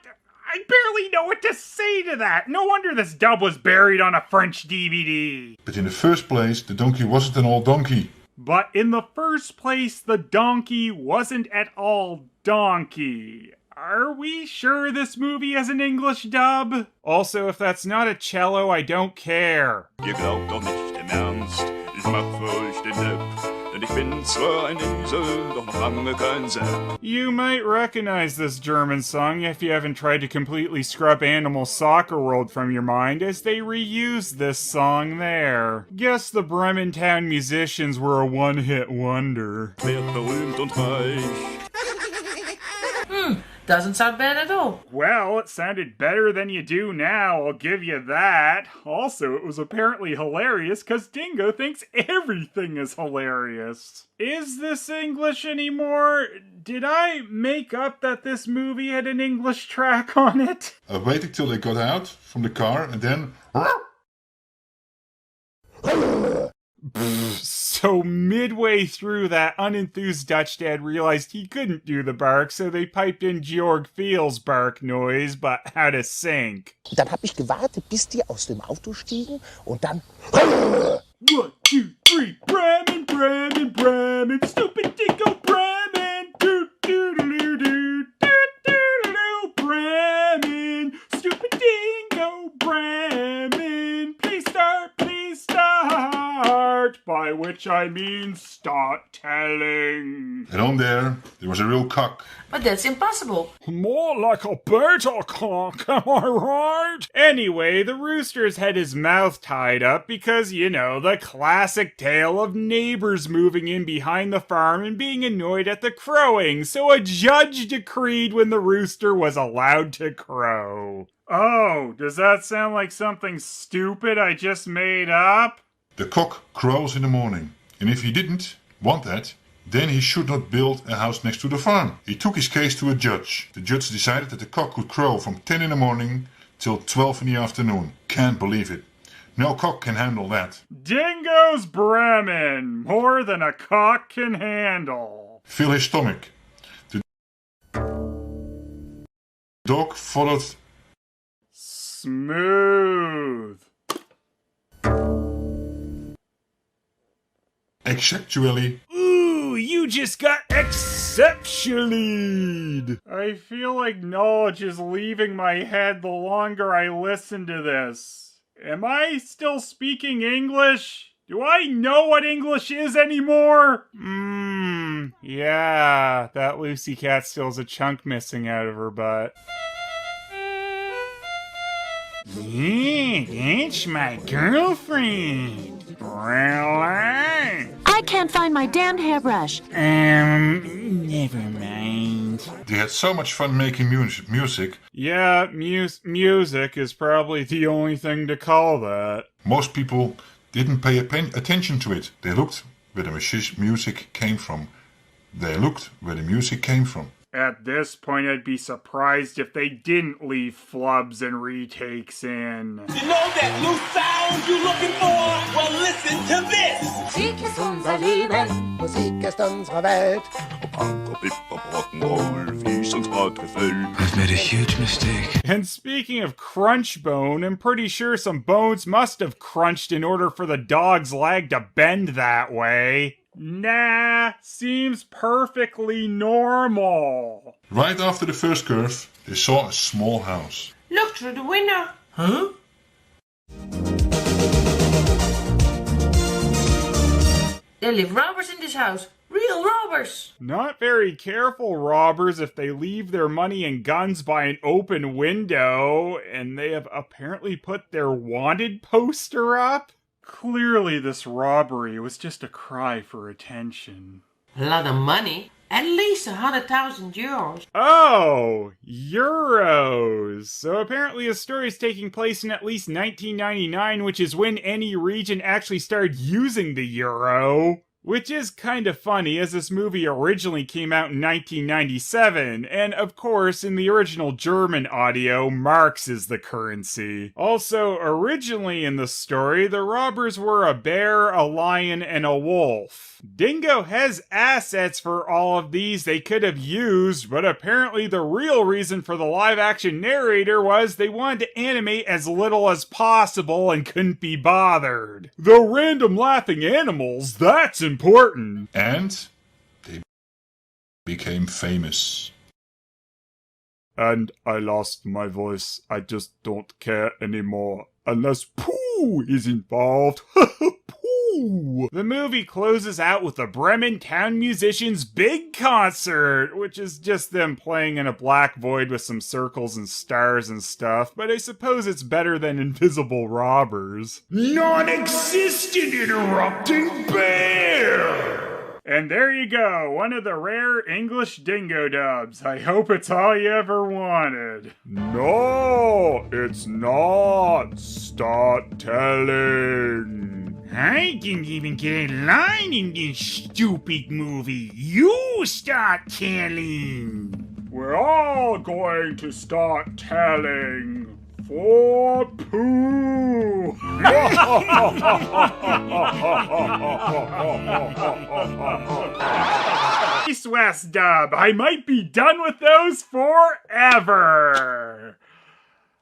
I barely know what to say to that. No wonder this dub was buried on a French DVD. But in the first place, the donkey wasn't an old donkey. But in the first place, the donkey wasn't at all donkey. Are we sure this movie has an English dub? Also, if that's not a cello, I don't care. Ihr glaubt doch nicht im Ernst, ich mach für euch den Depp. Denn ich bin zwar ein Esel, doch noch lange kein Sepp. You might recognize this German song if you haven't tried to completely scrub Animal Soccer World from your mind, as they reused this song there. Guess the Bremen town musicians were a one-hit wonder. Werd berühmt und reich. Doesn't sound bad at all. Well, it sounded better than you do now, I'll give you that. Also, it was apparently hilarious because Dingo thinks everything is hilarious. Is this English anymore? Did I make up that this movie had an English track on it? I waited till they got out from the car and then... So midway through, that unenthused Dutch dad realized he couldn't do the bark, so they piped in Georg Fiel's bark noise, but how to sink. Dann hab ich gewartet, bis die aus dem Auto stiegen und dann... 1, 2, 3, Bremen, Bremen, Bremen, stupid Dingo, Bremen, do-do-do-do-do, do-do-do-do, Bremen, stupid Dingo, Bremen, please start, by which I mean start telling. And on there was a real cock. But that's impossible. More like a beta cock, am I right? Anyway, the rooster's had his mouth tied up because, you know, the classic tale of neighbors moving in behind the farm and being annoyed at the crowing, so a judge decreed when the rooster was allowed to crow. Oh, does that sound like something stupid I just made up? The cock crows in the morning, and if he didn't want that, then he should not build a house next to the farm. He took his case to a judge. The judge decided that the cock could crow from 10 in the morning till 12 in the afternoon. Can't believe it. No cock can handle that. Dingo's Bremen, more than a cock can handle. Fill his stomach. The dog followed. Smooth. Exactually. Ooh, you just got exceptionally. I feel like knowledge is leaving my head the longer I listen to this. Am I still speaking English? Do I know what English is anymore? Yeah, that Lucy cat still has a chunk missing out of her butt. Yeah, that's my girlfriend. Really? I can't find my damned hairbrush. Never mind. They had so much fun making music. Yeah, music is probably the only thing to call that. Most people didn't pay attention to it. They looked where the music came from. At this point, I'd be surprised if they didn't leave flubs and retakes in. You know that new sound you looking for? Well, listen to this. Musik ist unser Leben. Musik ist unsere Welt. I've made a huge mistake. And speaking of crunch bone, I'm pretty sure some bones must have crunched in order for the dog's leg to bend that way. Nah, seems perfectly normal. Right after the first curve, they saw a small house. Look through the window. Huh? There live robbers in this house. Real robbers. Not very careful robbers if they leave their money and guns by an open window, and they have apparently put their wanted poster up. Clearly this robbery was just a cry for attention. A lot of money. At least 100,000 euros. Oh, euros. So apparently the story is taking place in at least 1999, which is when any region actually started using the euro. Which is kind of funny, as this movie originally came out in 1997, and of course, in the original German audio, marks is the currency. Also, originally in the story, the robbers were a bear, a lion, and a wolf. Dingo has assets for all of these they could have used, but apparently the real reason for the live-action narrator was they wanted to animate as little as possible and couldn't be bothered. The random laughing animals, that's important. And they became famous. And I lost my voice. I just don't care anymore. Unless poo is involved. Poo! The movie closes out with the Bremen Town Musicians' big concert, which is just them playing in a black void with some circles and stars and stuff, but I suppose it's better than Invisible Robbers. Non-existent interrupting bear! And there you go, one of the rare English Dingo dubs. I hope it's all you ever wanted. No, it's not. Start telling. I didn't even get a line in this stupid movie. You start telling. We're all going to start telling. For poo! East-West dub. I might be done with those forever.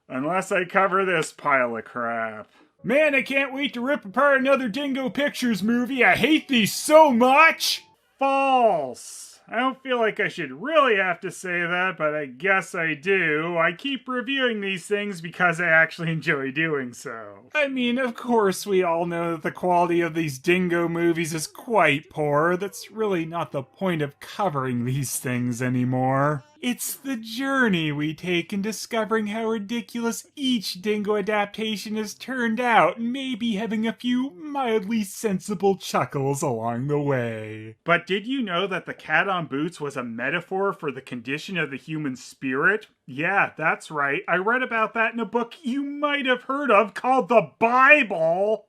Unless I cover this pile of crap. Man, I can't wait to rip apart another Dingo Pictures movie. I hate these so much. False. I don't feel like I should really have to say that, but I guess I do. I keep reviewing these things because I actually enjoy doing so. I mean, of course we all know that the quality of these Dingo movies is quite poor. That's really not the point of covering these things anymore. It's the journey we take in discovering how ridiculous each Dingo adaptation has turned out, and maybe having a few mildly sensible chuckles along the way. But did you know that the cat on boots was a metaphor for the condition of the human spirit? Yeah, that's right. I read about that in a book you might have heard of called the Bible.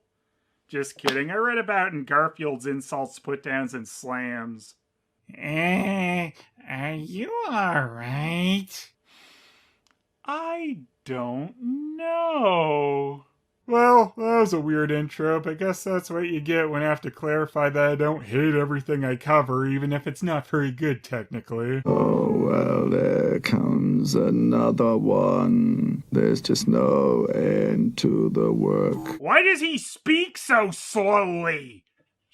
Just kidding. I read about it in Garfield's Insults, Put-Downs, and Slams. Are you alright? I don't know. Well, that was a weird intro, but I guess that's what you get when I have to clarify that I don't hate everything I cover, even if it's not very good technically. Oh, well, there comes another one. There's just no end to the work. Why does he speak so slowly?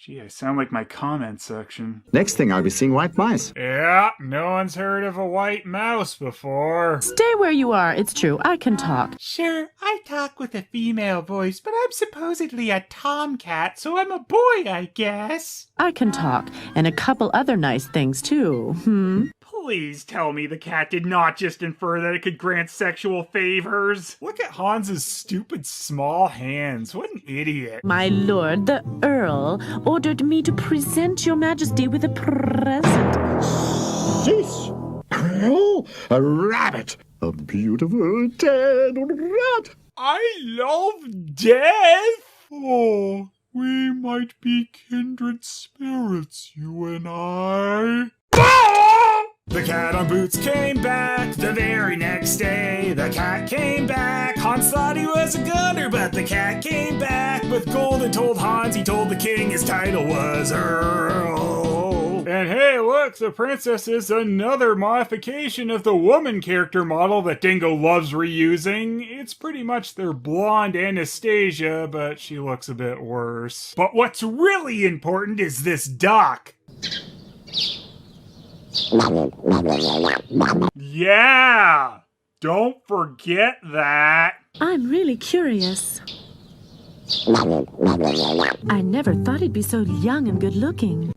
Gee, I sound like my comment section. Next thing I'll be seeing white mice. Yeah, no one's heard of a white mouse before. Stay where you are. It's true. I can talk. Sure, I talk with a female voice, but I'm supposedly a tomcat, so I'm a boy, I guess. I can talk. And a couple other nice things, too. Please tell me the cat did not just infer that it could grant sexual favors. Look at Hans's stupid small hands. What an idiot. My lord, the Earl, ordered me to present your majesty with a present. Cease! Earl, a rabbit! A beautiful dead rat! I love death! Oh, we might be kindred spirits, you and I. The cat on boots came back the very next day. The cat came back. Hans thought he was a gunner, but the cat came back with gold and told Hans he told the king his title was Earl. And hey, look, the princess is another modification of the woman character model that Dingo loves reusing. It's pretty much their blonde Anastasia, but she looks a bit worse. But what's really important is this duck. Yeah! Don't forget that! I'm really curious. I never thought he'd be so young and good-looking.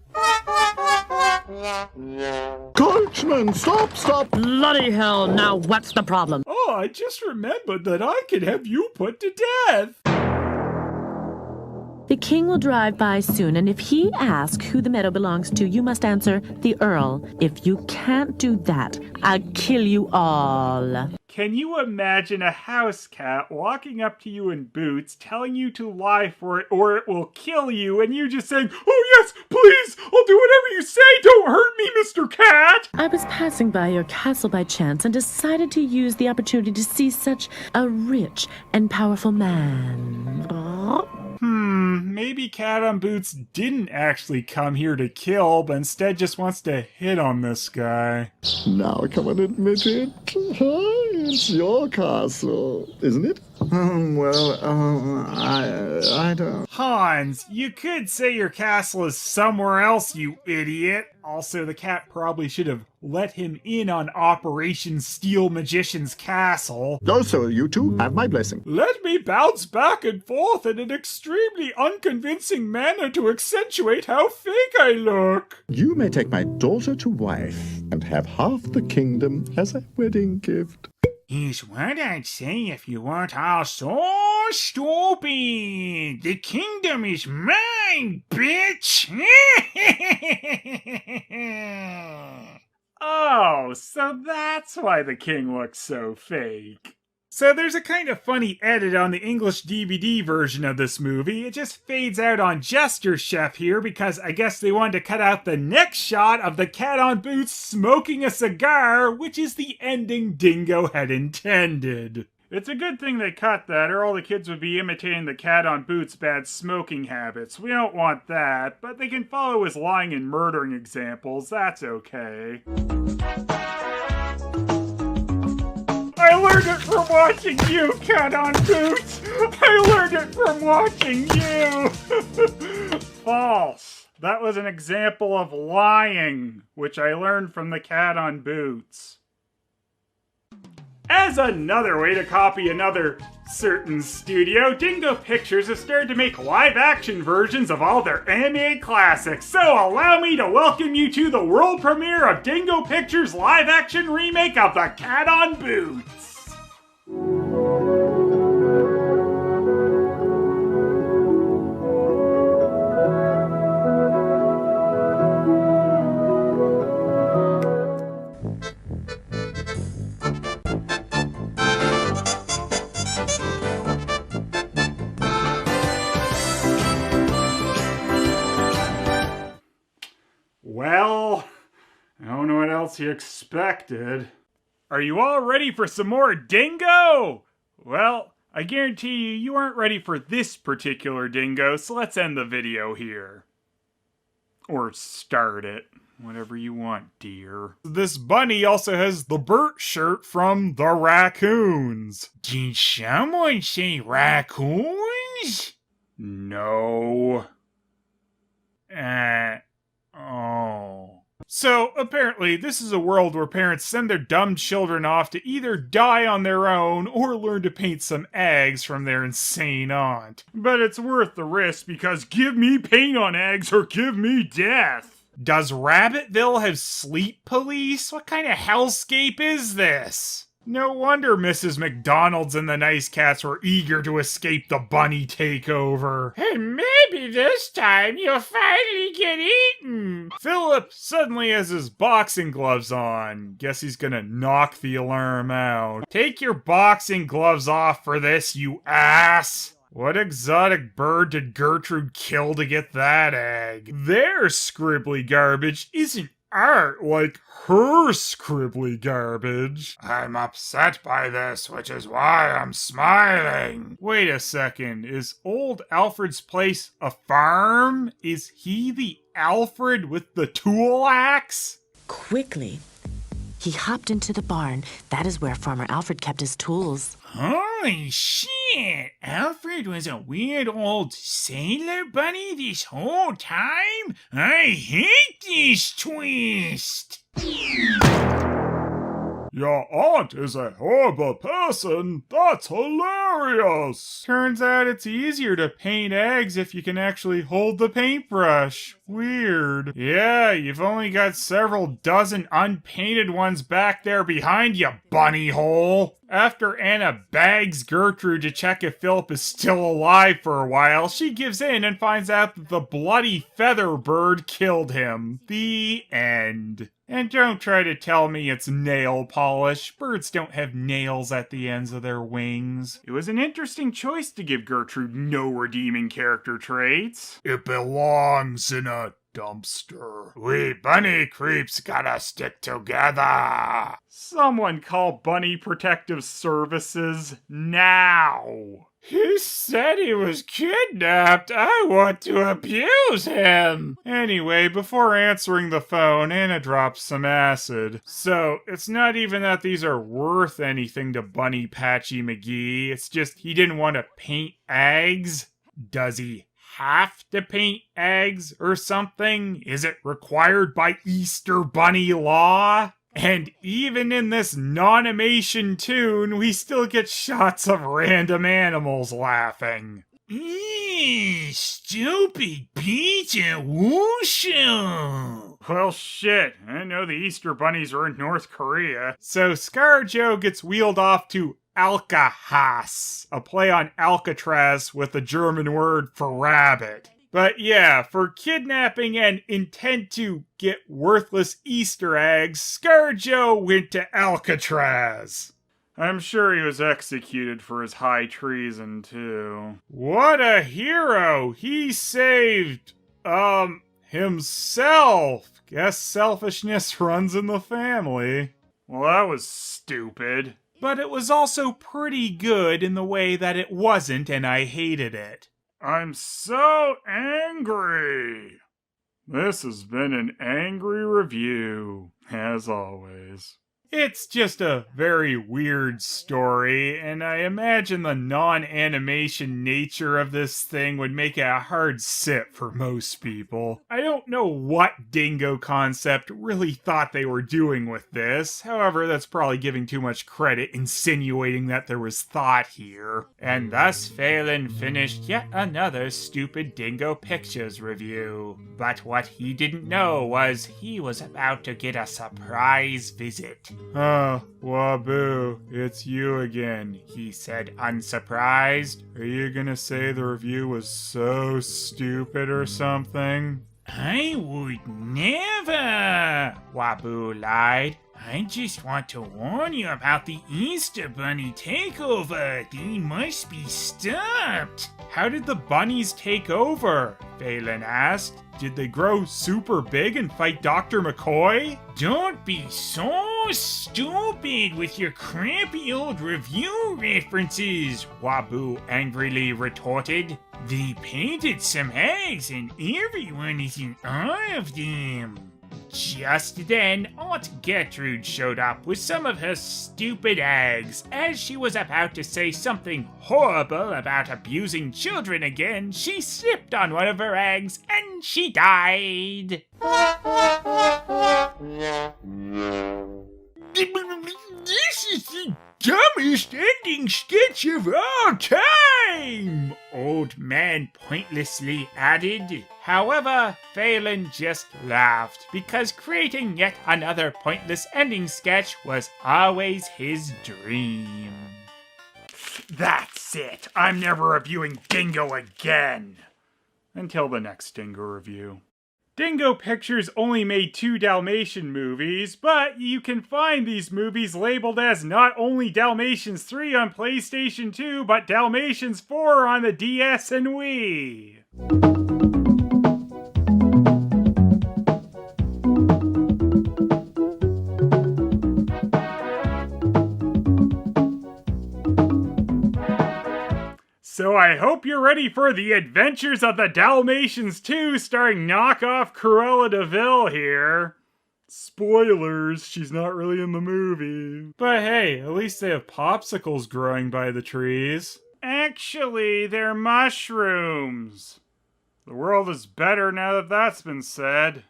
Coachman, stop! Bloody hell, now what's the problem? Oh, I just remembered that I could have you put to death! The king will drive by soon, and if he asks who the meadow belongs to, you must answer the Earl. If you can't do that, I'll kill you all. Can you imagine a house cat walking up to you in boots, telling you to lie for it or it will kill you, and you just saying, "Oh yes, please, I'll do whatever you say, don't hurt me, Mr. Cat"? I was passing by your castle by chance and decided to use the opportunity to see such a rich and powerful man. Maybe Cat on Boots didn't actually come here to kill, but instead just wants to hit on this guy. Now come and admit it. It's your castle, isn't it? I don't... Hans, you could say your castle is somewhere else, you idiot. Also, the cat probably should have let him in on Operation Steel Magician's castle. Also, you two have my blessing. Let me bounce back and forth in an extremely unconvincing manner to accentuate how fake I look. You may take my daughter to wife and have half the kingdom as a wedding gift. Is what I'd say if you weren't all so stupid. The kingdom is mine, bitch! Oh, so that's why the king looks so fake. So there's a kind of funny edit on the English DVD version of this movie. It just fades out on Gesture Chef here because I guess they wanted to cut out the next shot of the cat on boots smoking a cigar, which is the ending Dingo had intended. It's a good thing they cut that, or all the kids would be imitating the cat on Boots' bad smoking habits. We don't want that, but they can follow his lying and murdering examples. That's okay. I learned it from watching you, cat on Boots! I learned it from watching you! False. That was an example of lying, which I learned from the cat on Boots. As another way to copy another certain studio, Dingo Pictures has started to make live-action versions of all their animated classics, so allow me to welcome you to the world premiere of Dingo Pictures' live-action remake of The Cat on Boots! Well, I don't know what else you expected. Are you all ready for some more Dingo? Well, I guarantee you aren't ready for this particular Dingo, so let's end the video here. Or start it. Whatever you want, dear. This bunny also has the Bert shirt from the Raccoons. Did someone say raccoons? No. Oh. So, apparently, this is a world where parents send their dumb children off to either die on their own or learn to paint some eggs from their insane aunt. But it's worth the risk because give me paint on eggs or give me death. Does Rabbitville have sleep police? What kind of hellscape is this? No wonder Mrs. McDonald's and the Nice Cats were eager to escape the bunny takeover. And maybe this time you'll finally get eaten. Philip suddenly has his boxing gloves on. Guess he's gonna knock the alarm out. Take your boxing gloves off for this, you ass. What exotic bird did Gertrude kill to get that egg? Their scribbly garbage isn't art like her scribbly garbage. I'm upset by this, which is why I'm smiling. Wait a second, is old Alfred's place a farm? Is he the Alfred with the tool axe? Quickly, he hopped into the barn. That is where Farmer Alfred kept his tools. Holy shit! Alfred was a weird old sailor bunny this whole time? I hate this twist! Your aunt is a horrible person. That's hilarious. Turns out it's easier to paint eggs if you can actually hold the paintbrush. Weird. Yeah, you've only got several dozen unpainted ones back there behind you, bunny hole. After Anna begs Gertrude to check if Philip is still alive for a while, she gives in and finds out that the bloody feather bird killed him. The end. And don't try to tell me it's nail polish. Birds don't have nails at the ends of their wings. It was an interesting choice to give Gertrude no redeeming character traits. It belongs in a dumpster. We bunny creeps gotta stick together. Someone call Bunny Protective Services now. He said he was kidnapped. I want to abuse him. Anyway, before answering the phone, Anna drops some acid. So, it's not even that these are worth anything to Bunny Patchy McGee. It's just he didn't want to paint eggs. Does he have to paint eggs or something? Is it required by Easter Bunny law? And even in this non-animation tune, we still get shots of random animals laughing. Stupid Peter Wushu. Well, shit. I didn't know the Easter Bunnies were in North Korea. So ScarJo gets wheeled off to Alcahas, a play on Alcatraz with a German word for rabbit. But yeah, for kidnapping and intent to get worthless Easter eggs, ScarJo went to Alcatraz. I'm sure he was executed for his high treason, too. What a hero! He saved, himself. Guess selfishness runs in the family. Well, that was stupid. but it was also pretty good in the way that it wasn't, and I hated it. I'm so angry. This has been an angry review, as always. It's just a very weird story, and I imagine the non-animation nature of this thing would make it a hard sit for most people. I don't know what Dingo Concept really thought they were doing with this. However, that's probably giving too much credit, insinuating that there was thought here. And thus Phelan finished yet another Stupid Dingo Pictures review. But what he didn't know was he was about to get a surprise visit. Wabuu, it's you again, he said, unsurprised. Are you gonna say the review was so stupid or something? I would never, Wabuu lied. I just want to warn you about the Easter Bunny takeover. They must be stopped. How did the bunnies take over? Phelan asked. Did they grow super big and fight Dr. McCoy? Don't be so stupid with your crappy old review references, Wabuu angrily retorted. They painted some eggs and everyone is in awe of them. Just then, Aunt Gertrude showed up with some of her stupid eggs. As she was about to say something horrible about abusing children again, she slipped on one of her eggs and she died. This is the dumbest ending sketch of all time! Old Man pointlessly added. However, Phelan just laughed, because creating yet another pointless ending sketch was always his dream. That's it! I'm never reviewing Dingo again! Until the next Dingo review. Dingo Pictures only made 2 Dalmatian movies, but you can find these movies labeled as not only Dalmatians 3 on PlayStation 2, but Dalmatians 4 on the DS and Wii. So I hope you're ready for The Adventures of the Dalmatians 2 starring knockoff Cruella de Vil here. Spoilers, she's not really in the movie. But hey, at least they have popsicles growing by the trees. Actually, they're mushrooms. The world is better now that that's been said.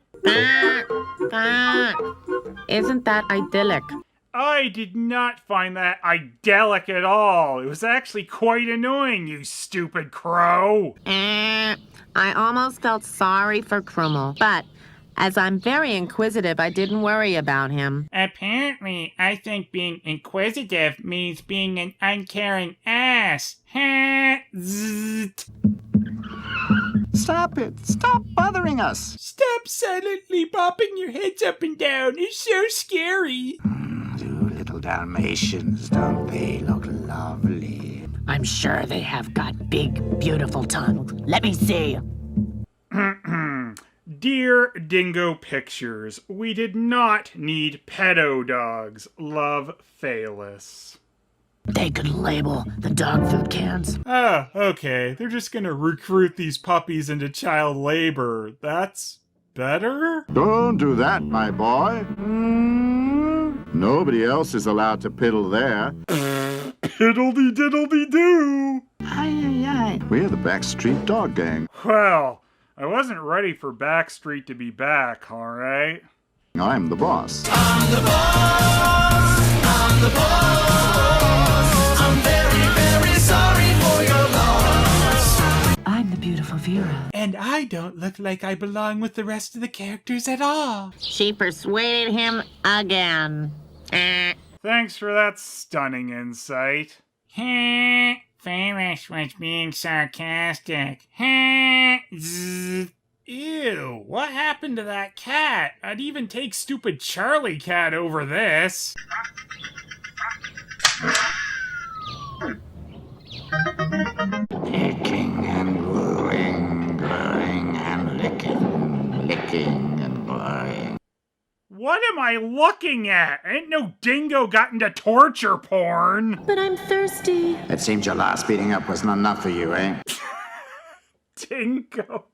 Isn't that idyllic? I did not find that idyllic at all. It was actually quite annoying, you stupid crow. I almost felt sorry for Krummel, but as I'm very inquisitive, I didn't worry about him. Apparently, I think being inquisitive means being an uncaring ass. Zzzt. Stop it! Stop bothering us! Stop silently bopping your heads up and down. It's so scary. You little Dalmatians, don't they look lovely? I'm sure they have got big, beautiful tongues. Let me see. Dear Dingo Pictures, we did not need pedo dogs. Love, Phelous. They could label the dog food cans. Ah, okay. They're just gonna recruit these puppies into child labor. That's better? Don't do that, my boy. Nobody else is allowed to piddle there. Piddledy-diddledy-doo! We're the Backstreet Dog Gang. Well, I wasn't ready for Backstreet to be back, alright? I'm the boss. I'm the boss. I'm the boss. I'm very, very sorry for your loss. I'm the beautiful Vera. And I don't look like I belong with the rest of the characters at all. She persuaded him again. Thanks for that stunning insight. Phelous was being sarcastic. Ew, what happened to that cat? I'd even take stupid Charlie Cat over this. Licking and glowing, glowing and licking, licking and glowing. What am I looking at? Ain't no dingo got into torture porn. But I'm thirsty. It seems your last beating up wasn't enough for you, eh? Dingo.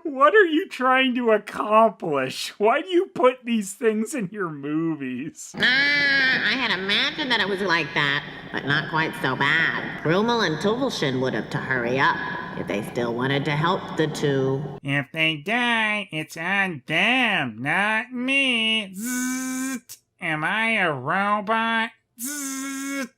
What are you trying to accomplish? Why do you put these things in your movies? I had imagined that it was like that, but not quite so bad. Rummel and Tuvelshin would have to hurry up if they still wanted to help the two. If they die, it's on them, not me. Zzzt. Am I a robot? Zzzt.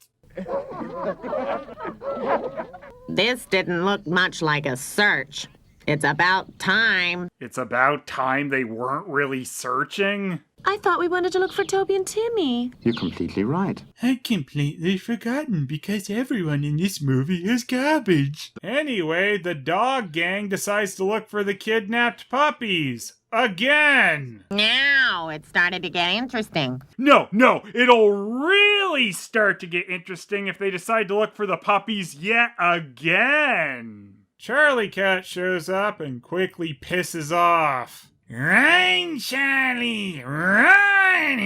This didn't look much like a search. It's about time. It's about time they weren't really searching? I thought we wanted to look for Toby and Timmy. You're completely right. I'd completely forgotten because everyone in this movie is garbage. Anyway, the dog gang decides to look for the kidnapped puppies. Again! Now it started to get interesting. No, it'll really start to get interesting if they decide to look for the puppies yet again. Charlie Cat shows up and quickly pisses off. Run, Charlie, run!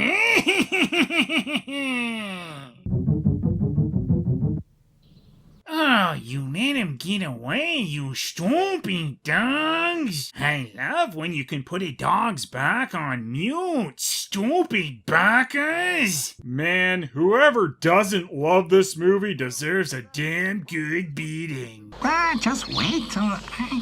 Oh, you let him get away, you stupid dogs! I love when you can put a dog's back on mute, stupid backers! Man, whoever doesn't love this movie deserves a damn good beating. Just wait till I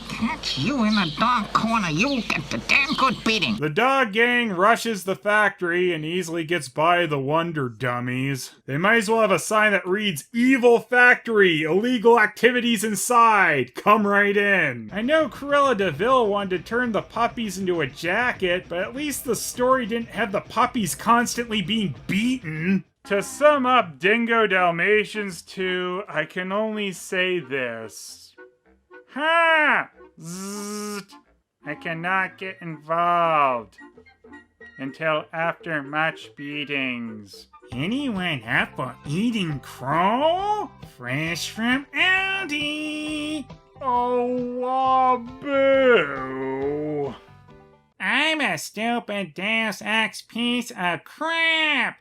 catch you in the dog corner. You'll get the damn good beating. The dog gang rushes the factory and easily gets by the Wonder Dummies. They might as well have a sign that reads, "Evil Factory, illegal activities inside, come right in." I know Cruella de Vil wanted to turn the puppies into a jacket, but at least the story didn't have the puppies constantly being beaten. To sum up Dingo Dalmatians 2, I can only say this. Ha! Zzzt. I cannot get involved until after much beatings. Anyone up for eating crow? Fresh from Aldi! Oh, Wabuu! I'm a stupid Deus Ex piece of crap!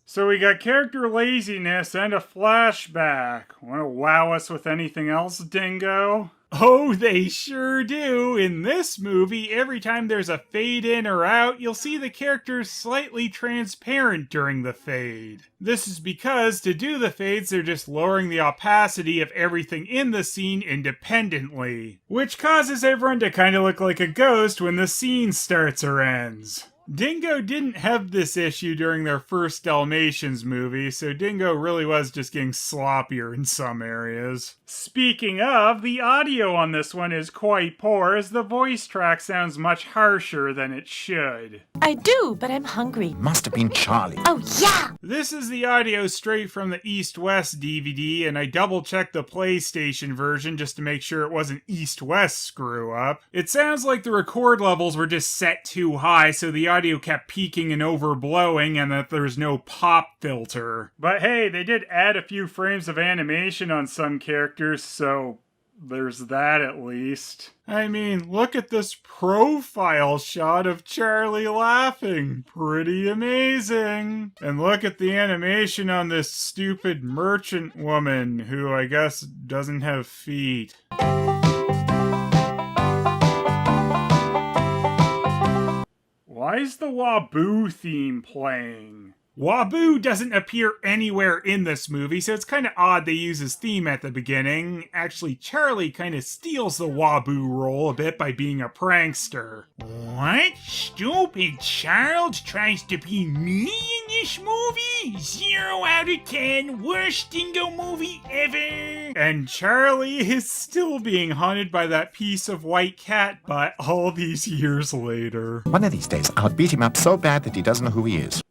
So we got character laziness and a flashback. Wanna wow us with anything else, Dingo? Oh, they sure do! In this movie, every time there's a fade in or out, you'll see the characters slightly transparent during the fade. This is because, to do the fades, they're just lowering the opacity of everything in the scene independently, which causes everyone to kind of look like a ghost when the scene starts or ends. Dingo didn't have this issue during their first Dalmatians movie, so Dingo really was just getting sloppier in some areas. Speaking of, the audio on this one is quite poor, as the voice track sounds much harsher than it should. I do, but I'm hungry. Must have been Charlie. Oh, yeah! This is the audio straight from the East-West DVD, and I double-checked the PlayStation version just to make sure it wasn't East-West screw-up. It sounds like the record levels were just set too high, so the audio kept peaking and overblowing, and that there's no pop filter. But hey, they did add a few frames of animation on some characters, so there's that at least. I mean, look at this profile shot of Charlie laughing. Pretty amazing. And look at the animation on this stupid merchant woman, who I guess doesn't have feet. Why is the Wabuu theme playing? Wabuu doesn't appear anywhere in this movie, so it's kind of odd they use his theme at the beginning. Actually, Charlie kind of steals the Wabuu role a bit by being a prankster. What stupid child tries to be me in this movie? 0 out of 10, worst Dingo movie ever! And Charlie is still being haunted by that piece of white cat butt all these years later. One of these days, I'll beat him up so bad that he doesn't know who he is.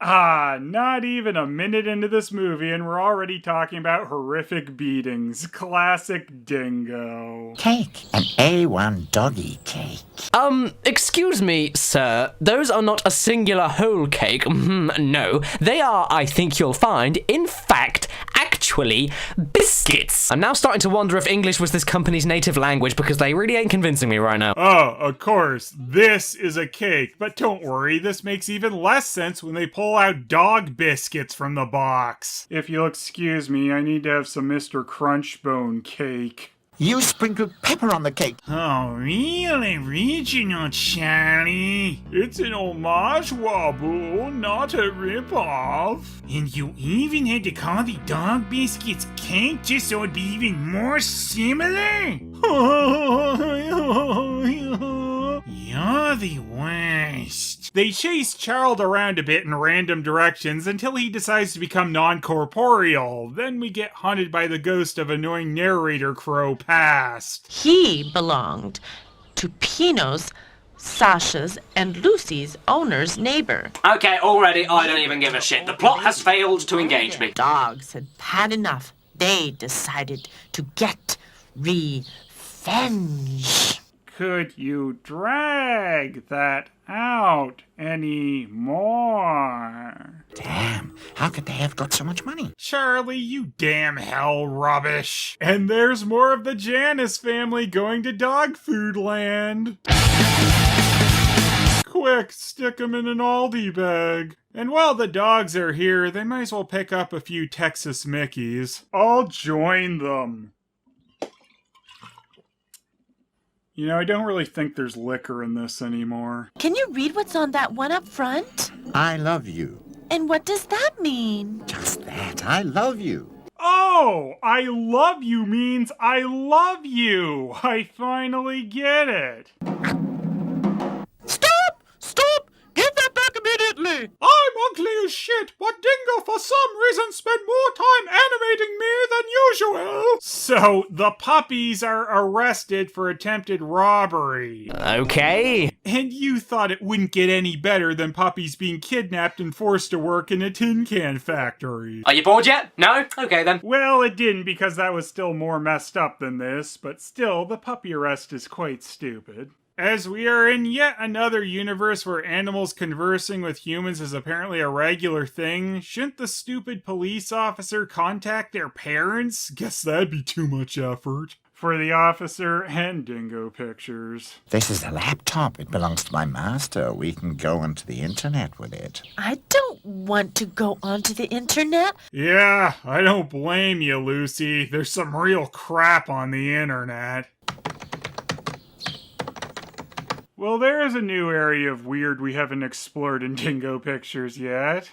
Not even a minute into this movie and we're already talking about horrific beatings. Classic Dingo. Cake. An A1 doggy cake. Excuse me, sir. Those are not a singular whole cake. No. They are, I think you'll find, in fact, actually biscuits. I'm now starting to wonder if English was this company's native language because they really ain't convincing me right now. Oh, of course, this is a cake, but don't worry, this makes even less sense when they pull out dog biscuits from the box. If you'll excuse me, I need to have some Mr. Crunchbone cake. You sprinkled pepper on the cake. Oh, real original, Charlie. It's an homage, Wabuu, not a rip-off. And you even had to call the dog biscuits cake just so it'd be even more similar? You're the worst. They chase Charles around a bit in random directions until he decides to become non-corporeal. Then we get haunted by the ghost of annoying narrator Crow past. He belonged to Pino's, Sasha's, and Lucy's owner's neighbor. Okay, already I don't even give a shit. The plot has failed to engage me. Dogs had enough. They decided to get revenge. Could you drag that out any more? Damn, how could they have got so much money? Charlie, you damn hell rubbish. And there's more of the Janus family going to dog food land. Quick, stick them in an Aldi bag. And while the dogs are here, they might as well pick up a few Texas Mickeys. I'll join them. You know, I don't really think there's liquor in this anymore. Can you read what's on that one up front? I love you. And what does that mean? Just that, I love you. Oh, I love you means I love you. I finally get it. Stop! Stop! Give that back immediately! I'm ugly as shit, but Dingo for some reason spent more time animating me than usual. So, the puppies are arrested for attempted robbery. Okay. And you thought it wouldn't get any better than puppies being kidnapped and forced to work in a tin can factory. Are you bored yet? No? Okay then. Well, it didn't because that was still more messed up than this, but still, the puppy arrest is quite stupid. As we are in yet another universe where animals conversing with humans is apparently a regular thing, shouldn't the stupid police officer contact their parents? Guess that'd be too much effort. For the officer and Dingo pictures. This is a laptop. It belongs to my master. We can go onto the internet with it. I don't want to go onto the internet. Yeah, I don't blame you, Lucy. There's some real crap on the internet. Well, there is a new area of weird we haven't explored in Dingo Pictures yet.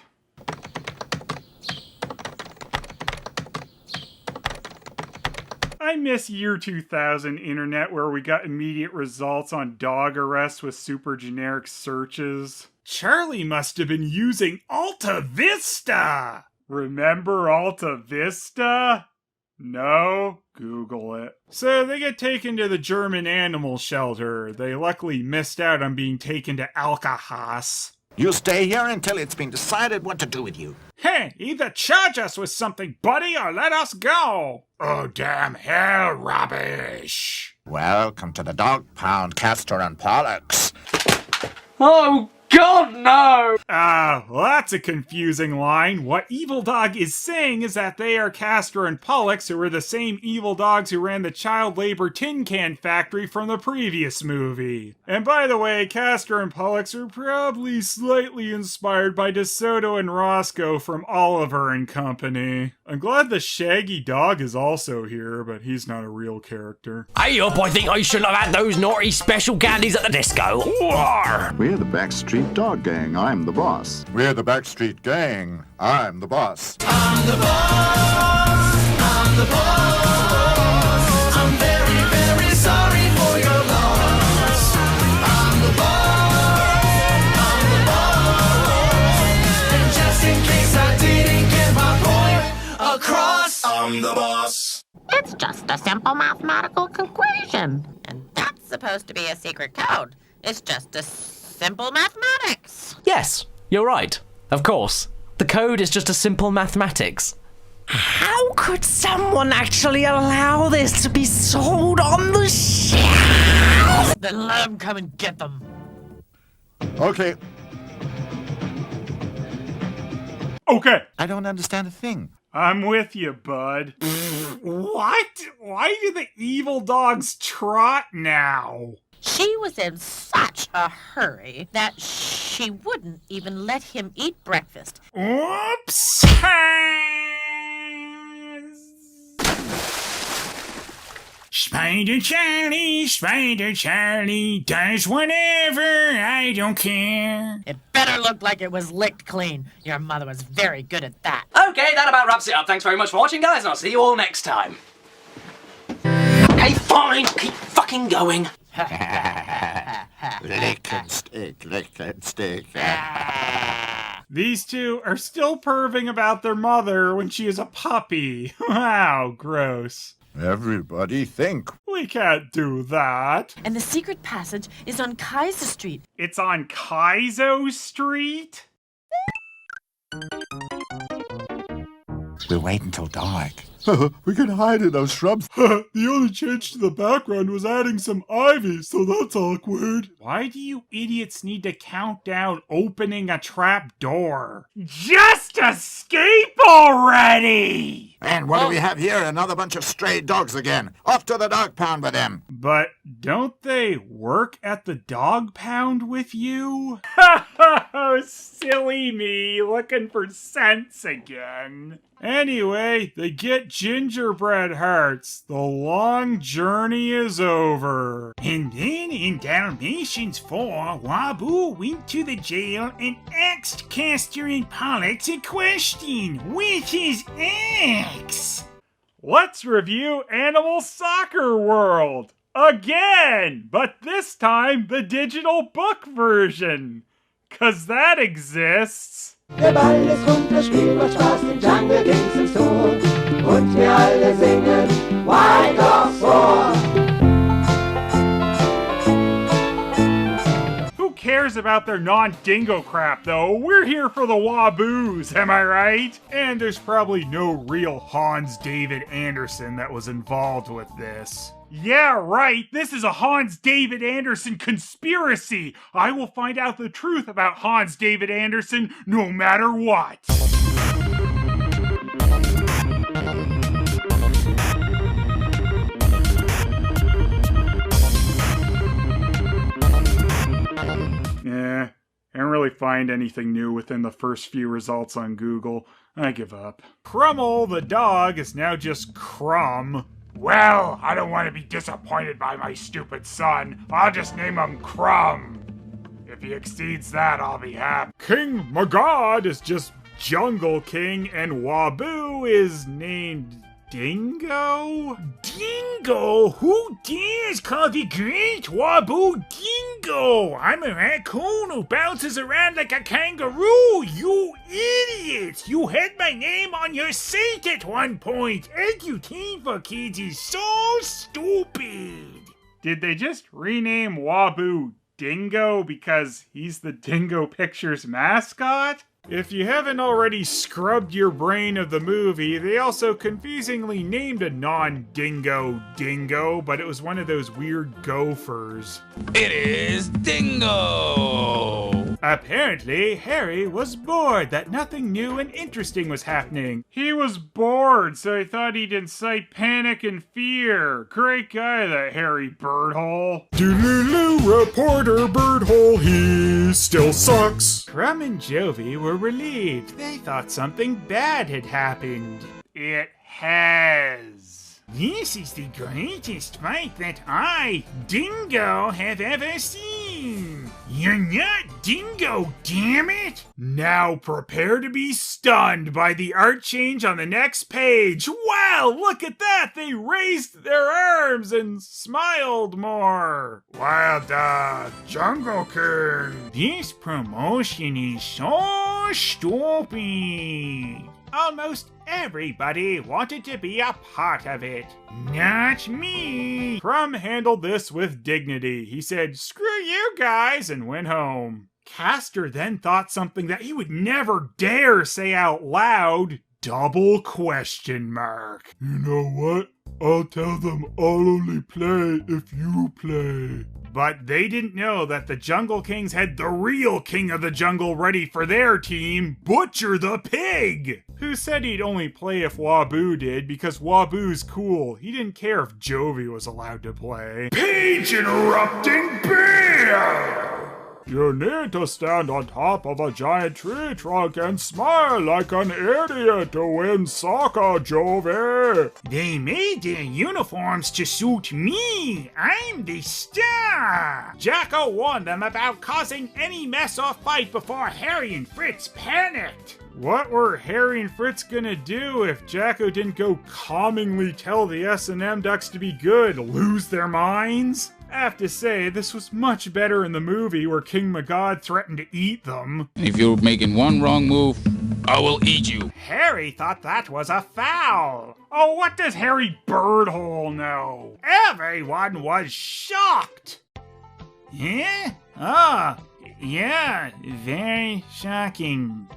I miss year 2000 internet where we got immediate results on dog arrests with super generic searches. Charlie must have been using Alta Vista! Remember Alta Vista? No? Google it. So they get taken to the German animal shelter. They luckily missed out on being taken to Alcahas. You stay here until it's been decided what to do with you. Hey, either charge us with something, buddy, or let us go. Oh, damn hell, rubbish. Welcome to the dog pound, Castor and Pollux. Oh, God, no! Well, that's a confusing line. What Evil Dog is saying is that they are Castor and Pollux, who were the same evil dogs who ran the child labor tin can factory from the previous movie. And by the way, Castor and Pollux are probably slightly inspired by DeSoto and Roscoe from Oliver and Company. I'm glad the Shaggy Dog is also here, but he's not a real character. Hey up, I think I shouldn't have had those naughty special candies at the disco. We're the Backstreet Dog Gang. I'm the boss. We're the Backstreet Gang. I'm the boss. I'm the boss. I'm the boss. I'm very, very sorry for your loss. I'm the boss. I'm the boss. And just in case I didn't get my point across, I'm the boss. It's just a simple mathematical equation. And that's supposed to be a secret code. It's just a simple mathematics. Yes, you're right. Of course. The code is just a simple mathematics. How could someone actually allow this to be sold on the shelf? Then let them come and get them. Okay. Okay. I don't understand a thing. I'm with you, bud. What? Why do the evil dogs trot now? She was in such a hurry that she wouldn't even let him eat breakfast. Oops! Spider Charlie does whatever, I don't care. It better look like it was licked clean. Your mother was very good at that. Okay, that about wraps it up. Thanks very much for watching, guys, and I'll see you all next time. Okay, fine. Keep fucking going. Lick and stick, lick and stick. These two are still perving about their mother when she is a puppy. Wow, gross. Everybody think. We can't do that. And the secret passage is on Kaiser Street. It's on Kaizo Street? We'll wait until dark. We can hide in those shrubs. The only change to the background was adding some ivy, so that's awkward. Why do you idiots need to count down opening a trap door? Just escape already! And what do we have here? Another bunch of stray dogs again. Off to the dog pound with them. But don't they work at the dog pound with you? Silly me, looking for sense again. Anyway, they get gingerbread hearts. The long journey is over. And then in Dalmatians 4, Wabuu went to the jail and asked Castor and Pollux a question with his axe. Let's review Animal Soccer World again, but this time the digital book version. 'Cause that exists. Der Ball ist rund, das Spiel macht Spaß, im Jungle ging's ins Tor. Und wir alle singen, weiter vor. Who cares about their non-dingo crap, though? We're here for the Waboos, am I right? And there's probably no real Hans David Andersen that was involved with this. Yeah, right. This is a Hans David Andersen conspiracy. I will find out the truth about Hans David Andersen no matter what. Yeah, I don't really find anything new within the first few results on Google. I give up. Crummel the dog is now just Crumb. Well, I don't want to be disappointed by my stupid son. I'll just name him Crumb. If he exceeds that, I'll be happy. King Magod is just Jungle King, and Wabuu is named Dingo? Dingo? Who dares call the great Wabuu Dingo? I'm a raccoon who bounces around like a kangaroo, you idiot! You had my name on your site at one point. Edutain for kids is so stupid. Did they just rename Wabuu Dingo because he's the Dingo Pictures mascot? If you haven't already scrubbed your brain of the movie, they also confusingly named a non-dingo Dingo, but it was one of those weird gophers. It is Dingo! Apparently, Harry was bored that nothing new and interesting was happening. He was bored, so he thought he'd incite panic and fear. Great guy, that Harry Birdhole. Doodaloo, reporter Birdhole, he still sucks. Crumb and Jovi were relieved. They thought something bad had happened. It has. This is the greatest fight that I, Dingo, have ever seen. You're not Dingo, damn it! Now prepare to be stunned by the art change on the next page. Wow, look at that! They raised their arms and smiled more. Wild Dog, Jungle King. This promotion is so stupid. Almost everybody wanted to be a part of it. Not me. Crumb handled this with dignity. He said, "Screw you guys," and went home. Castor then thought something that he would never dare say out loud. double question mark. You know what? I'll tell them I'll only play if you play. But they didn't know that the Jungle Kings had the real King of the Jungle ready for their team, Butcher the Pig! Who said he'd only play if Wabuu did, because Waboo's cool. He didn't care if Jovi was allowed to play. Page interrupting beer! You need to stand on top of a giant tree trunk and smile like an idiot to win soccer, Jovi! They made their uniforms to suit me! I'm the star! Jacko warned them about causing any mess or fight before Harry and Fritz panicked! What were Harry and Fritz gonna do if Jacko didn't go calmingly tell the S&M Ducks to be good, lose their minds? I have to say, this was much better in the movie where King Magog threatened to eat them. If you're making one wrong move, I will eat you. Harry thought that was a foul. Oh, what does Harry Birdhole know? Everyone was shocked. Yeah? Oh, yeah, very shocking.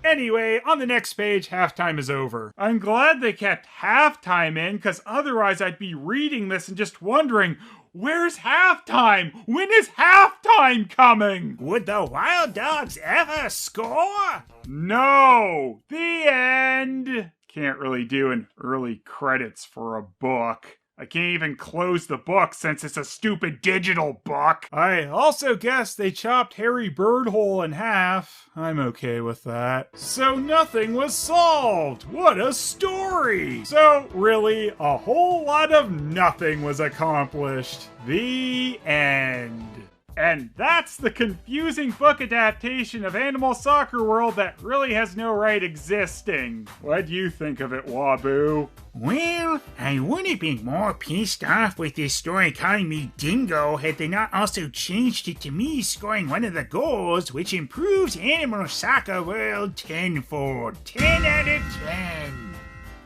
Anyway, on the next page, halftime is over. I'm glad they kept halftime in, because otherwise I'd be reading this and just wondering, where's halftime? When is halftime coming? Would the Wild Dogs ever score? No! The end! Can't really do an early credits for a book. I can't even close the book since it's a stupid digital book. I also guess they chopped Harry Birdhole in half. I'm okay with that. So nothing was solved. What a story. So really, a whole lot of nothing was accomplished. The end. And that's the confusing book adaptation of Animal Soccer World that really has no right existing. What do you think of it, Wabuu? Well, I would have been more pissed off with this story calling me Dingo had they not also changed it to me scoring one of the goals, which improves Animal Soccer World tenfold. 10 out of 10.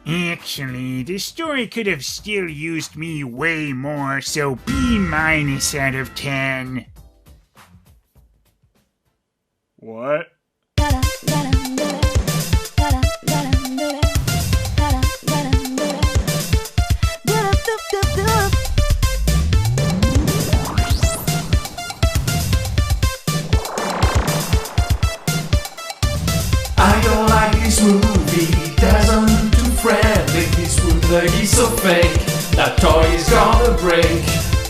Actually, the story could have still used me way more, so B- out of 10. What? I don't like this movie, doesn't too friendly. This bootleg is so fake, that toy is gonna break.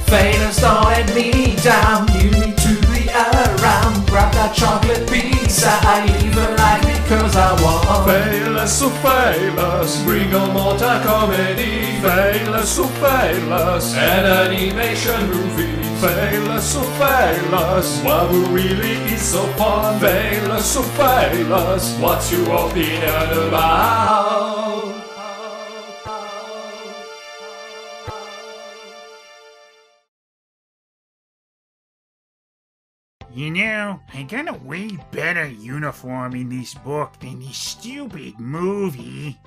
Phelous, don't let me down, you need to be around. Grab that chocolate pizza, I even like because I want. Phelous, so Phelous, bring on more comedy. Phelous, so Phelous, an animation movie. Phelous, so Phelous, Wabuu really is so fun. Phelous, so Phelous, what's your opinion about? You know, I got a way better uniform in this book than this stupid movie.